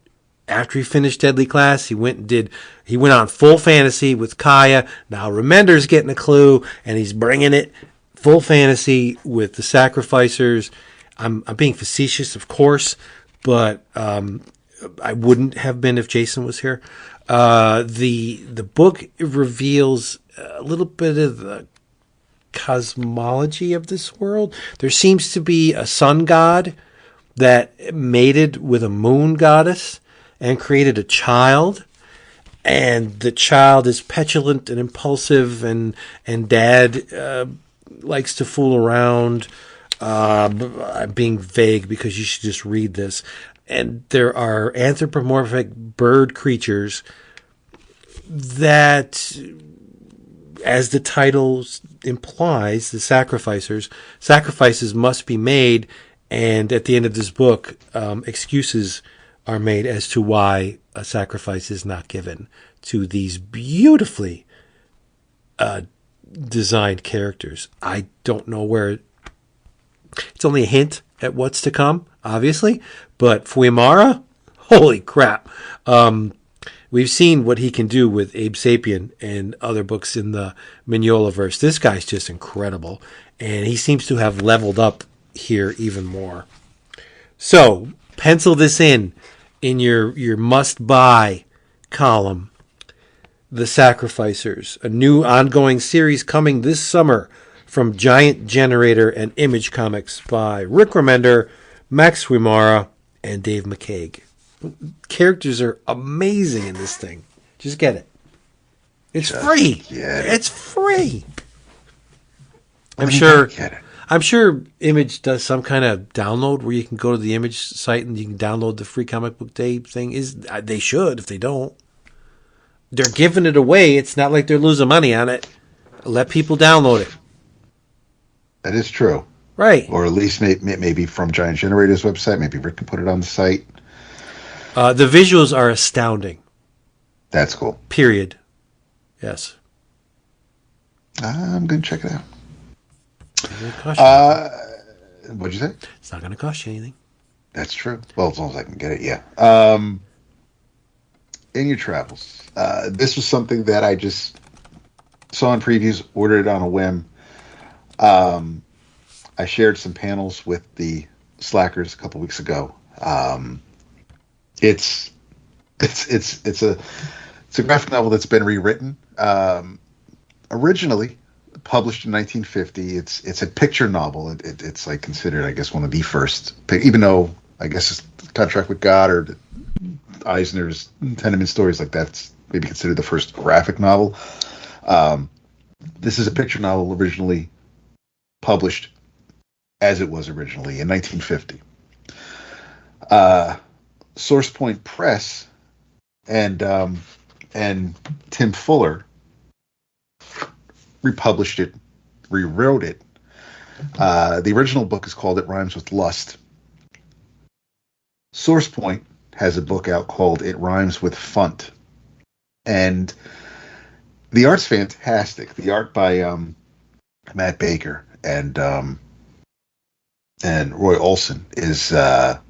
After he finished Deadly Class, he went on full fantasy with Kaya. Now Remender's getting a clue and he's bringing it full fantasy with The Sacrificers. I'm being facetious, of course, but I wouldn't have been if Jason was here. The book reveals a little bit of the cosmology of this world. There seems to be a sun god that mated with a moon goddess and created a child. And the child is petulant and impulsive, and dad likes to fool around. I'm being vague because you should just read this. And there are anthropomorphic bird creatures that, as the title implies, the sacrifices must be made. And at the end of this book, excuses are made as to why a sacrifice is not given to these beautifully designed characters. I don't know where. It's only a hint at what's to come, obviously, but Fuimara, holy crap. We've seen what he can do with Abe Sapien and other books in the Mignola-verse. This guy's just incredible, and he seems to have leveled up here even more. So, pencil this in your must-buy column. The Sacrificers, a new ongoing series coming this summer from Giant Generator and Image Comics by Rick Remender, Max Fuimara, and Dave McCaig. Characters are amazing in this thing. Just get it. It's free. It's free. I'm sure Image does some kind of download where you can go to the Image site and you can download the free comic book day thing. They should if they don't. They're giving it away. It's not like they're losing money on it. Let people download it. That is true. Right. Or at least maybe from Giant Generator's website. Maybe Rick can put it on the site. The visuals are astounding. That's cool. Period. Yes. I'm going to check it out. What'd you say? It's not going to cost you anything. That's true. Well, as long as I can get it, yeah. In your travels, this was something that I just saw in previews, ordered it on a whim. I shared some panels with the Slackers a couple weeks ago. It's a graphic novel that's been rewritten. Originally published in 1950, it's a picture novel. It's like considered, I guess, one of the first. Even though I guess it's Contract with God or Eisner's Tenement Stories, like that's maybe considered the first graphic novel. This is a picture novel originally published as it was originally in 1950. Source Point Press and Tim Fuller republished it, rewrote it. The original book is called It Rhymes with Lust. Source Point has a book out called It Rhymes with Funt. And the art's fantastic. The art by Matt Baker and Roy Olson is I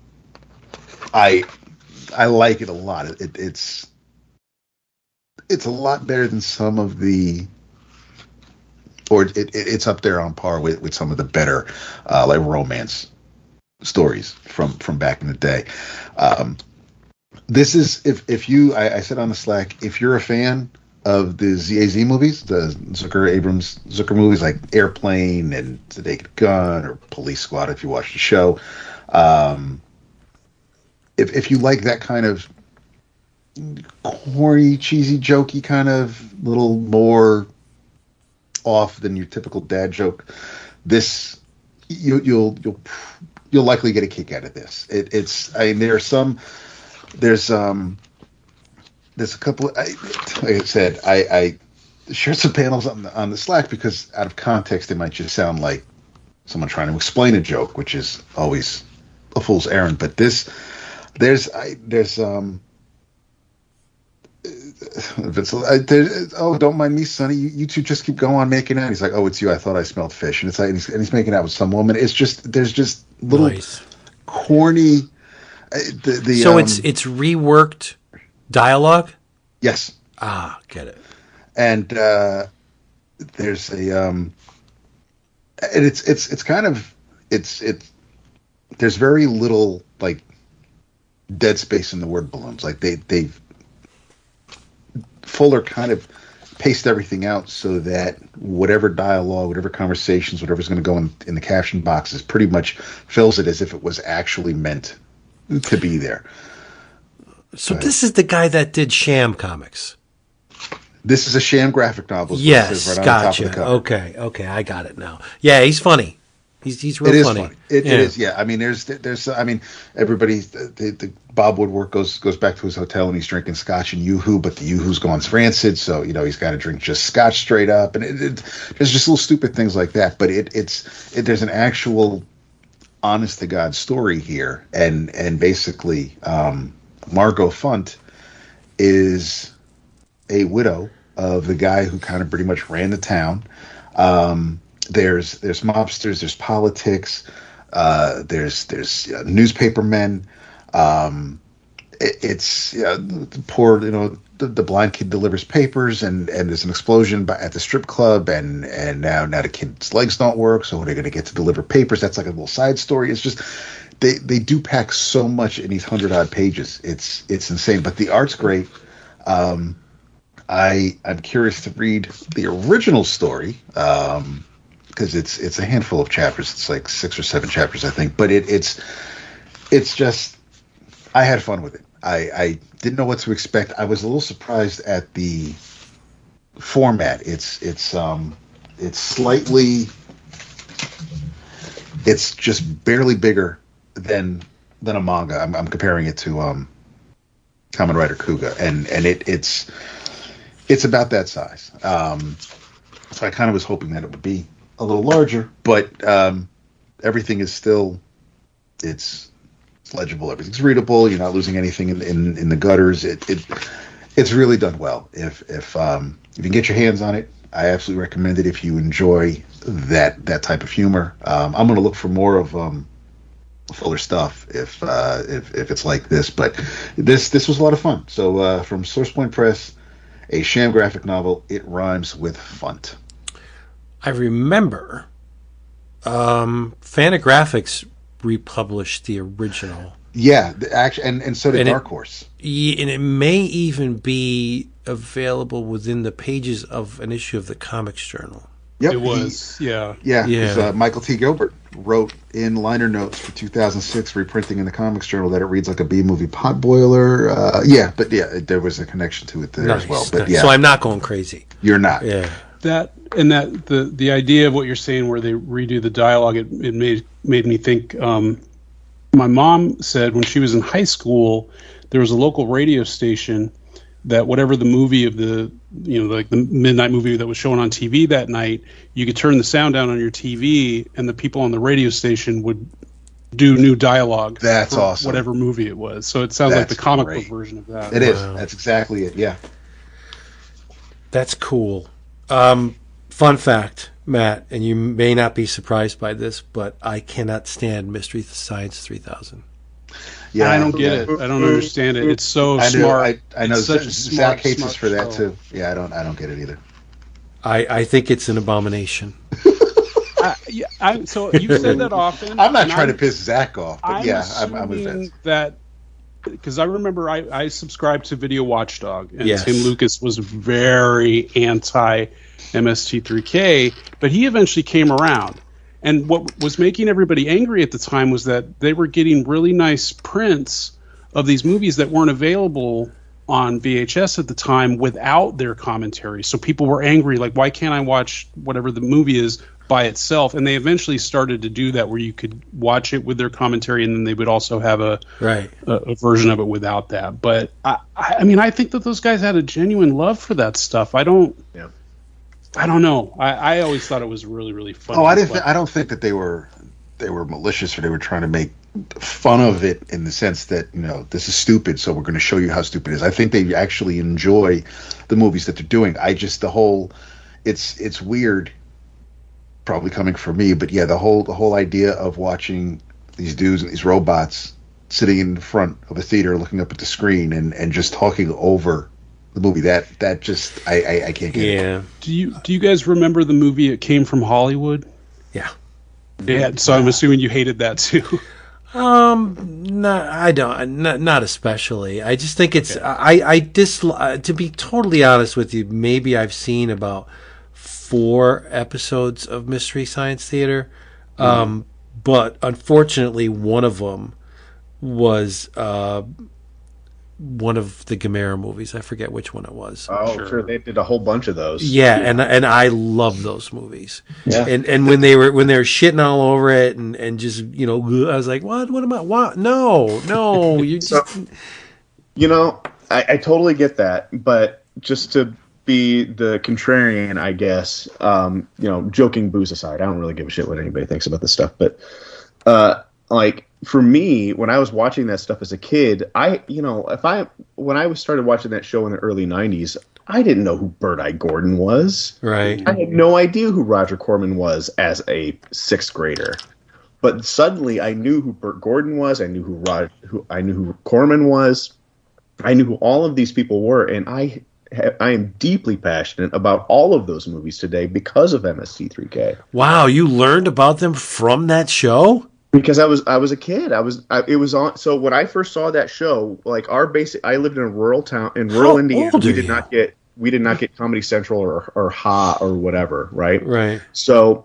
like it a lot. It's a lot better than some of the, or it's up there on par with some of the better like romance stories from back in the day. This is if you I said on the Slack, if you're a fan of the ZAZ movies, the Zucker movies like Airplane and The Naked Gun or Police Squad, if you watch the show, if you like that kind of corny, cheesy, jokey kind of little more off than your typical dad joke. This you'll likely get a kick out of this. It's I mean there's a couple. Like I said, I shared some panels on the Slack because out of context it might just sound like someone trying to explain a joke, which is always a fool's errand. But there's oh, don't mind me, Sonny. You two just keep going on making out. He's like, oh, it's you. I thought I smelled fish, and it's like, and he's making out with some woman. It's just there's just little corny. So it's reworked dialogue. Yes. Ah, get it. And there's a and it's kind of it's there's very little like dead space in the word balloons. Like they've Fuller kind of paced everything out so that whatever dialogue, whatever conversations, whatever's going to go in the caption boxes pretty much fills it as if it was actually meant to be there. So this is the guy that did Sham Comics. This is a Sham graphic novel. Yes, right on gotcha. the top of the cover. Okay, I got it now. Yeah, he's funny. He's real funny. It is. Yeah. I mean, there's. I mean, everybody. The Bob Woodward goes back to his hotel and he's drinking scotch and Yoo-Hoo, but the Yoo-Hoo's gone rancid, so he's got to drink just scotch straight up, and there's just little stupid things like that. But there's an actual honest to God story here, and basically, Margot Funt is a widow of the guy who kind of pretty much ran the town. There's mobsters, there's politics, there's newspapermen. It's the poor, the blind kid delivers papers, and there's an explosion at the strip club, and now the kid's legs don't work, so they're going to get to deliver papers. That's like a little side story. It's just they do pack so much in these 100-odd pages. It's insane, but the art's great. I'm curious to read the original story. Because it's a handful of chapters. It's like 6 or 7 chapters, I think. But it's just, I had fun with it. I didn't know what to expect. I was a little surprised at the format. It's slightly, it's just barely bigger than a manga. I'm comparing it to Kamen Rider Kuga, and it's about that size. So I kind of was hoping that it would be a little larger, but everything is still it's legible. Everything's readable. You're not losing anything in the gutters. It's really done well. If you can get your hands on it, I absolutely recommend it. If you enjoy that type of humor, I'm going to look for more of Fuller stuff if it's like this. But this was a lot of fun. So from Source Point Press, a Sham graphic novel. It rhymes with funt. I remember Fantagraphics republished the original. Yeah, actually, and so did Dark Horse. And it may even be available within the pages of an issue of the Comics Journal. Yep, it was. Yeah. Michael T. Gilbert wrote in liner notes for 2006 reprinting in the Comics Journal that it reads like a B-movie potboiler. There was a connection to it there as well. But so I'm not going crazy. You're not. Yeah. The idea of what you're saying, where they redo the dialogue, it made me think. My mom said when she was in high school, there was a local radio station that whatever the movie of the midnight movie that was shown on TV that night, you could turn the sound down on your TV, and the people on the radio station would do new dialogue. That's awesome. Whatever movie it was. So it sounds like the comic book version of that. It is. That's exactly it. Yeah. That's cool. Fun fact, Matt, and you may not be surprised by this, but I cannot stand Mystery Science 3000. Yeah, I don't get it. I don't understand it. It's so smart. I know. Zach hates us for show. that too. Yeah, I don't get it either. I think it's an abomination. So you said that often. I'm not trying to piss Zach off, but I'm with that. Because I remember I subscribed to Video Watchdog, and yes. Tim Lucas was very anti MST3K, but he eventually came around. And what was making everybody angry at the time was that they were getting really nice prints of these movies that weren't available on VHS at the time without their commentary. So people were angry, like, why can't I watch whatever the movie is by itself? And they eventually started to do that, where you could watch it with their commentary, and then they would also have a version of it without that. But I mean, I think that those guys had a genuine love for that stuff. I don't know. I always thought it was really, really fun. Oh, I don't think that they were malicious, or they were trying to make fun of it in the sense that, you know, this is stupid, so we're going to show you how stupid it is. I think they actually enjoy the movies that they're doing. It's weird, probably coming from me, but yeah, the whole idea of watching these dudes and these robots sitting in front of a theater looking up at the screen and just talking over the movie, that just I can't get it. Do you guys remember the movie It Came from Hollywood? Yeah, so I'm assuming you hated that too. No, I don't. Not especially. I just think it's. Okay. To be totally honest with you, maybe I've seen about 4 episodes of Mystery Science Theater, but unfortunately, one of them was one of the Gamera movies. I forget which one it was. Oh, sure. They did a whole bunch of those. Yeah, and I love those movies. Yeah. And when they were shitting all over it and just, you know, I was like, what am I? What? No, you just. So, you know, I totally get that, but just to be the contrarian, I guess, you know, joking booze aside, I don't really give a shit what anybody thinks about this stuff, but like, for me, when I was watching that stuff as a kid, when I started watching that show in the early 90s, I didn't know who Bird-Eye Gordon was. Right. I had no idea who Roger Corman was as a 6th grader. But suddenly I knew who Burt Gordon was, I knew who Corman was. I knew who all of these people were, and I am deeply passionate about all of those movies today because of MST3K. Wow, you learned about them from that show? Because I was a kid. It was on. So when I first saw that show, like I lived in a rural town in rural Indiana. We did not get Comedy Central or Ha or whatever, right? Right. So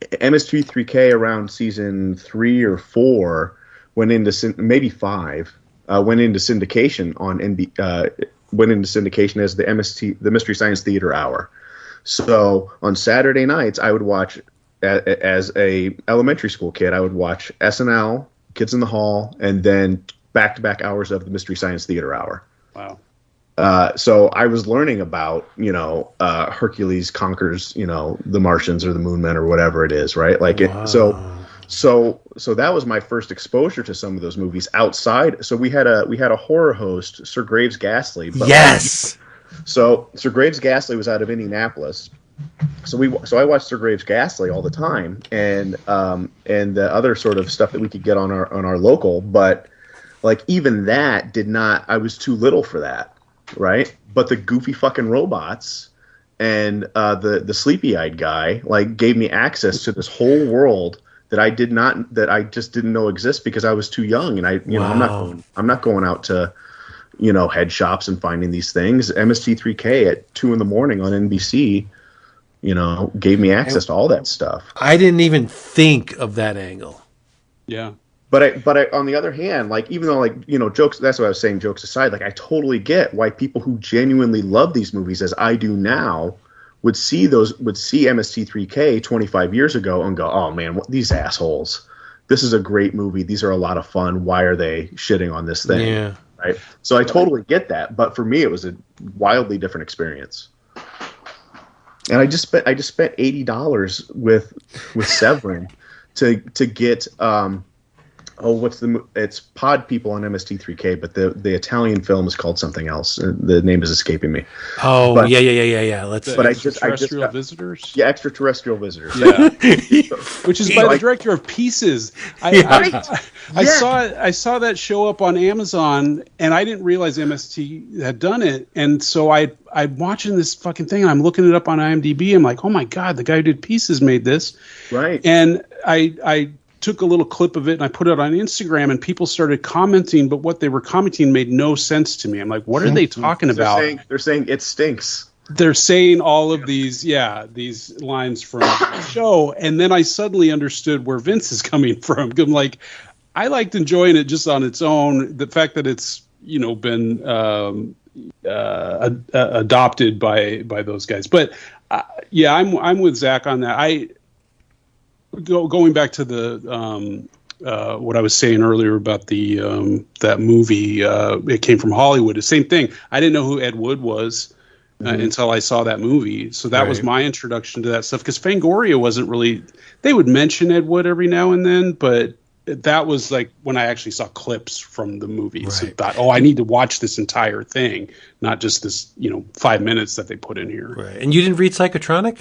MS3K around season 3 or 4 went into maybe 5 went into syndication on went into syndication as the Mystery Science Theater Hour. So on Saturday nights, I would watch. As a elementary school kid, I would watch SNL, Kids in the Hall, and then back-to-back hours of the Mystery Science Theater Hour. Wow. So I was learning about, you know, Hercules conquers, you know, the Martians or the Moon Men or whatever it is, right? Like wow. So that was my first exposure to some of those movies outside. So we had a horror host, Sir Graves Ghastly. Yes. So Sir Graves Ghastly was out of Indianapolis. So I watched Sir Graves Ghastly all the time, and the other sort of stuff that we could get on our local, but like even that did not. I was too little for that, right? But the goofy fucking robots and the sleepy-eyed guy like gave me access to this whole world that I just didn't know exist because I was too young, and I'm not going out to, you know, head shops and finding these things. MST3K at 2 a.m. on NBC. You know, gave me access to all that stuff. I didn't even think of that angle. Yeah. But I, on the other hand, like, even though, like, you know, jokes, that's what I was saying, jokes aside, like, I totally get why people who genuinely love these movies, as I do now, would see MST3K 25 years ago and go, oh man, these assholes. This is a great movie. These are a lot of fun. Why are they shitting on this thing? Yeah. Right. So I totally get that. But for me, it was a wildly different experience. And I just spent $80 with Severin to get it's Pod People on MST3K, but the Italian film is called something else. The name is escaping me. Oh, but, yeah. Extraterrestrial Visitors? Yeah, Extraterrestrial Visitors. Yeah. Which is by the director of Pieces. I saw that show up on Amazon, and I didn't realize MST had done it. And so I'm watching this fucking thing, and I'm looking it up on IMDb. I'm like, oh my God, the guy who did Pieces made this. Right. And I took a little clip of it and I put it on Instagram, and people started commenting, but what they were commenting made no sense to me. I'm like, what are they talking about? They're saying it stinks. They're saying all of these lines from the show, and then I suddenly understood where Vince is coming from. I'm like, I liked enjoying it just on its own. The fact that it's, been adopted by those guys. But yeah, I'm with Zack on that. Going back to the what I was saying earlier about the that movie, It Came from Hollywood. The same thing. I didn't know who Ed Wood was until I saw that movie. So that was my introduction to that stuff. Because Fangoria wasn't really. They would mention Ed Wood every now and then, but that was like when I actually saw clips from the movies. And thought, I need to watch this entire thing, not just this 5 minutes that they put in here. Right. And you didn't read Psychotronic?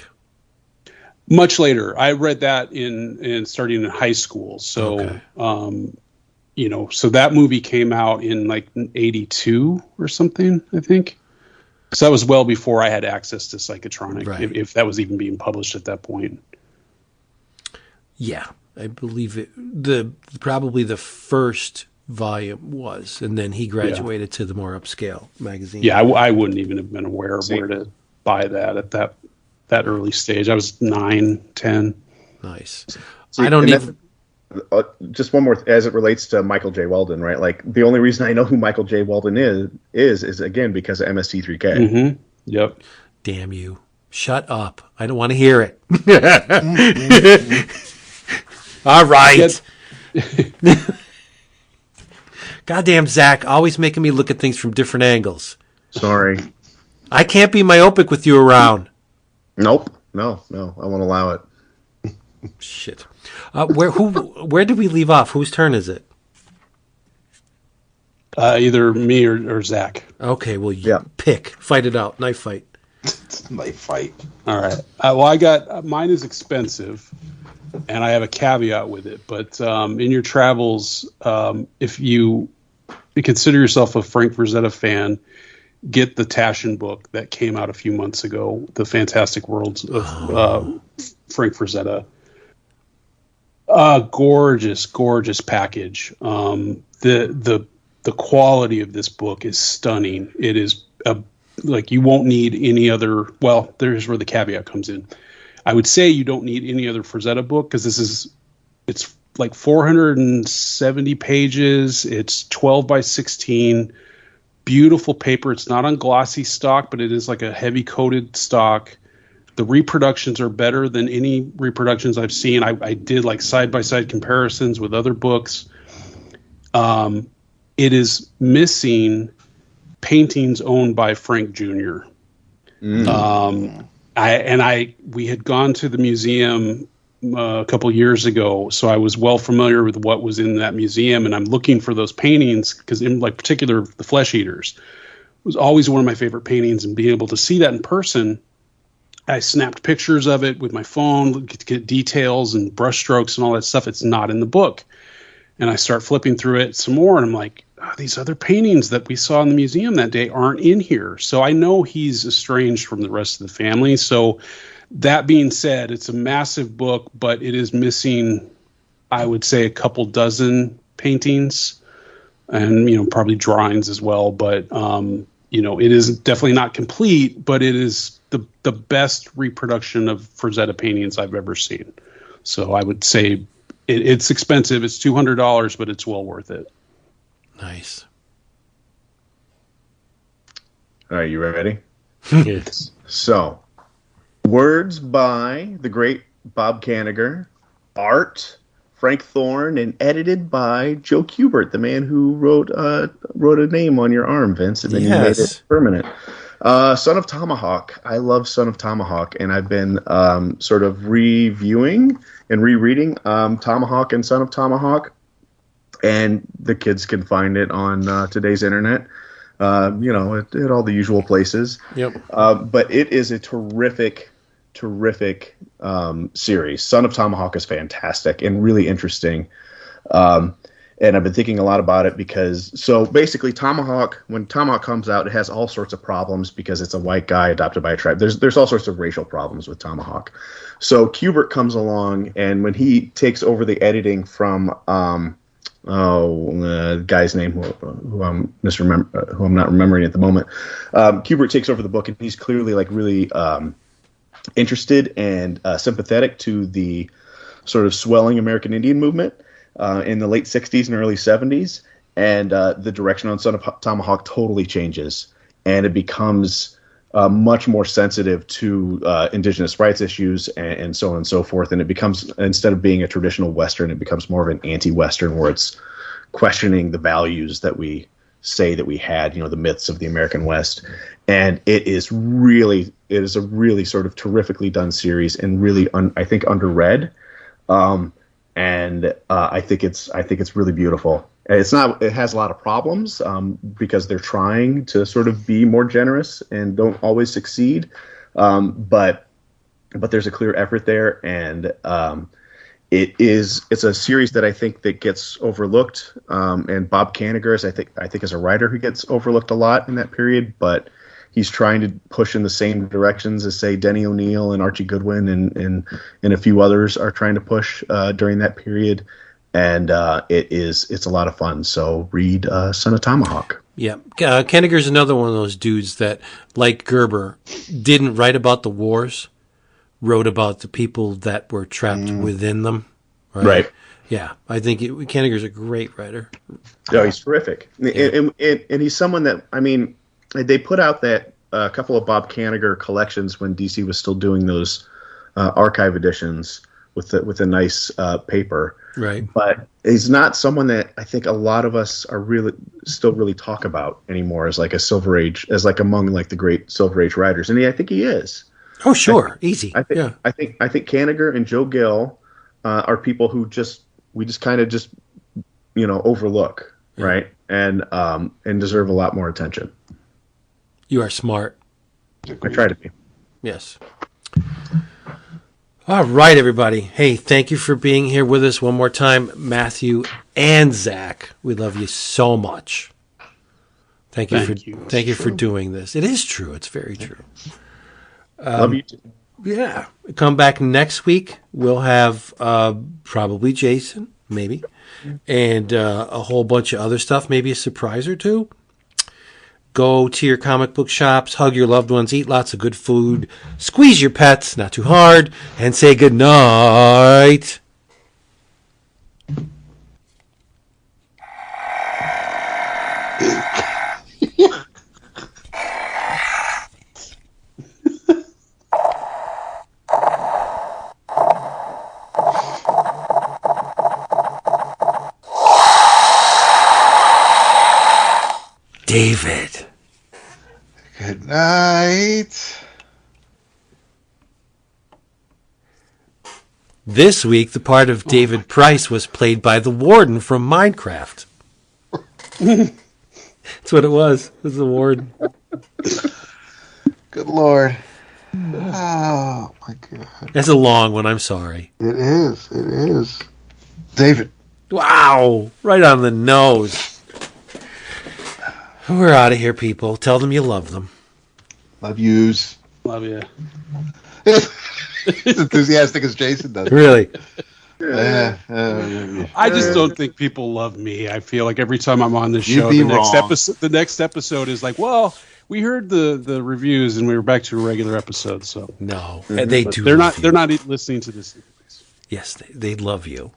Much later. I read that in starting in high school. So, so that movie came out in like 82 or something, I think. So that was well before I had access to Psychotronic, if that was even being published at that point. Yeah, I believe it. Probably the first volume was, and then he graduated to the more upscale magazine. Yeah, I wouldn't even have been aware of where to buy that at that early stage. I was 9, 10. Nice. See, I don't even. Just one more as it relates to Michael J. Weldon, right? Like the only reason I know who Michael J. Weldon is again because of MST3K. Mm-hmm. Yep. Damn you! Shut up! I don't want to hear it. All right. Goddamn Zach, always making me look at things from different angles. Sorry. I can't be myopic with you around. Nope. No, I won't allow it. Shit. Where did we leave off? Whose turn is it? Either me or Zach. Okay, well, pick. Fight it out. Knife fight. Knife fight. All right. Well, I got mine is expensive, and I have a caveat with it. But in your travels, if you consider yourself a Frank Frazetta fan, get the Taschen book that came out a few months ago, The Fantastic Worlds of Frank Frazetta. Gorgeous package. The quality of this book is stunning. It is like you won't need any other. Well, there's where the caveat comes in. I would say you don't need any other Frazetta book because it's like 470 pages. It's 12 by 16. Beautiful paper. It's not on glossy stock, but it is like a heavy coated stock. The reproductions are better than any reproductions I've seen. I did like side-by-side comparisons with other books. It is missing paintings owned by Frank Jr. We had gone to the museum a couple years ago, so I was well familiar with what was in that museum, and I'm looking for those paintings because, in like particular, the Flesh Eaters was always one of my favorite paintings, and being able to see that in person. I snapped pictures of it with my phone to get details and brushstrokes and all that stuff. It's not in the book. And I start flipping through it some more, and I'm like, these other paintings that we saw in the museum that day aren't in here. So I know he's estranged from the rest of the family. So that being said, it's a massive book, but it is missing, I would say, a couple dozen paintings and, probably drawings as well. But, it is definitely not complete, but it is the best reproduction of Frazetta paintings I've ever seen. So I would say it's expensive. It's $200, but it's well worth it. Nice. All right, you ready? Yes. So, words by the great Bob Kanigher, art Frank Thorne, and edited by Joe Kubert, the man who wrote a name on your arm, Vince, and then you made it permanent. Son of Tomahawk. I love Son of Tomahawk, and I've been sort of reviewing and rereading Tomahawk and Son of Tomahawk, and the kids can find it on today's internet, at all the usual places. Yep. But it is a terrific series. Son of Tomahawk is fantastic and really interesting. And I've been thinking a lot about it because, so basically when Tomahawk comes out, it has all sorts of problems because it's a white guy adopted by a tribe. There's all sorts of racial problems with Tomahawk. So Kubert comes along, and when he takes over the editing from, the guy's name who I'm not remembering at the moment, Kubert takes over the book, and he's clearly like really interested and sympathetic to the sort of swelling American Indian movement in the late 60s and early 70s. and the direction on Son of Tomahawk totally changes, and it becomes much more sensitive to indigenous rights issues and so on and so forth. And it becomes, instead of being a traditional Western, it becomes more of an anti-Western, where it's questioning the values that we say that we had, the myths of the American West. And it is a really sort of terrifically done series, and really, I think, underread. And I think it's really beautiful. It has a lot of problems because they're trying to sort of be more generous and don't always succeed. But there's a clear effort there, and it's a series that I think that gets overlooked. And Bob Kanigher, I think is a writer who gets overlooked a lot in that period, but he's trying to push in the same directions as, say, Denny O'Neil and Archie Goodwin and a few others are trying to push during that period. And it's a lot of fun. So read Son of Tomahawk. Yeah. Kanigher's another one of those dudes that, like Gerber, didn't write about the wars, wrote about the people that were trapped within them. Right. Yeah. I think Kanigher's a great writer. Oh, he's terrific. Yeah. And he's someone that, they put out that a couple of Bob Kanigher collections when DC was still doing those archive editions with a nice paper. Right. But he's not someone that I think a lot of us are still really talk about anymore as like a Silver Age, as like among like the great Silver Age writers. And I think he is. Oh, sure. Easy. I think Kanigher and Joe Gill are people who we just kind of overlook, right? And deserve a lot more attention. You are smart. I try to be. Yes. All right, everybody. Hey, thank you for being here with us one more time, Matthew and Zack. We love you so much. Thank you for doing this. It is true. It's very true. Love you too. Yeah. Come back next week. We'll have probably Jason, maybe, and a whole bunch of other stuff, maybe a surprise or two. Go to your comic book shops, hug your loved ones, eat lots of good food, squeeze your pets, not too hard, and say good night. David. Good night. This week, the part of David Price was played by the warden from Minecraft. That's what it was. It was the warden. Good Lord. Oh, my God. That's a long one. I'm sorry. It is. It is. David. Wow. Right on the nose. We're out of here, people. Tell them you love them. Love yous. Love you. As enthusiastic as Jason does. Really? I just don't think people love me. I feel like every time I'm on this show, the next episode is like, well, we heard the reviews and we were back to a regular episode. So no, they do. They're not listening to this. Yes, they love you.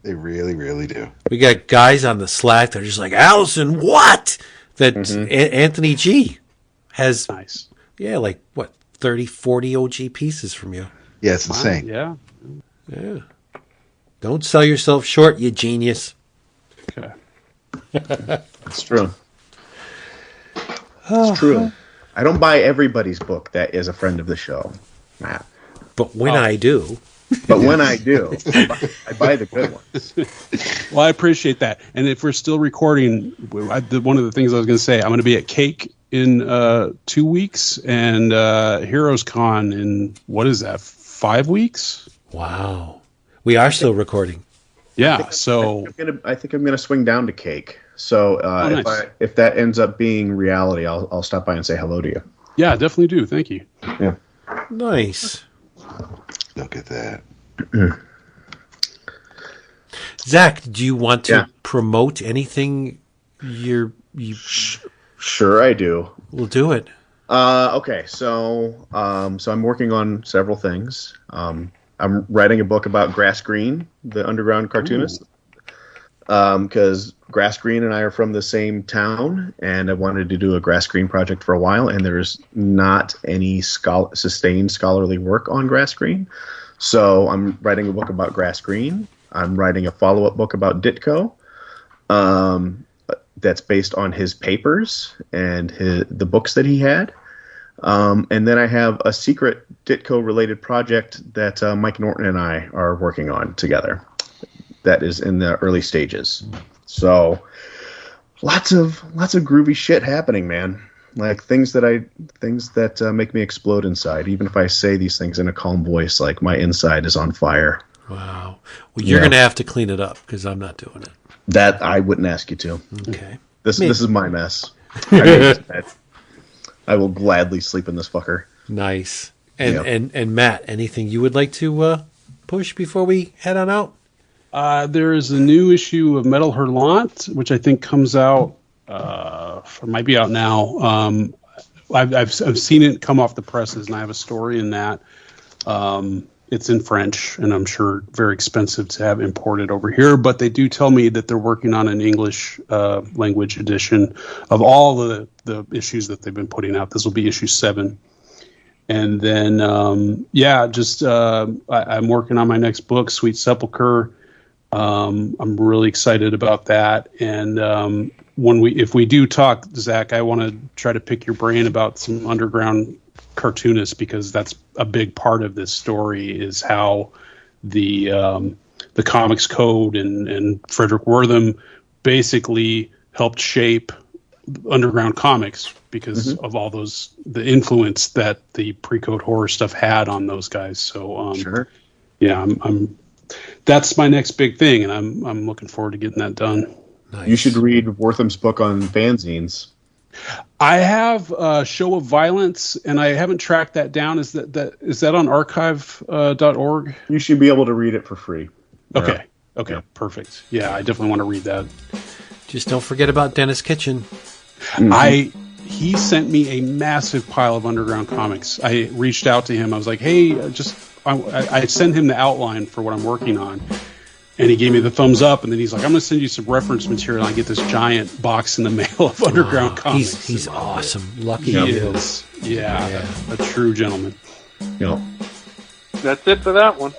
They really, really do. We got guys on the Slack that are just like, Allison, what? That Anthony G has, nice. Yeah, like, what, 30, 40 OG pieces from you. Yeah, it's insane. Yeah. Don't sell yourself short, you genius. Okay. It's true. It's true. I don't buy everybody's book that is a friend of the show. Nah. But when I do... when I do, I buy the good ones. Well, I appreciate that. And if we're still recording, one of the things I was going to say, I'm going to be at Cake in 2 weeks and Heroes Con in, what is that, 5 weeks? Wow. We are still recording. Yeah, I think I'm going to swing down to Cake. So nice. if that ends up being reality, I'll stop by and say hello to you. Yeah, definitely do. Thank you. Yeah. Nice. Look at that. Zack, do you want to promote anything? Sure, I do. We'll do it. Okay, so I'm working on several things. I'm writing a book about Grass Green, the underground cartoonist. because Grass Green and I are from the same town, and I wanted to do a Grass Green project for a while, and there's not any sustained scholarly work on Grass Green. So I'm writing a book about Grass Green. I'm writing a follow-up book about Ditko that's based on his papers and the books that he had. And then I have a secret Ditko-related project that Mike Norton and I are working on together. That is in the early stages. So lots of groovy shit happening, man. Like things that make me explode inside. Even if I say these things in a calm voice, like my inside is on fire. Wow. Well, you're going to have to clean it up because I'm not doing it. That I wouldn't ask you to. Okay. This is my mess. I made this bed. I will gladly sleep in this fucker. Nice. And Matt, anything you would like to push before we head on out? There is a new issue of Metal Hurlant, which I think comes out, or might be out now. I've seen it come off the presses, and I have a story in that. It's in French, and I'm sure very expensive to have imported over here. But they do tell me that they're working on an English language edition of all the issues that they've been putting out. This will be issue 7. And then, I'm working on my next book, Sweet Sepulchre. I'm really excited about that. And if we do talk, Zach, I want to try to pick your brain about some underground cartoonists, because that's a big part of this story, is how the Comics Code and Frederick Wortham basically helped shape underground comics because of all the influence that the pre-code horror stuff had on those guys. So sure. Yeah, I'm that's my next big thing, and I'm looking forward to getting that done. Nice. You should read Wortham's book on fanzines. I have a Show of Violence, and I haven't tracked that down. Is that on archive.org? You should be able to read it for free. Okay. Okay. Perfect. Yeah, I definitely want to read that. Just don't forget about Dennis Kitchen. Mm-hmm. He sent me a massive pile of underground comics. I reached out to him. I was like, hey, I sent him the outline for what I'm working on. And he gave me the thumbs up, and then he's like, I'm going to send you some reference material. And I get this giant box in the mail of underground comics. He's awesome. Lucky he you. is. Yeah, a true gentleman. Yep. That's it for that one.